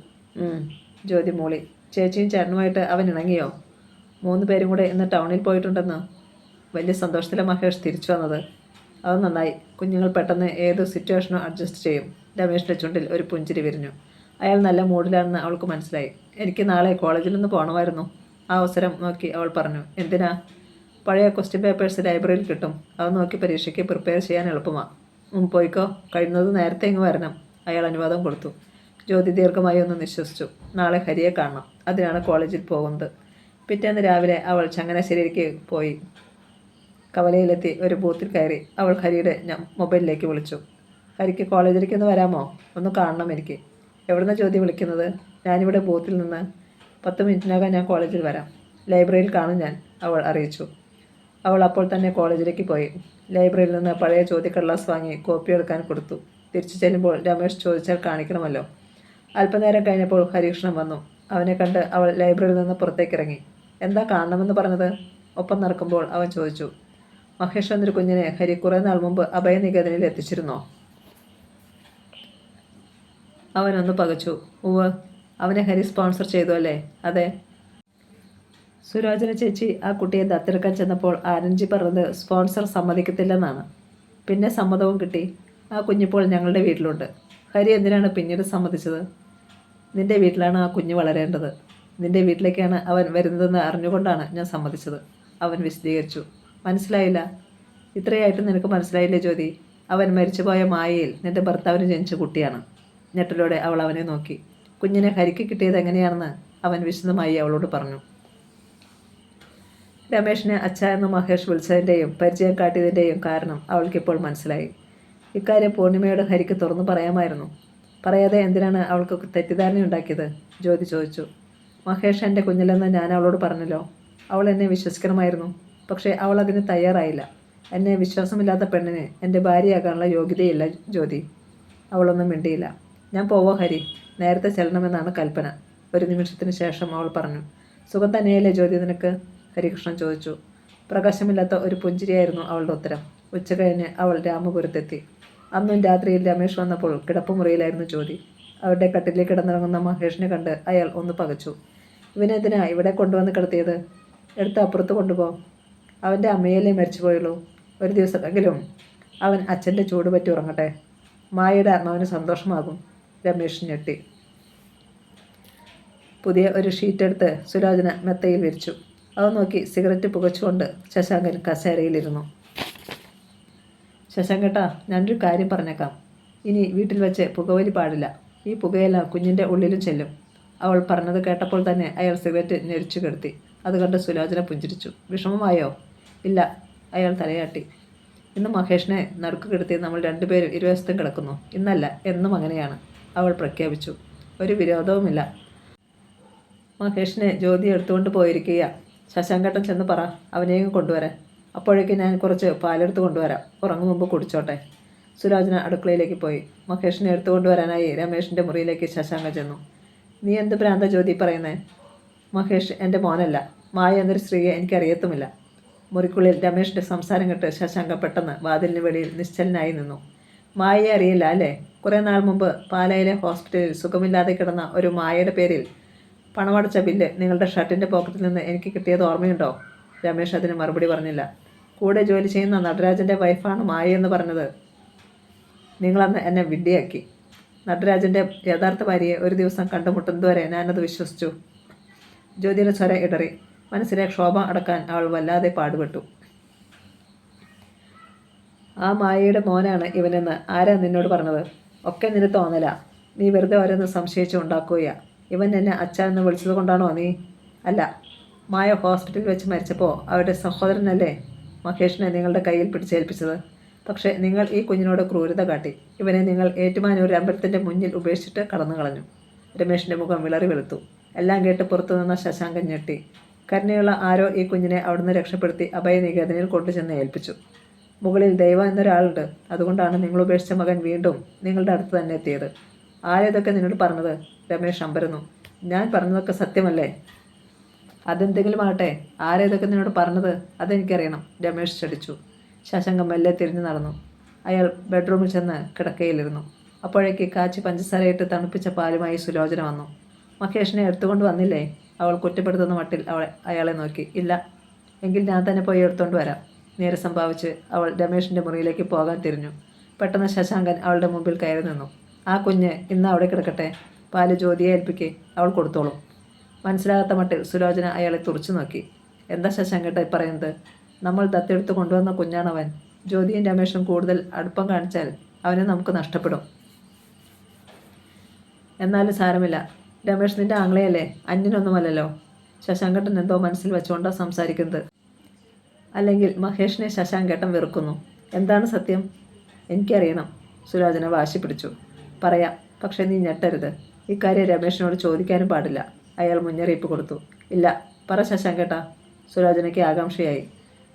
ജ്യോതി മൂളി. ചേച്ചിയും ചേട്ടനുമായിട്ട് അവൻ ഇണങ്ങിയോ? 3 പേരും കൂടെ ഇന്ന് ടൗണിൽ പോയിട്ടുണ്ടെന്ന്. വലിയ സന്തോഷത്തിലെ മഹേഷ് തിരിച്ചു വന്നത്. അത് നന്നായി. കുഞ്ഞുങ്ങൾ പെട്ടെന്ന് ഏത് സിറ്റുവേഷനും അഡ്ജസ്റ്റ് ചെയ്യും. രമേഷിൻ്റെ ചുണ്ടിൽ ഒരു പുഞ്ചിരി വിരിഞ്ഞു. അയാൾ നല്ല മൂഡിലാണെന്ന് അവൾക്ക് മനസ്സിലായി. എനിക്ക് നാളെ കോളേജിൽ നിന്ന് പോകണമായിരുന്നു. ആ അവസരം നോക്കി അവൾ പറഞ്ഞു. എന്തിനാ? പഴയ ക്വസ്റ്റ്യൻ പേപ്പേഴ്സ് ലൈബ്രറിയിൽ കിട്ടും. അത് നോക്കി പരീക്ഷയ്ക്ക് പ്രിപ്പയർ ചെയ്യാൻ എളുപ്പമാണ്. പോയിക്കോ. കഴിയുന്നത് നേരത്തെ ഇങ്ങ് വരണം. അയാൾ അനുവാദം കൊടുത്തു. ജ്യോതി ദീർഘമായി ഒന്ന് നിശ്വസിച്ചു. നാളെ ഹരിയെ കാണണം. അതിനാണ് കോളേജിൽ പോകുന്നത്. പിറ്റേന്ന് രാവിലെ അവൾ ചങ്ങനാശ്ശേരിക്ക് പോയി. കവലയിലെത്തി ഒരു ബൂത്തിൽ കയറി അവൾ ഹരിയുടെ മൊബൈലിലേക്ക് വിളിച്ചു. ഹരിക്ക് കോളേജിലേക്ക് ഒന്ന് വരാമോ? ഒന്ന് കാണണം എനിക്ക്. എവിടുന്ന ജ്യോതി വിളിക്കുന്നത്? ഞാനിവിടെ ബൂത്തിൽ നിന്ന്. 10 മിനിറ്റിനകം ഞാൻ കോളേജിൽ വരാം. ലൈബ്രറിയിൽ കാണും ഞാൻ, അവൾ അറിയിച്ചു. അവൾ അപ്പോൾ തന്നെ കോളേജിലേക്ക് പോയി. ലൈബ്രറിയിൽ നിന്ന് പഴയ ചോദ്യക്കടലാസ് വാങ്ങി കോപ്പി എടുക്കാൻ കൊടുത്തു. തിരിച്ചു ചെല്ലുമ്പോൾ രമേഷ് ചോദിച്ചാൽ കാണിക്കണമല്ലോ. അല്പനേരം കഴിഞ്ഞപ്പോൾ ഹരികൃഷ്ണൻ വന്നു. അവനെ കണ്ട് അവൾ ലൈബ്രറിയിൽ നിന്ന് പുറത്തേക്കിറങ്ങി. എന്താ കാണണമെന്ന് പറഞ്ഞത്? ഒപ്പം നടക്കുമ്പോൾ അവൻ ചോദിച്ചു. മഹേഷ് എന്നൊരു കുഞ്ഞിനെ ഹരി കുറേ നാൾ മുമ്പ് അഭയനികേതനിൽ എത്തിച്ചിരുന്നോ? അവനൊന്ന് പകച്ചു. ഉവ്വ്. അവനെ ഹരി സ്പോൺസർ ചെയ്തു അല്ലേ? അതെ. സുലോചന ചേച്ചി ആ കുട്ടിയെ ദത്തെടുക്കാൻ ചെന്നപ്പോൾ ആനന്ദ്ജി പറഞ്ഞത് സ്പോൺസർ സമ്മതിക്കത്തില്ലെന്നാണ്. പിന്നെ സമ്മതവും കിട്ടി. ആ കുഞ്ഞിപ്പോൾ ഞങ്ങളുടെ വീട്ടിലുണ്ട്. ഹരി എന്തിനാണ് പിന്നീട് സമ്മതിച്ചത്? നിന്റെ വീട്ടിലാണ് ആ കുഞ്ഞ് വളരേണ്ടത്. നിന്റെ വീട്ടിലേക്കാണ് അവൻ വരുന്നതെന്ന് അറിഞ്ഞുകൊണ്ടാണ് ഞാൻ സമ്മതിച്ചത്, അവൻ വിശദീകരിച്ചു. മനസ്സിലായില്ല. ഇത്രയായിട്ടും നിനക്ക് മനസ്സിലായില്ലേ ജ്യോതി? അവൻ മരിച്ചുപോയ മായയിൽ നിന്റെ ഭർത്താവിന് ജനിച്ച കുട്ടിയാണ്. ഞെട്ടലോടെ അവൾ അവനെ നോക്കി. കുഞ്ഞിനെ ഹരിക്ക് കിട്ടിയത് എങ്ങനെയാണെന്ന് അവൻ വിശദമായി അവളോട് പറഞ്ഞു. രമേഷിനെ അച്ഛ എന്ന് മഹേഷ് വിളിച്ചതിൻ്റെയും പരിചയം കാട്ടിയതിൻ്റെയും കാരണം അവൾക്കിപ്പോൾ മനസ്സിലായി. ഇക്കാര്യം പൂർണിമയോട് ഹരിക്ക് തുറന്നു പറയാമായിരുന്നു. പറയാതെ എന്തിനാണ് അവൾക്ക് തെറ്റിദ്ധാരണയുണ്ടാക്കിയത്? ജ്യോതി ചോദിച്ചു. മഹേഷ് എൻ്റെ കുഞ്ഞിലെന്ന് ഞാൻ അവളോട് പറഞ്ഞല്ലോ. അവൾ എന്നെ വിശ്വസിക്കണമായിരുന്നു. പക്ഷേ അവൾ അതിന് തയ്യാറായില്ല. എന്നെ വിശ്വാസമില്ലാത്ത പെണ്ണിന് എൻ്റെ ഭാര്യയാകാനുള്ള യോഗ്യതയില്ല ജ്യോതി. അവളൊന്നും മിണ്ടിയില്ല. ഞാൻ പോവോ ഹരി? നേരത്തെ ചെല്ലണമെന്നാണ് കൽപ്പന. ഒരു നിമിഷത്തിന് ശേഷം അവൾ പറഞ്ഞു. സുഖം തന്നെയല്ലേ ജ്യോതി നിനക്ക്? ഹരികൃഷ്ണൻ ചോദിച്ചു. പ്രകാശമില്ലാത്ത ഒരു പുഞ്ചിരിയായിരുന്നു അവളുടെ ഉത്തരം. ഉച്ച കഴിഞ്ഞ് അവൾ രാമപുരത്തെത്തി. അന്നും രാത്രിയിൽ രമേഷ് വന്നപ്പോൾ കിടപ്പുമുറിയിലായിരുന്നു ജ്യോതി. അവരുടെ കട്ടിലേക്ക് കിടന്നിറങ്ങുന്ന മഹേഷിനെ കണ്ട് അയാൾ ഒന്ന് പകച്ചു. ഇവനെന്തിനാ ഇവിടെ കൊണ്ടുവന്ന് കിടത്തിയത്? എടുത്ത് അപ്പുറത്ത് കൊണ്ടുപോ. അവൻ്റെ അമ്മയല്ലേ മരിച്ചുപോയുള്ളൂ. ഒരു ദിവസമെങ്കിലും അവൻ അച്ഛൻ്റെ ചൂട് പറ്റി ഉറങ്ങട്ടെ. മായയുടെ ആത്മാവിന് സന്തോഷമാകും. രമേഷ് ഞെട്ടി. പുതിയ ഒരു ഷീറ്റ് എടുത്ത് സുലോചന മെത്തയിൽ വിരിച്ചു. അത് നോക്കി സിഗരറ്റ് പുകച്ചുകൊണ്ട് ശശാങ്കൻ കസേരയിലിരുന്നു. ശശാങ്കേട്ടാ, ഞാനൊരു കാര്യം പറഞ്ഞേക്കാം. ഇനി വീട്ടിൽ വെച്ച് പുകവലി പാടില്ല. ഈ പുകയെല്ലാം കുഞ്ഞിൻ്റെ ഉള്ളിലും ചെല്ലും. അവൾ പറഞ്ഞത് കേട്ടപ്പോൾ തന്നെ അയാൾ സിഗരറ്റ് ഞെരിച്ചു കിടത്തി. അത് കണ്ട് സുലോചന പുഞ്ചിരിച്ചു. വിഷമമായോ? ഇല്ല, അയാൾ തലയാട്ടി. ഇന്ന് മഹേഷിനെ നറുക്ക് കിടത്തി നമ്മൾ 2 പേരും ഇരുവശത്തും കിടക്കുന്നു. ഇന്നല്ല, എന്നും അങ്ങനെയാണ്, അവൾ പ്രഖ്യാപിച്ചു. ഒരു വിരോധവുമില്ല. മഹേഷിനെ ജ്യോതി എടുത്തുകൊണ്ട് പോയിരിക്കുക. ശശാങ്കേട്ടൻ ചെന്ന് പറ അവനെയും കൊണ്ടുവരാൻ. അപ്പോഴേക്കും ഞാൻ കുറച്ച് പാലെടുത്ത് കൊണ്ടുവരാം. ഉറങ്ങും മുമ്പ് കുടിച്ചോട്ടെ. സുലോചന അടുക്കളയിലേക്ക് പോയി. മഹേഷിനെ എടുത്തുകൊണ്ടുവരാനായി രമേഷിൻ്റെ മുറിയിലേക്ക് ശശാങ്ക ചെന്നു. നീ എന്ത് ഭ്രാന്ത ജ്യോതി പറയുന്നേ? മഹേഷ് എൻ്റെ മോനല്ല. മായ എന്നൊരു സ്ത്രീയെ എനിക്കറിയത്തുമില്ല. മുറിക്കുള്ളിൽ രമേഷിൻ്റെ സംസാരം കേട്ട് ശശാങ്ക പെട്ടെന്ന് വാതിലിന് വെളിയിൽ നിശ്ചലനായി നിന്നു. മായയെ അറിയില്ല അല്ലേ? കുറേ നാൾ മുമ്പ് പാലായിലെ ഹോസ്പിറ്റലിൽ സുഖമില്ലാതെ കിടന്ന ഒരു മായയുടെ പേരിൽ പണമടച്ച ബില്ല് നിങ്ങളുടെ ഷർട്ടിൻ്റെ പോക്കറ്റിൽ നിന്ന് എനിക്ക് കിട്ടിയത് ഓർമ്മയുണ്ടോ? രമേഷ് അതിന് മറുപടി പറഞ്ഞില്ല. കൂടെ ജോലി ചെയ്യുന്ന നടരാജൻ്റെ വൈഫാണ് മായ എന്ന് പറഞ്ഞത്. നിങ്ങളന്ന് എന്നെ വിഡ്ഢിയാക്കി. നടരാജൻ്റെ യഥാർത്ഥ ഭാര്യയെ ഒരു ദിവസം കണ്ടുമുട്ടുന്നതുവരെ ഞാനത് വിശ്വസിച്ചു. ജ്യോതിയുടെ സ്വരം ഇടറി. മനസ്സിലെ ക്ഷോഭം അടക്കാൻ അവൾ വല്ലാതെ പാടുപെട്ടു. ആ മായയുടെ മോനാണ് ഇവനെന്ന് ആരാ നിന്നോട് പറഞ്ഞത്? ഒക്കെ നിന്റെ തോന്നല. നീ വെറുതെ ഓരോന്ന് സംശയിച്ച് ഉണ്ടാക്കുകയാ. ഇവൻ എന്നെ അച്ഛ എന്ന് വിളിച്ചത് കൊണ്ടാണോ നീ? അല്ല, മായ ഹോസ്പിറ്റലിൽ വെച്ച് മരിച്ചപ്പോൾ അവരുടെ സഹോദരനല്ലേ മഹേഷിനെ നിങ്ങളുടെ കയ്യിൽ പിടിച്ചേൽപ്പിച്ചത്. പക്ഷേ നിങ്ങൾ ഈ കുഞ്ഞിനോട് ക്രൂരത കാട്ടി. ഇവനെ നിങ്ങൾ ഏറ്റുമാനൂർ അമ്പലത്തിൻ്റെ മുന്നിൽ ഉപേക്ഷിച്ചിട്ട് കടന്നു കളഞ്ഞു. രമേഷിൻ്റെ മുഖം വിളറി വെളുത്തു. എല്ലാം കേട്ട് പുറത്തു നിന്ന ശശാങ്കൻ ഞെട്ടി. കരുണയുള്ള ആരോ ഈ കുഞ്ഞിനെ അവിടുന്ന് രക്ഷപ്പെടുത്തി അഭയനികേതനിൽ കൊണ്ടുചെന്ന് ഏൽപ്പിച്ചു. മുകളിൽ ദൈവം എന്നൊരാളുണ്ട്. അതുകൊണ്ടാണ് നിങ്ങൾ ഉപേക്ഷിച്ച മകൻ വീണ്ടും നിങ്ങളുടെ അടുത്ത് തന്നെ എത്തിയത്. ആരേതൊക്കെ നിന്നോട് പറഞ്ഞത്? രമേശ് അമ്പരന്നു. ഞാൻ പറഞ്ഞതൊക്കെ സത്യമല്ലേ? അതെന്തെങ്കിലും ആകട്ടെ, ആരേതൊക്കെ നിന്നോട് പറഞ്ഞത് അതെനിക്കറിയണം. രമേശ് ചടിച്ചു. ശശാങ്കൻ മെല്ലെ തിരിഞ്ഞു നടന്നു. അയാൾ ബെഡ്റൂമിൽ ചെന്ന് കിടക്കയിലിരുന്നു. അപ്പോഴേക്ക് കാച്ചി പഞ്ചസാരയിട്ട് തണുപ്പിച്ച പാലുമായി സുലോചന വന്നു. മഹേഷിനെ എടുത്തുകൊണ്ട് വന്നില്ലേ? അവൾ കുറ്റപ്പെടുത്തുന്ന മട്ടിൽ അയാളെ നോക്കി. ഇല്ല. എങ്കിൽ ഞാൻ തന്നെ പോയി എടുത്തുകൊണ്ട് വരാം. നീരസം ഭാവിച്ച് അവൾ രമേഷിൻ്റെ മുറിയിലേക്ക് പോകാൻ തിരിഞ്ഞു. പെട്ടെന്ന് ശശാങ്കൻ അവളുടെ മുമ്പിൽ കയറി നിന്നു. ആ കുഞ്ഞ് ഇന്ന് അവിടെ കിടക്കട്ടെ. പാല് ജ്യോതിയെ ഏൽപ്പിക്കേ, അവൾ കൊടുത്തോളും. മനസ്സിലാകാത്ത മട്ടിൽ സുലോചന അയാളെ തുറച്ചു നോക്കി. എന്താ ശശാങ്കേട്ട പറയുന്നത്? നമ്മൾ ദത്തെടുത്ത് കൊണ്ടുവന്ന കുഞ്ഞാണവൻ. ജ്യോതിയും രമേഷും കൂടുതൽ അടുപ്പം കാണിച്ചാൽ അവനെ നമുക്ക് നഷ്ടപ്പെടും. എന്നാലും സാരമില്ല. രമേഷ് നിന്റെ ആംഗ്ലയല്ലേ, അന്യനൊന്നുമല്ലല്ലോ. ശശാങ്കേട്ടൻ എന്തോ മനസ്സിൽ വെച്ചുകൊണ്ടാണ് സംസാരിക്കുന്നത്. അല്ലെങ്കിൽ മഹേഷിനെ ശശാങ്കേട്ടൻ വെറുക്കുന്നു. എന്താണ് സത്യം? എനിക്കറിയണം. സുലോചന വാശി പിടിച്ചു. പറയാം, പക്ഷേ നീ ഞെട്ടരുത്. ഇക്കാര്യം രമേഷിനോട് ചോദിക്കാനും പാടില്ല. അയാൾ മുന്നറിയിപ്പ് കൊടുത്തു. ഇല്ല, പറ ശശാങ്കേട്ട. സുലോചനയ്ക്ക് ആകാംക്ഷയായി.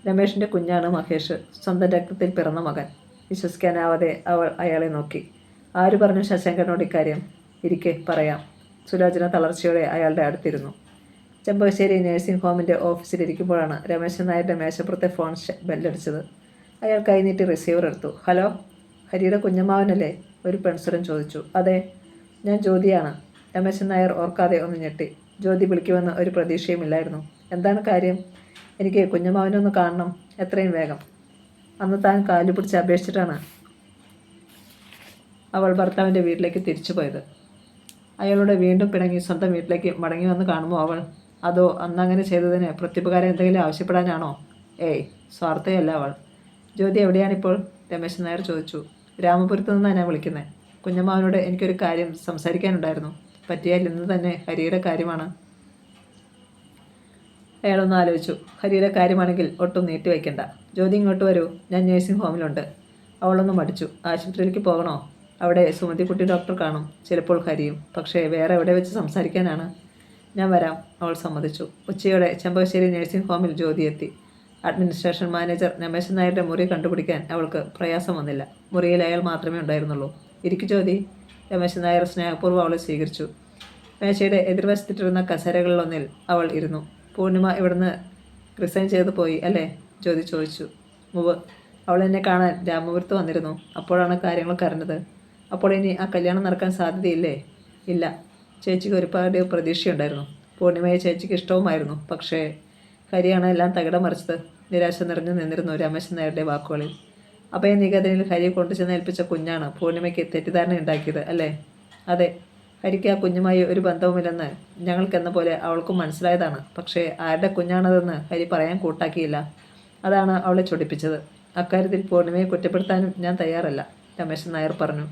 രമേഷിൻ്റെ കുഞ്ഞാണ് മഹേഷ്, സ്വന്തം രക്തത്തിൽ പിറന്ന മകൻ. വിശ്വസിക്കാനാവാതെ അവൾ അയാളെ നോക്കി. ആര് പറഞ്ഞു ശശാങ്കനോട് ഇക്കാര്യം? ഇരിക്കെ പറയാം. സുലോചന തളർച്ചയോടെ അയാളുടെ അടുത്തിരുന്നു. ചെമ്പകശ്ശേരി നഴ്സിംഗ് ഹോമിൻ്റെ ഓഫീസിലിരിക്കുമ്പോഴാണ് രമേശൻ നായരുടെ മേശപ്പുറത്തെ ഫോൺ ബെല്ലടിച്ചത്. അയാൾ കൈനീട്ടി റിസീവർ എടുത്തു. ഹലോ, ഹരിയുടെ കുഞ്ഞമ്മാവനല്ലേ? ഒരു പെൺസുരൻ ചോദിച്ചു. അതെ, ഞാൻ ജ്യോതിയാണ്. രമേശൻ നായർ ഓർക്കാതെ ഒന്ന് ഞെട്ടി. ജ്യോതി വിളിക്കുമെന്ന് ഒരു പ്രതീക്ഷയുമില്ലായിരുന്നു. എന്താണ് കാര്യം? എനിക്ക് കുഞ്ഞമ്മാവനൊന്ന് കാണണം, എത്രയും വേഗം. അന്ന് താൻ കാലു പിടിച്ച് അപേക്ഷിച്ചിട്ടാണ് അവൾ ഭർത്താവിൻ്റെ വീട്ടിലേക്ക് തിരിച്ചു പോയത്. അയാളുടെ വീണ്ടും പിണങ്ങി സ്വന്തം വീട്ടിലേക്ക് മടങ്ങി വന്ന് കാണുമോ അവൾ? അതോ അന്നങ്ങനെ ചെയ്തതിന് പ്രത്യുപകാരം എന്തെങ്കിലും ആവശ്യപ്പെടാനാണോ? ഏയ്, സ്വാർത്ഥയല്ല അവൾ. ജ്യോതി എവിടെയാണിപ്പോൾ? രമേശൻ നായർ ചോദിച്ചു. രാമപുരത്ത് നിന്നാണ് ഞാൻ വിളിക്കുന്നത്. കുഞ്ഞമ്മാവനോട് എനിക്കൊരു കാര്യം സംസാരിക്കാനുണ്ടായിരുന്നു. പറ്റിയാൽ ഇന്ന് തന്നെ. ഹരിയുടെ കാര്യമാണ്. അയാളൊന്ന് ആലോചിച്ചു. ഹരിയുടെ കാര്യമാണെങ്കിൽ ഒട്ടും നീട്ടിവെക്കണ്ട. ജ്യോതി ഇങ്ങോട്ട് വരൂ, ഞാൻ നേഴ്സിംഗ് ഹോമിലുണ്ട്. അവളൊന്ന് മടിച്ചു. ആശുപത്രിയിലേക്ക് പോകണോ? അവിടെ സുമതിക്കുട്ടി ഡോക്ടർ കാണും, ചിലപ്പോൾ ഹരിയും. പക്ഷേ വേറെ എവിടെ വെച്ച് സംസാരിക്കാനാണ്? ഞാൻ വരാം, അവൾ സമ്മതിച്ചു. ഉച്ചയോടെ ചെമ്പകശ്ശേരി നഴ്സിംഗ് ഹോമിൽ ജ്യോതി എത്തി. അഡ്മിനിസ്ട്രേഷൻ മാനേജർ രമേശൻ നായരുടെ മുറി കണ്ടുപിടിക്കാൻ അവൾക്ക് പ്രയാസം വന്നില്ല. മുറിയിൽ അയാൾ മാത്രമേ ഉണ്ടായിരുന്നുള്ളൂ. ഇരിക്കു ജ്യോതി. രമേശൻ നായർ സ്നേഹപൂർവ്വം അവളെ സ്വീകരിച്ചു. മേശയുടെ എതിർവശത്തിട്ടിരുന്ന കസേരകളിലൊന്നിൽ അവൾ ഇരുന്നു. പൂർണിമ ഇവിടുന്ന് റിസൈൻ ചെയ്ത് പോയി അല്ലേ? ജ്യോതി ചോദിച്ചു. മുമ്പ് അവൾ എന്നെ കാണാൻ രാമപുരത്ത് വന്നിരുന്നു. അപ്പോഴാണ് കാര്യങ്ങളൊക്കെ അറിഞ്ഞത്. അപ്പോൾ ഇനി ആ കല്യാണം നടക്കാൻ സാധ്യതയില്ലേ? ഇല്ല. ചേച്ചിക്ക് ഒരുപാട് പ്രതീക്ഷയുണ്ടായിരുന്നു. പൂർണിമയെ ചേച്ചിക്ക് ഇഷ്ടവുമായിരുന്നു. പക്ഷേ ഹരിയാണ് എല്ലാം തകിടം മറിച്ചത്. നിരാശ നിറഞ്ഞു നിന്നിരുന്നു രമേശൻ നായരുടെ വാക്കുകളിൽ. അഭയനികേതനിൽ ഹരിയെ കൊണ്ടുചെന്ന് ഏൽപ്പിച്ച കുഞ്ഞാണ് പൂർണിമയ്ക്ക് തെറ്റിദ്ധാരണ ഉണ്ടാക്കിയത് അല്ലേ? അതെ. ഹരിക്ക് ആ കുഞ്ഞുമായി ഒരു ബന്ധവുമില്ലെന്ന് ഞങ്ങൾക്കെന്ന പോലെ അവൾക്കും മനസ്സിലായതാണ്. പക്ഷേ ആരുടെ കുഞ്ഞാണതെന്ന് ഹരി പറയാൻ കൂട്ടാക്കിയില്ല. അതാണ് അവളെ ചൊടിപ്പിച്ചത്. അക്കാര്യത്തിൽ പൂർണിമയെ കുറ്റപ്പെടുത്താനും ഞാൻ തയ്യാറല്ല, രമേശൻ നായർ പറഞ്ഞു.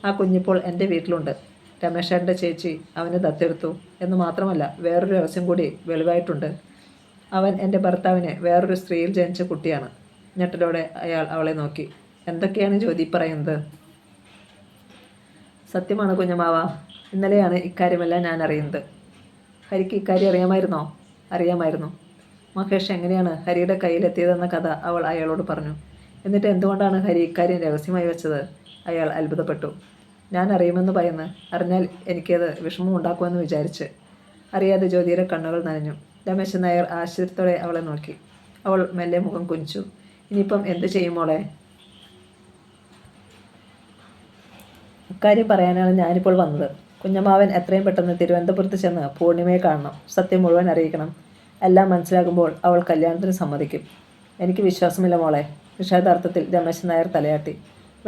ആ കുഞ്ഞിപ്പോൾ എൻ്റെ വീട്ടിലുണ്ട്. രമേശേട്ടൻ്റെ ചേച്ചി അവനെ ദത്തെടുത്തു എന്ന് മാത്രമല്ല, വേറൊരു രഹസ്യം കൂടി വെളിവായിട്ടുണ്ട്. അവൻ എൻ്റെ ഭർത്താവിന് വേറൊരു സ്ത്രീയിൽ ജനിച്ച കുട്ടിയാണ്. ഞെട്ടലോടെ അയാൾ അവളെ നോക്കി. എന്തൊക്കെയാണ് ജ്യോതി പറയുന്നത്? സത്യമാണ് കുഞ്ഞമാവ. ഇന്നലെയാണ് ഇക്കാര്യമെല്ലാം ഞാൻ അറിയുന്നത്. ഹരിക്ക് ഇക്കാര്യം അറിയാമായിരുന്നോ? അറിയാമായിരുന്നു. മഹേഷ് എങ്ങനെയാണ് ഹരിയുടെ കയ്യിലെത്തിയതെന്ന കഥ അവൾ അയാളോട് പറഞ്ഞു. എന്നിട്ട് എന്തുകൊണ്ടാണ് ഹരി ഇക്കാര്യം രഹസ്യമായി വെച്ചത്? അയാൾ അത്ഭുതപ്പെട്ടു. ഞാൻ അറിയുമെന്ന് ഭയന്ന്, അറിഞ്ഞാൽ എനിക്കത് വിഷമം ഉണ്ടാക്കുമെന്ന് വിചാരിച്ച്. അറിയാതെ ജ്യോതിയുടെ കണ്ണുകൾ നനഞ്ഞു. രമേശൻ നായർ ആശ്ചര്യത്തോടെ അവളെ നോക്കി. അവൾ മെല്ലെ മുഖം കുനിച്ചു. ഇനിയിപ്പം എന്ത് ചെയ്യും മോളെ? ഇക്കാര്യം പറയാനാണ് ഞാനിപ്പോൾ വന്നത്. കുഞ്ഞമ്മാവൻ എത്രയും പെട്ടെന്ന് തിരുവനന്തപുരത്ത് ചെന്ന് പൂർണിമയെ കാണണം. സത്യം മുഴുവൻ അറിയിക്കണം. എല്ലാം മനസ്സിലാകുമ്പോൾ അവൾ കല്യാണത്തിന് സമ്മതിക്കും. എനിക്ക് വിശ്വാസമില്ല മോളെ. നിഷേധാർത്ഥത്തിൽ രമേശൻ നായർ തലയാട്ടി.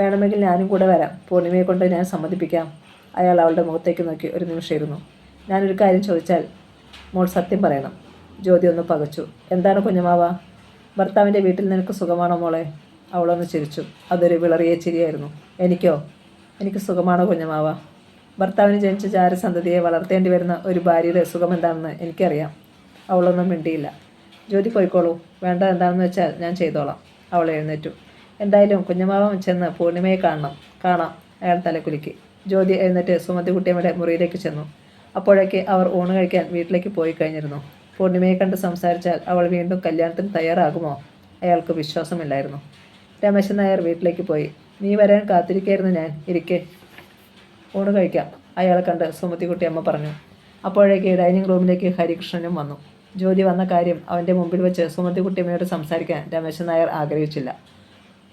വേണമെങ്കിൽ ഞാനും കൂടെ വരാം. പൂർണിമയെ കൊണ്ട് ഞാൻ സമ്മതിപ്പിക്കാം. അയാൾ അവളുടെ മുഖത്തേക്ക് നോക്കി ഒരു നിമിഷം ഇരുന്നു. ഞാനൊരു കാര്യം ചോദിച്ചാൽ മോൾ സത്യം പറയണം. ജ്യോതി ഒന്ന് പകച്ചു. എന്താണ് കുഞ്ഞമ്മാവ? ഭർത്താവിൻ്റെ വീട്ടിൽ നിനക്ക് സുഖമാണോ മോളെ? അവളൊന്ന് ചിരിച്ചു. അതൊരു വിളറിയ ചിരിയായിരുന്നു. എനിക്കോ? എനിക്ക് സുഖമാണോ കുഞ്ഞമ്മാവ? ഭർത്താവിന് ജനിച്ച ജാരസന്തതിയെ വളർത്തേണ്ടി വരുന്ന ഒരു ഭാര്യയുടെ സുഖം എന്താണെന്ന് എനിക്കറിയാം. അവളൊന്നും മിണ്ടിയില്ല. ജ്യോതി പോയിക്കോളൂ. വേണ്ട എന്താണെന്ന് വെച്ചാൽ ഞാൻ ചെയ്തോളാം. അവൾ എഴുന്നേറ്റു. എന്തായാലും കുഞ്ഞമ്മാവൻ ചെന്ന് പൂർണിമയെ കാണാം. അയാൾ തലകുലുക്കി. ജ്യോതി എഴുന്നേറ്റ് സുമതികുട്ടിയമ്മയുടെ മുറിയിലേക്ക് ചെന്നു. അപ്പോഴേക്ക് അവർ ഊണ് കഴിക്കാൻ വീട്ടിലേക്ക് പോയി കഴിഞ്ഞിരുന്നു. പൂർണിമയെ കണ്ട് സംസാരിച്ചാൽ അവൾ വീണ്ടും കല്യാണത്തിന് തയ്യാറാകുമോ? അയാൾക്ക് വിശ്വാസമില്ലായിരുന്നു. രമേശൻ നായർ വീട്ടിലേക്ക് പോയി. നീ വരാൻ കാത്തിരിക്കായിരുന്നു ഞാൻ. ഇരിക്കെ. ഊണ് കഴിക്കാം, അയാളെ കണ്ട് സുമതിക്കുട്ടി അമ്മ പറഞ്ഞു. അപ്പോഴേക്ക് ഡൈനിങ് റൂമിലേക്ക് ഹരികൃഷ്ണനും വന്നു. ജ്യോതി വന്ന കാര്യം അവൻ്റെ മുമ്പിൽ വെച്ച് സുമതിക്കുട്ടിയമ്മയോട് സംസാരിക്കാൻ രമേശൻ നായർ ആഗ്രഹിച്ചില്ല.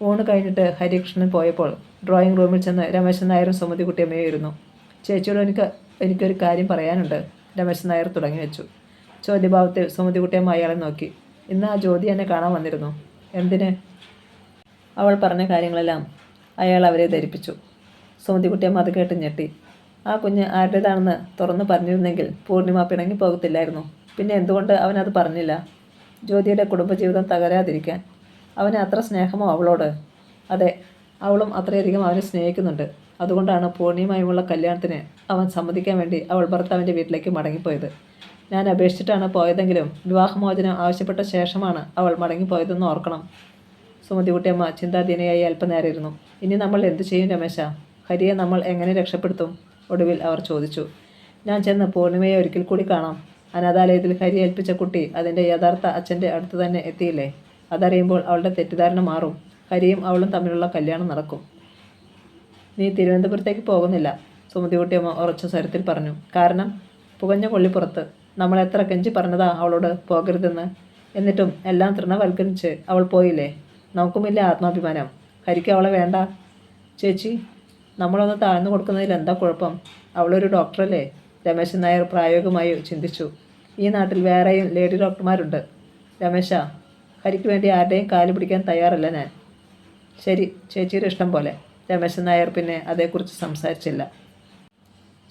ഊണ് കഴിഞ്ഞിട്ട് ഹരികൃഷ്ണൻ പോയപ്പോൾ ഡ്രോയിങ് റൂമിൽ ചെന്ന് രമേശൻ നായരും സുമതിക്കുട്ടിയമ്മയും ഇരുന്നു. ചേച്ചിയോട് എനിക്കൊരു കാര്യം പറയാനുണ്ട്, രമേശൻ നായർ തുടങ്ങി വെച്ചു. ചോദ്യഭാവത്തിൽ സുമതിക്കുട്ടിയമ്മ അയാളെ നോക്കി. ഇന്ന് ആ ജ്യോതി എന്നെ കാണാൻ വന്നിരുന്നു. എന്തിന്? അവൾ പറഞ്ഞ കാര്യങ്ങളെല്ലാം അയാൾ അവരെ ധരിപ്പിച്ചു. സുമതിക്കുട്ടിയമ്മ അത് കേട്ട് ഞെട്ടി. ആ കുഞ്ഞ് ആരുടേതാണെന്ന് തുറന്നു പറഞ്ഞിരുന്നെങ്കിൽ പൂർണിമ പിണങ്ങി പോകത്തില്ലായിരുന്നു. പിന്നെ എന്തുകൊണ്ട് അവനത് പറഞ്ഞില്ല? ജ്യോതിയുടെ കുടുംബജീവിതം തകരാതിരിക്കാൻ. അവന് അത്ര സ്നേഹമോ അവളോട്? അതെ, അവളും അത്രയധികം അവനെ സ്നേഹിക്കുന്നുണ്ട്. അതുകൊണ്ടാണ് പൂർണിമയുമുള്ള കല്യാണത്തിന് അവൻ സമ്മതിക്കാൻ വേണ്ടി അവൾ ഭർത്താവിൻ്റെ വീട്ടിലേക്ക് മടങ്ങിപ്പോയത്. ഞാൻ അപേക്ഷിച്ചിട്ടാണ് പോയതെങ്കിലും വിവാഹമോചനം ആവശ്യപ്പെട്ട ശേഷമാണ് അവൾ മടങ്ങിപ്പോയതെന്ന് ഓർക്കണം. സുമതിക്കുട്ടിയമ്മ ചിന്താധീനയായി അല്പനേരം ഇരുന്നു. ഇനി നമ്മൾ എന്തു ചെയ്യും രമേശ? ഹരിയെ നമ്മൾ എങ്ങനെ രക്ഷപ്പെടുത്തും? ഒടുവിൽ അവർ ചോദിച്ചു. ഞാൻ ചെന്ന് പൂർണിമയെ ഒരിക്കൽ കൂടി കാണാം. അനാഥാലയത്തിൽ ഹരി ഏൽപ്പിച്ച കുട്ടി അതിൻ്റെ യഥാർത്ഥ അച്ഛൻ്റെ അടുത്ത് തന്നെ എത്തിയില്ലേ? അതറിയുമ്പോൾ അവളുടെ തെറ്റിദ്ധാരണ മാറും. ഹരിയും അവളും തമ്മിലുള്ള കല്യാണം നടക്കും. നീ തിരുവനന്തപുരത്തേക്ക് പോകുന്നില്ല, സുമതിക്കുട്ടിയമ്മ ഉറച്ച സ്വരത്തിൽ പറഞ്ഞു. കാരണം? പുകഞ്ഞ കൊള്ളിപ്പുറത്ത് നമ്മൾ എത്ര കെഞ്ചി പറഞ്ഞതാ അവളോട് പോകരുതെന്ന്. എന്നിട്ടും എല്ലാം തൃണവൽക്കരിച്ച് അവൾ പോയില്ലേ? നമുക്കുമില്ല ആത്മാഭിമാനം. ഹരിക്ക് അവളെ വേണ്ട. ചേച്ചി, നമ്മളൊന്ന് താഴ്ന്നു കൊടുക്കുന്നതിൽ എന്താ കുഴപ്പം? അവളൊരു ഡോക്ടറല്ലേ? രമേശൻ നായർ പ്രായോഗികമായി ചിന്തിച്ചു. ഈ നാട്ടിൽ വേറെയും ലേഡി ഡോക്ടർമാരുണ്ട്. രമേശ, ഹരിക്ക് വേണ്ടി ആരുടെയും കാല് പിടിക്കാൻ തയ്യാറല്ല ഞാൻ. ശരി, ചേച്ചിയുടെ ഇഷ്ടം പോലെ. രമേശൻ നായർ പിന്നെ അതേക്കുറിച്ച് സംസാരിച്ചില്ല.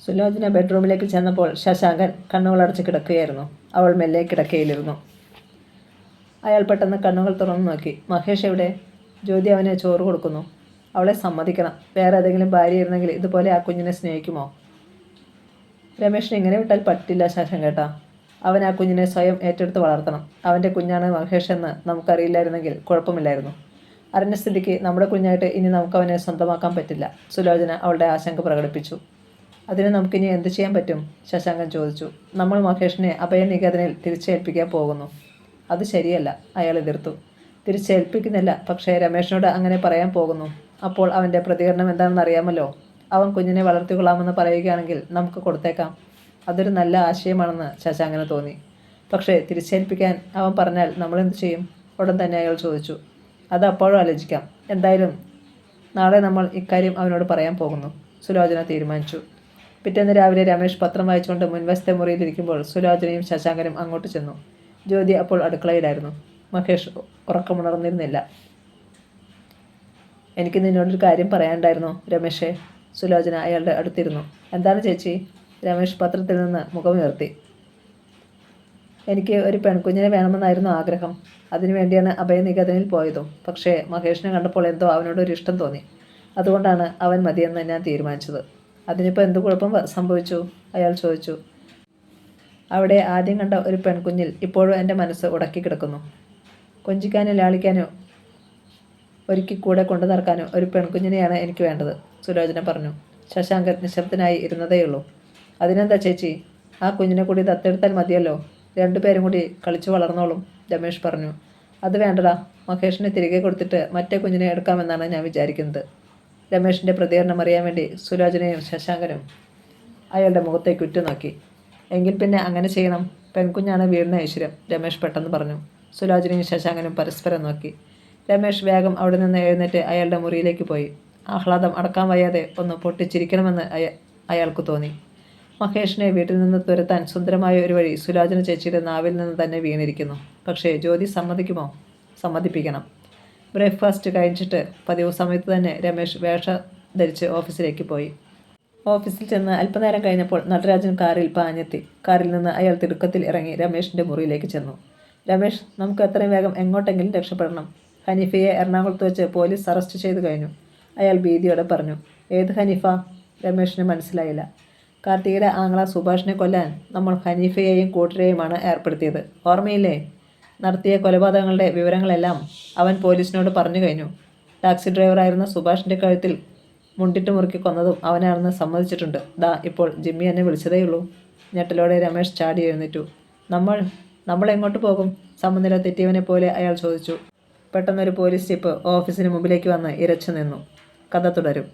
സുലോചന ബെഡ്റൂമിലേക്ക് ചെന്നപ്പോൾ ശശാങ്കൻ കണ്ണുകളടച്ച് കിടക്കുകയായിരുന്നു. അവൾ മെല്ലെ കിടക്കയിലിരുന്നു. അയാൾ പെട്ടെന്ന് കണ്ണുകൾ തുറന്നു നോക്കി. മഹേഷ് എവിടെ? ജ്യോതി അവന് ചോറ് കൊടുക്കുന്നു. അവളെ സമ്മതിക്കണം. വേറെ ഏതെങ്കിലും ഭാര്യ ഇരുന്നെങ്കിൽ ഇതുപോലെ ആ കുഞ്ഞിനെ സ്നേഹിക്കുമോ? രമേഷിനെ ഇങ്ങനെ വിട്ടാൽ പറ്റില്ല ശശാങ്കേട്ടാ. അവൻ ആ കുഞ്ഞിനെ സ്വയം ഏറ്റെടുത്ത് വളർത്തണം. അവൻ്റെ കുഞ്ഞാണ് മഹേഷ് എന്ന് നമുക്കറിയില്ലായിരുന്നെങ്കിൽ കുഴപ്പമില്ലായിരുന്നു. അറിഞ്ഞ സ്ഥിതിക്ക് നമ്മുടെ കുഞ്ഞായിട്ട് ഇനി നമുക്കവനെ സ്വന്തമാക്കാൻ പറ്റില്ല. സുലോചന അവളുടെ ആശങ്ക പ്രകടിപ്പിച്ചു. അതിന് നമുക്കിനി എന്ത് ചെയ്യാൻ പറ്റും? ശശാങ്കൻ ചോദിച്ചു. നമ്മൾ മഹേഷിനെ അഭയനികേതനിൽ തിരിച്ചേൽപ്പിക്കാൻ പോകുന്നു. അത് ശരിയല്ല, അയാൾ എതിർത്തു. തിരിച്ചേൽപ്പിക്കുന്നില്ല, പക്ഷേ രമേഷിനോട് അങ്ങനെ പറയാൻ പോകുന്നു. അപ്പോൾ അവൻ്റെ പ്രതികരണം എന്താണെന്ന് അറിയാമല്ലോ. അവൻ കുഞ്ഞിനെ വളർത്തിക്കൊള്ളാമെന്ന് പറയുകയാണെങ്കിൽ നമുക്ക് കൊടുത്തേക്കാം. അതൊരു നല്ല ആശയമാണെന്ന് ശശാങ്കന് തോന്നി. പക്ഷേ തിരിച്ചേൽപ്പിക്കാൻ അവൻ പറഞ്ഞാൽ നമ്മളെന്ത് ചെയ്യും? ഉടൻ തന്നെ അയാൾ ചോദിച്ചു. അത് അപ്പോഴും ആലോചിക്കാം. എന്തായാലും നാളെ നമ്മൾ ഇക്കാര്യം അവനോട് പറയാൻ പോകുന്നു, സുലോചന തീരുമാനിച്ചു. പിറ്റേന്ന് രാവിലെ രമേഷ് പത്രം വായിച്ചുകൊണ്ട് മുൻവശത്തെ മുറിയിലിരിക്കുമ്പോൾ സുലോചനയും ശശാങ്കനും അങ്ങോട്ട് ചെന്നു. ജ്യോതി അപ്പോൾ അടുക്കളയിലായിരുന്നു. മഹേഷ് ഉറക്കമുണർന്നിരുന്നില്ല. എനിക്ക് നിന്നോടൊരു കാര്യം പറയാനുണ്ടായിരുന്നു രമേഷേ. സുലോചന അയാളുടെ അടുത്തിരുന്നു. എന്താണ് ചേച്ചി? രമേഷ് പത്രത്തിൽ നിന്ന് മുഖമുയർത്തി. എനിക്ക് ഒരു പെൺകുഞ്ഞിനെ വേണമെന്നായിരുന്നു ആഗ്രഹം. അതിനുവേണ്ടിയാണ് അഭയനികേതനിൽ പോയതും. പക്ഷേ മഹേഷിനെ കണ്ടപ്പോൾ എന്തോ അവനോടൊരു ഇഷ്ടം തോന്നി. അതുകൊണ്ടാണ് അവൻ മതിയെന്ന് ഞാൻ തീരുമാനിച്ചത്. അതിനിപ്പോൾ എന്ത് കുഴപ്പം സംഭവിച്ചു? അയാൾ ചോദിച്ചു. അവിടെ ആദ്യം കണ്ട ഒരു പെൺകുഞ്ഞിൽ ഇപ്പോഴും എൻ്റെ മനസ്സ് ഉടക്കി കിടക്കുന്നു. കൊഞ്ചിക്കാനും ലാളിക്കാനും ഒരുക്കി കൂടെ കൊണ്ടു നടക്കാനും ഒരു പെൺകുഞ്ഞിനെയാണ് എനിക്ക് വേണ്ടത്, സുലോചന പറഞ്ഞു. ശശാങ്കൻ നിശബ്ദനായി ഇരുന്നതേയുള്ളൂ. അതിനെന്താ ചേച്ചി, ആ കുഞ്ഞിനെ കൂടി ദത്തെടുത്താൽ മതിയല്ലോ. രണ്ടുപേരും കൂടി കളിച്ചു വളർന്നോളും, രമേഷ് പറഞ്ഞു. അത് വേണ്ടടാ, മഹേഷിനെ തിരികെ കൊടുത്തിട്ട് മറ്റേ കുഞ്ഞിനെ എടുക്കാമെന്നാണ് ഞാൻ വിചാരിക്കുന്നത്. രമേഷിൻ്റെ പ്രതികരണം അറിയാൻ വേണ്ടി സുലോചനയും ശശാങ്കനും അയാളുടെ മുഖത്തേക്ക് ഉറ്റുനോക്കി. എങ്കിൽ പിന്നെ അങ്ങനെ ചെയ്യണം. പെൺകുഞ്ഞാണ് വീടിന് ഐശ്വര്യം, രമേഷ് പെട്ടെന്ന് പറഞ്ഞു. സുലോചനയും ശശാങ്കനും പരസ്പരം നോക്കി. രമേഷ് വേഗം അവിടെ നിന്ന് എഴുന്നേറ്റ് അയാളുടെ മുറിയിലേക്ക് പോയി. ആഹ്ലാദം അടക്കാൻ വയ്യാതെ ഒന്ന് പൊട്ടിച്ചിരിക്കണമെന്ന് അയാൾക്ക് തോന്നി. മഹേഷിനെ വീട്ടിൽ നിന്ന് തുരത്താൻ സുന്ദരമായ ഒരു വഴി സുലോചന ചേച്ചിയുടെ നാവിൽ നിന്ന് തന്നെ വീണിരിക്കുന്നു. പക്ഷേ ജ്യോതി സമ്മതിക്കുമോ? സമ്മതിപ്പിക്കണം. ബ്രേക്ക്ഫാസ്റ്റ് കഴിച്ചിട്ട് പതിവ് സമയത്ത് തന്നെ രമേഷ് വേഷം ധരിച്ച് ഓഫീസിലേക്ക് പോയി. ഓഫീസിൽ ചെന്ന് അല്പനേരം കഴിഞ്ഞപ്പോൾ നടരാജൻ കാറിൽ പാഞ്ഞെത്തി. കാറിൽ നിന്ന് അയാൾ തിടുക്കത്തിൽ ഇറങ്ങി രമേഷിൻ്റെ മുറിയിലേക്ക് ചെന്നു. രമേഷ്, നമുക്ക് എത്രയും വേഗം എങ്ങോട്ടെങ്കിലും രക്ഷപ്പെടണം. ഹനീഫയെ എറണാകുളത്ത് വെച്ച് പോലീസ് അറസ്റ്റ് ചെയ്തു കഴിഞ്ഞു, അയാൾ ഭീതിയോടെ പറഞ്ഞു. ഏത് ഹനീഫ? രമേഷിന് മനസ്സിലായില്ല. കാർത്തികയുടെ ആങ്ങള സുഭാഷിനെ കൊല്ലാൻ നമ്മൾ ഹനീഫയെയും കൂട്ടരെയുമാണ് ഏർപ്പെടുത്തിയത്, ഓർമ്മയില്ലേ? നടത്തിയ കൊലപാതകങ്ങളുടെ വിവരങ്ങളെല്ലാം അവൻ പോലീസിനോട് പറഞ്ഞു കഴിഞ്ഞു. ടാക്സി ഡ്രൈവറായിരുന്ന സുഭാഷിൻ്റെ കഴുത്തിൽ മുണ്ടിട്ട് മുറുക്കി കൊന്നതും അവനാണെന്ന് സമ്മതിച്ചിട്ടുണ്ട്. ദാ ഇപ്പോൾ ജിമ്മി എന്നെ വിളിച്ചതേയുള്ളൂ. ഞെട്ടലോടെ രമേഷ് ചാടി എഴുന്നേറ്റു. നമ്മൾ എങ്ങോട്ട് പോകും? സമനില തെറ്റിയവനെ പോലെ അയാൾ ചോദിച്ചു. പെട്ടെന്നൊരു പോലീസ് ജീപ്പ് ഓഫീസിന് മുമ്പിലേക്ക് വന്ന് ഇരച്ചു നിന്നു. കഥ തുടരും.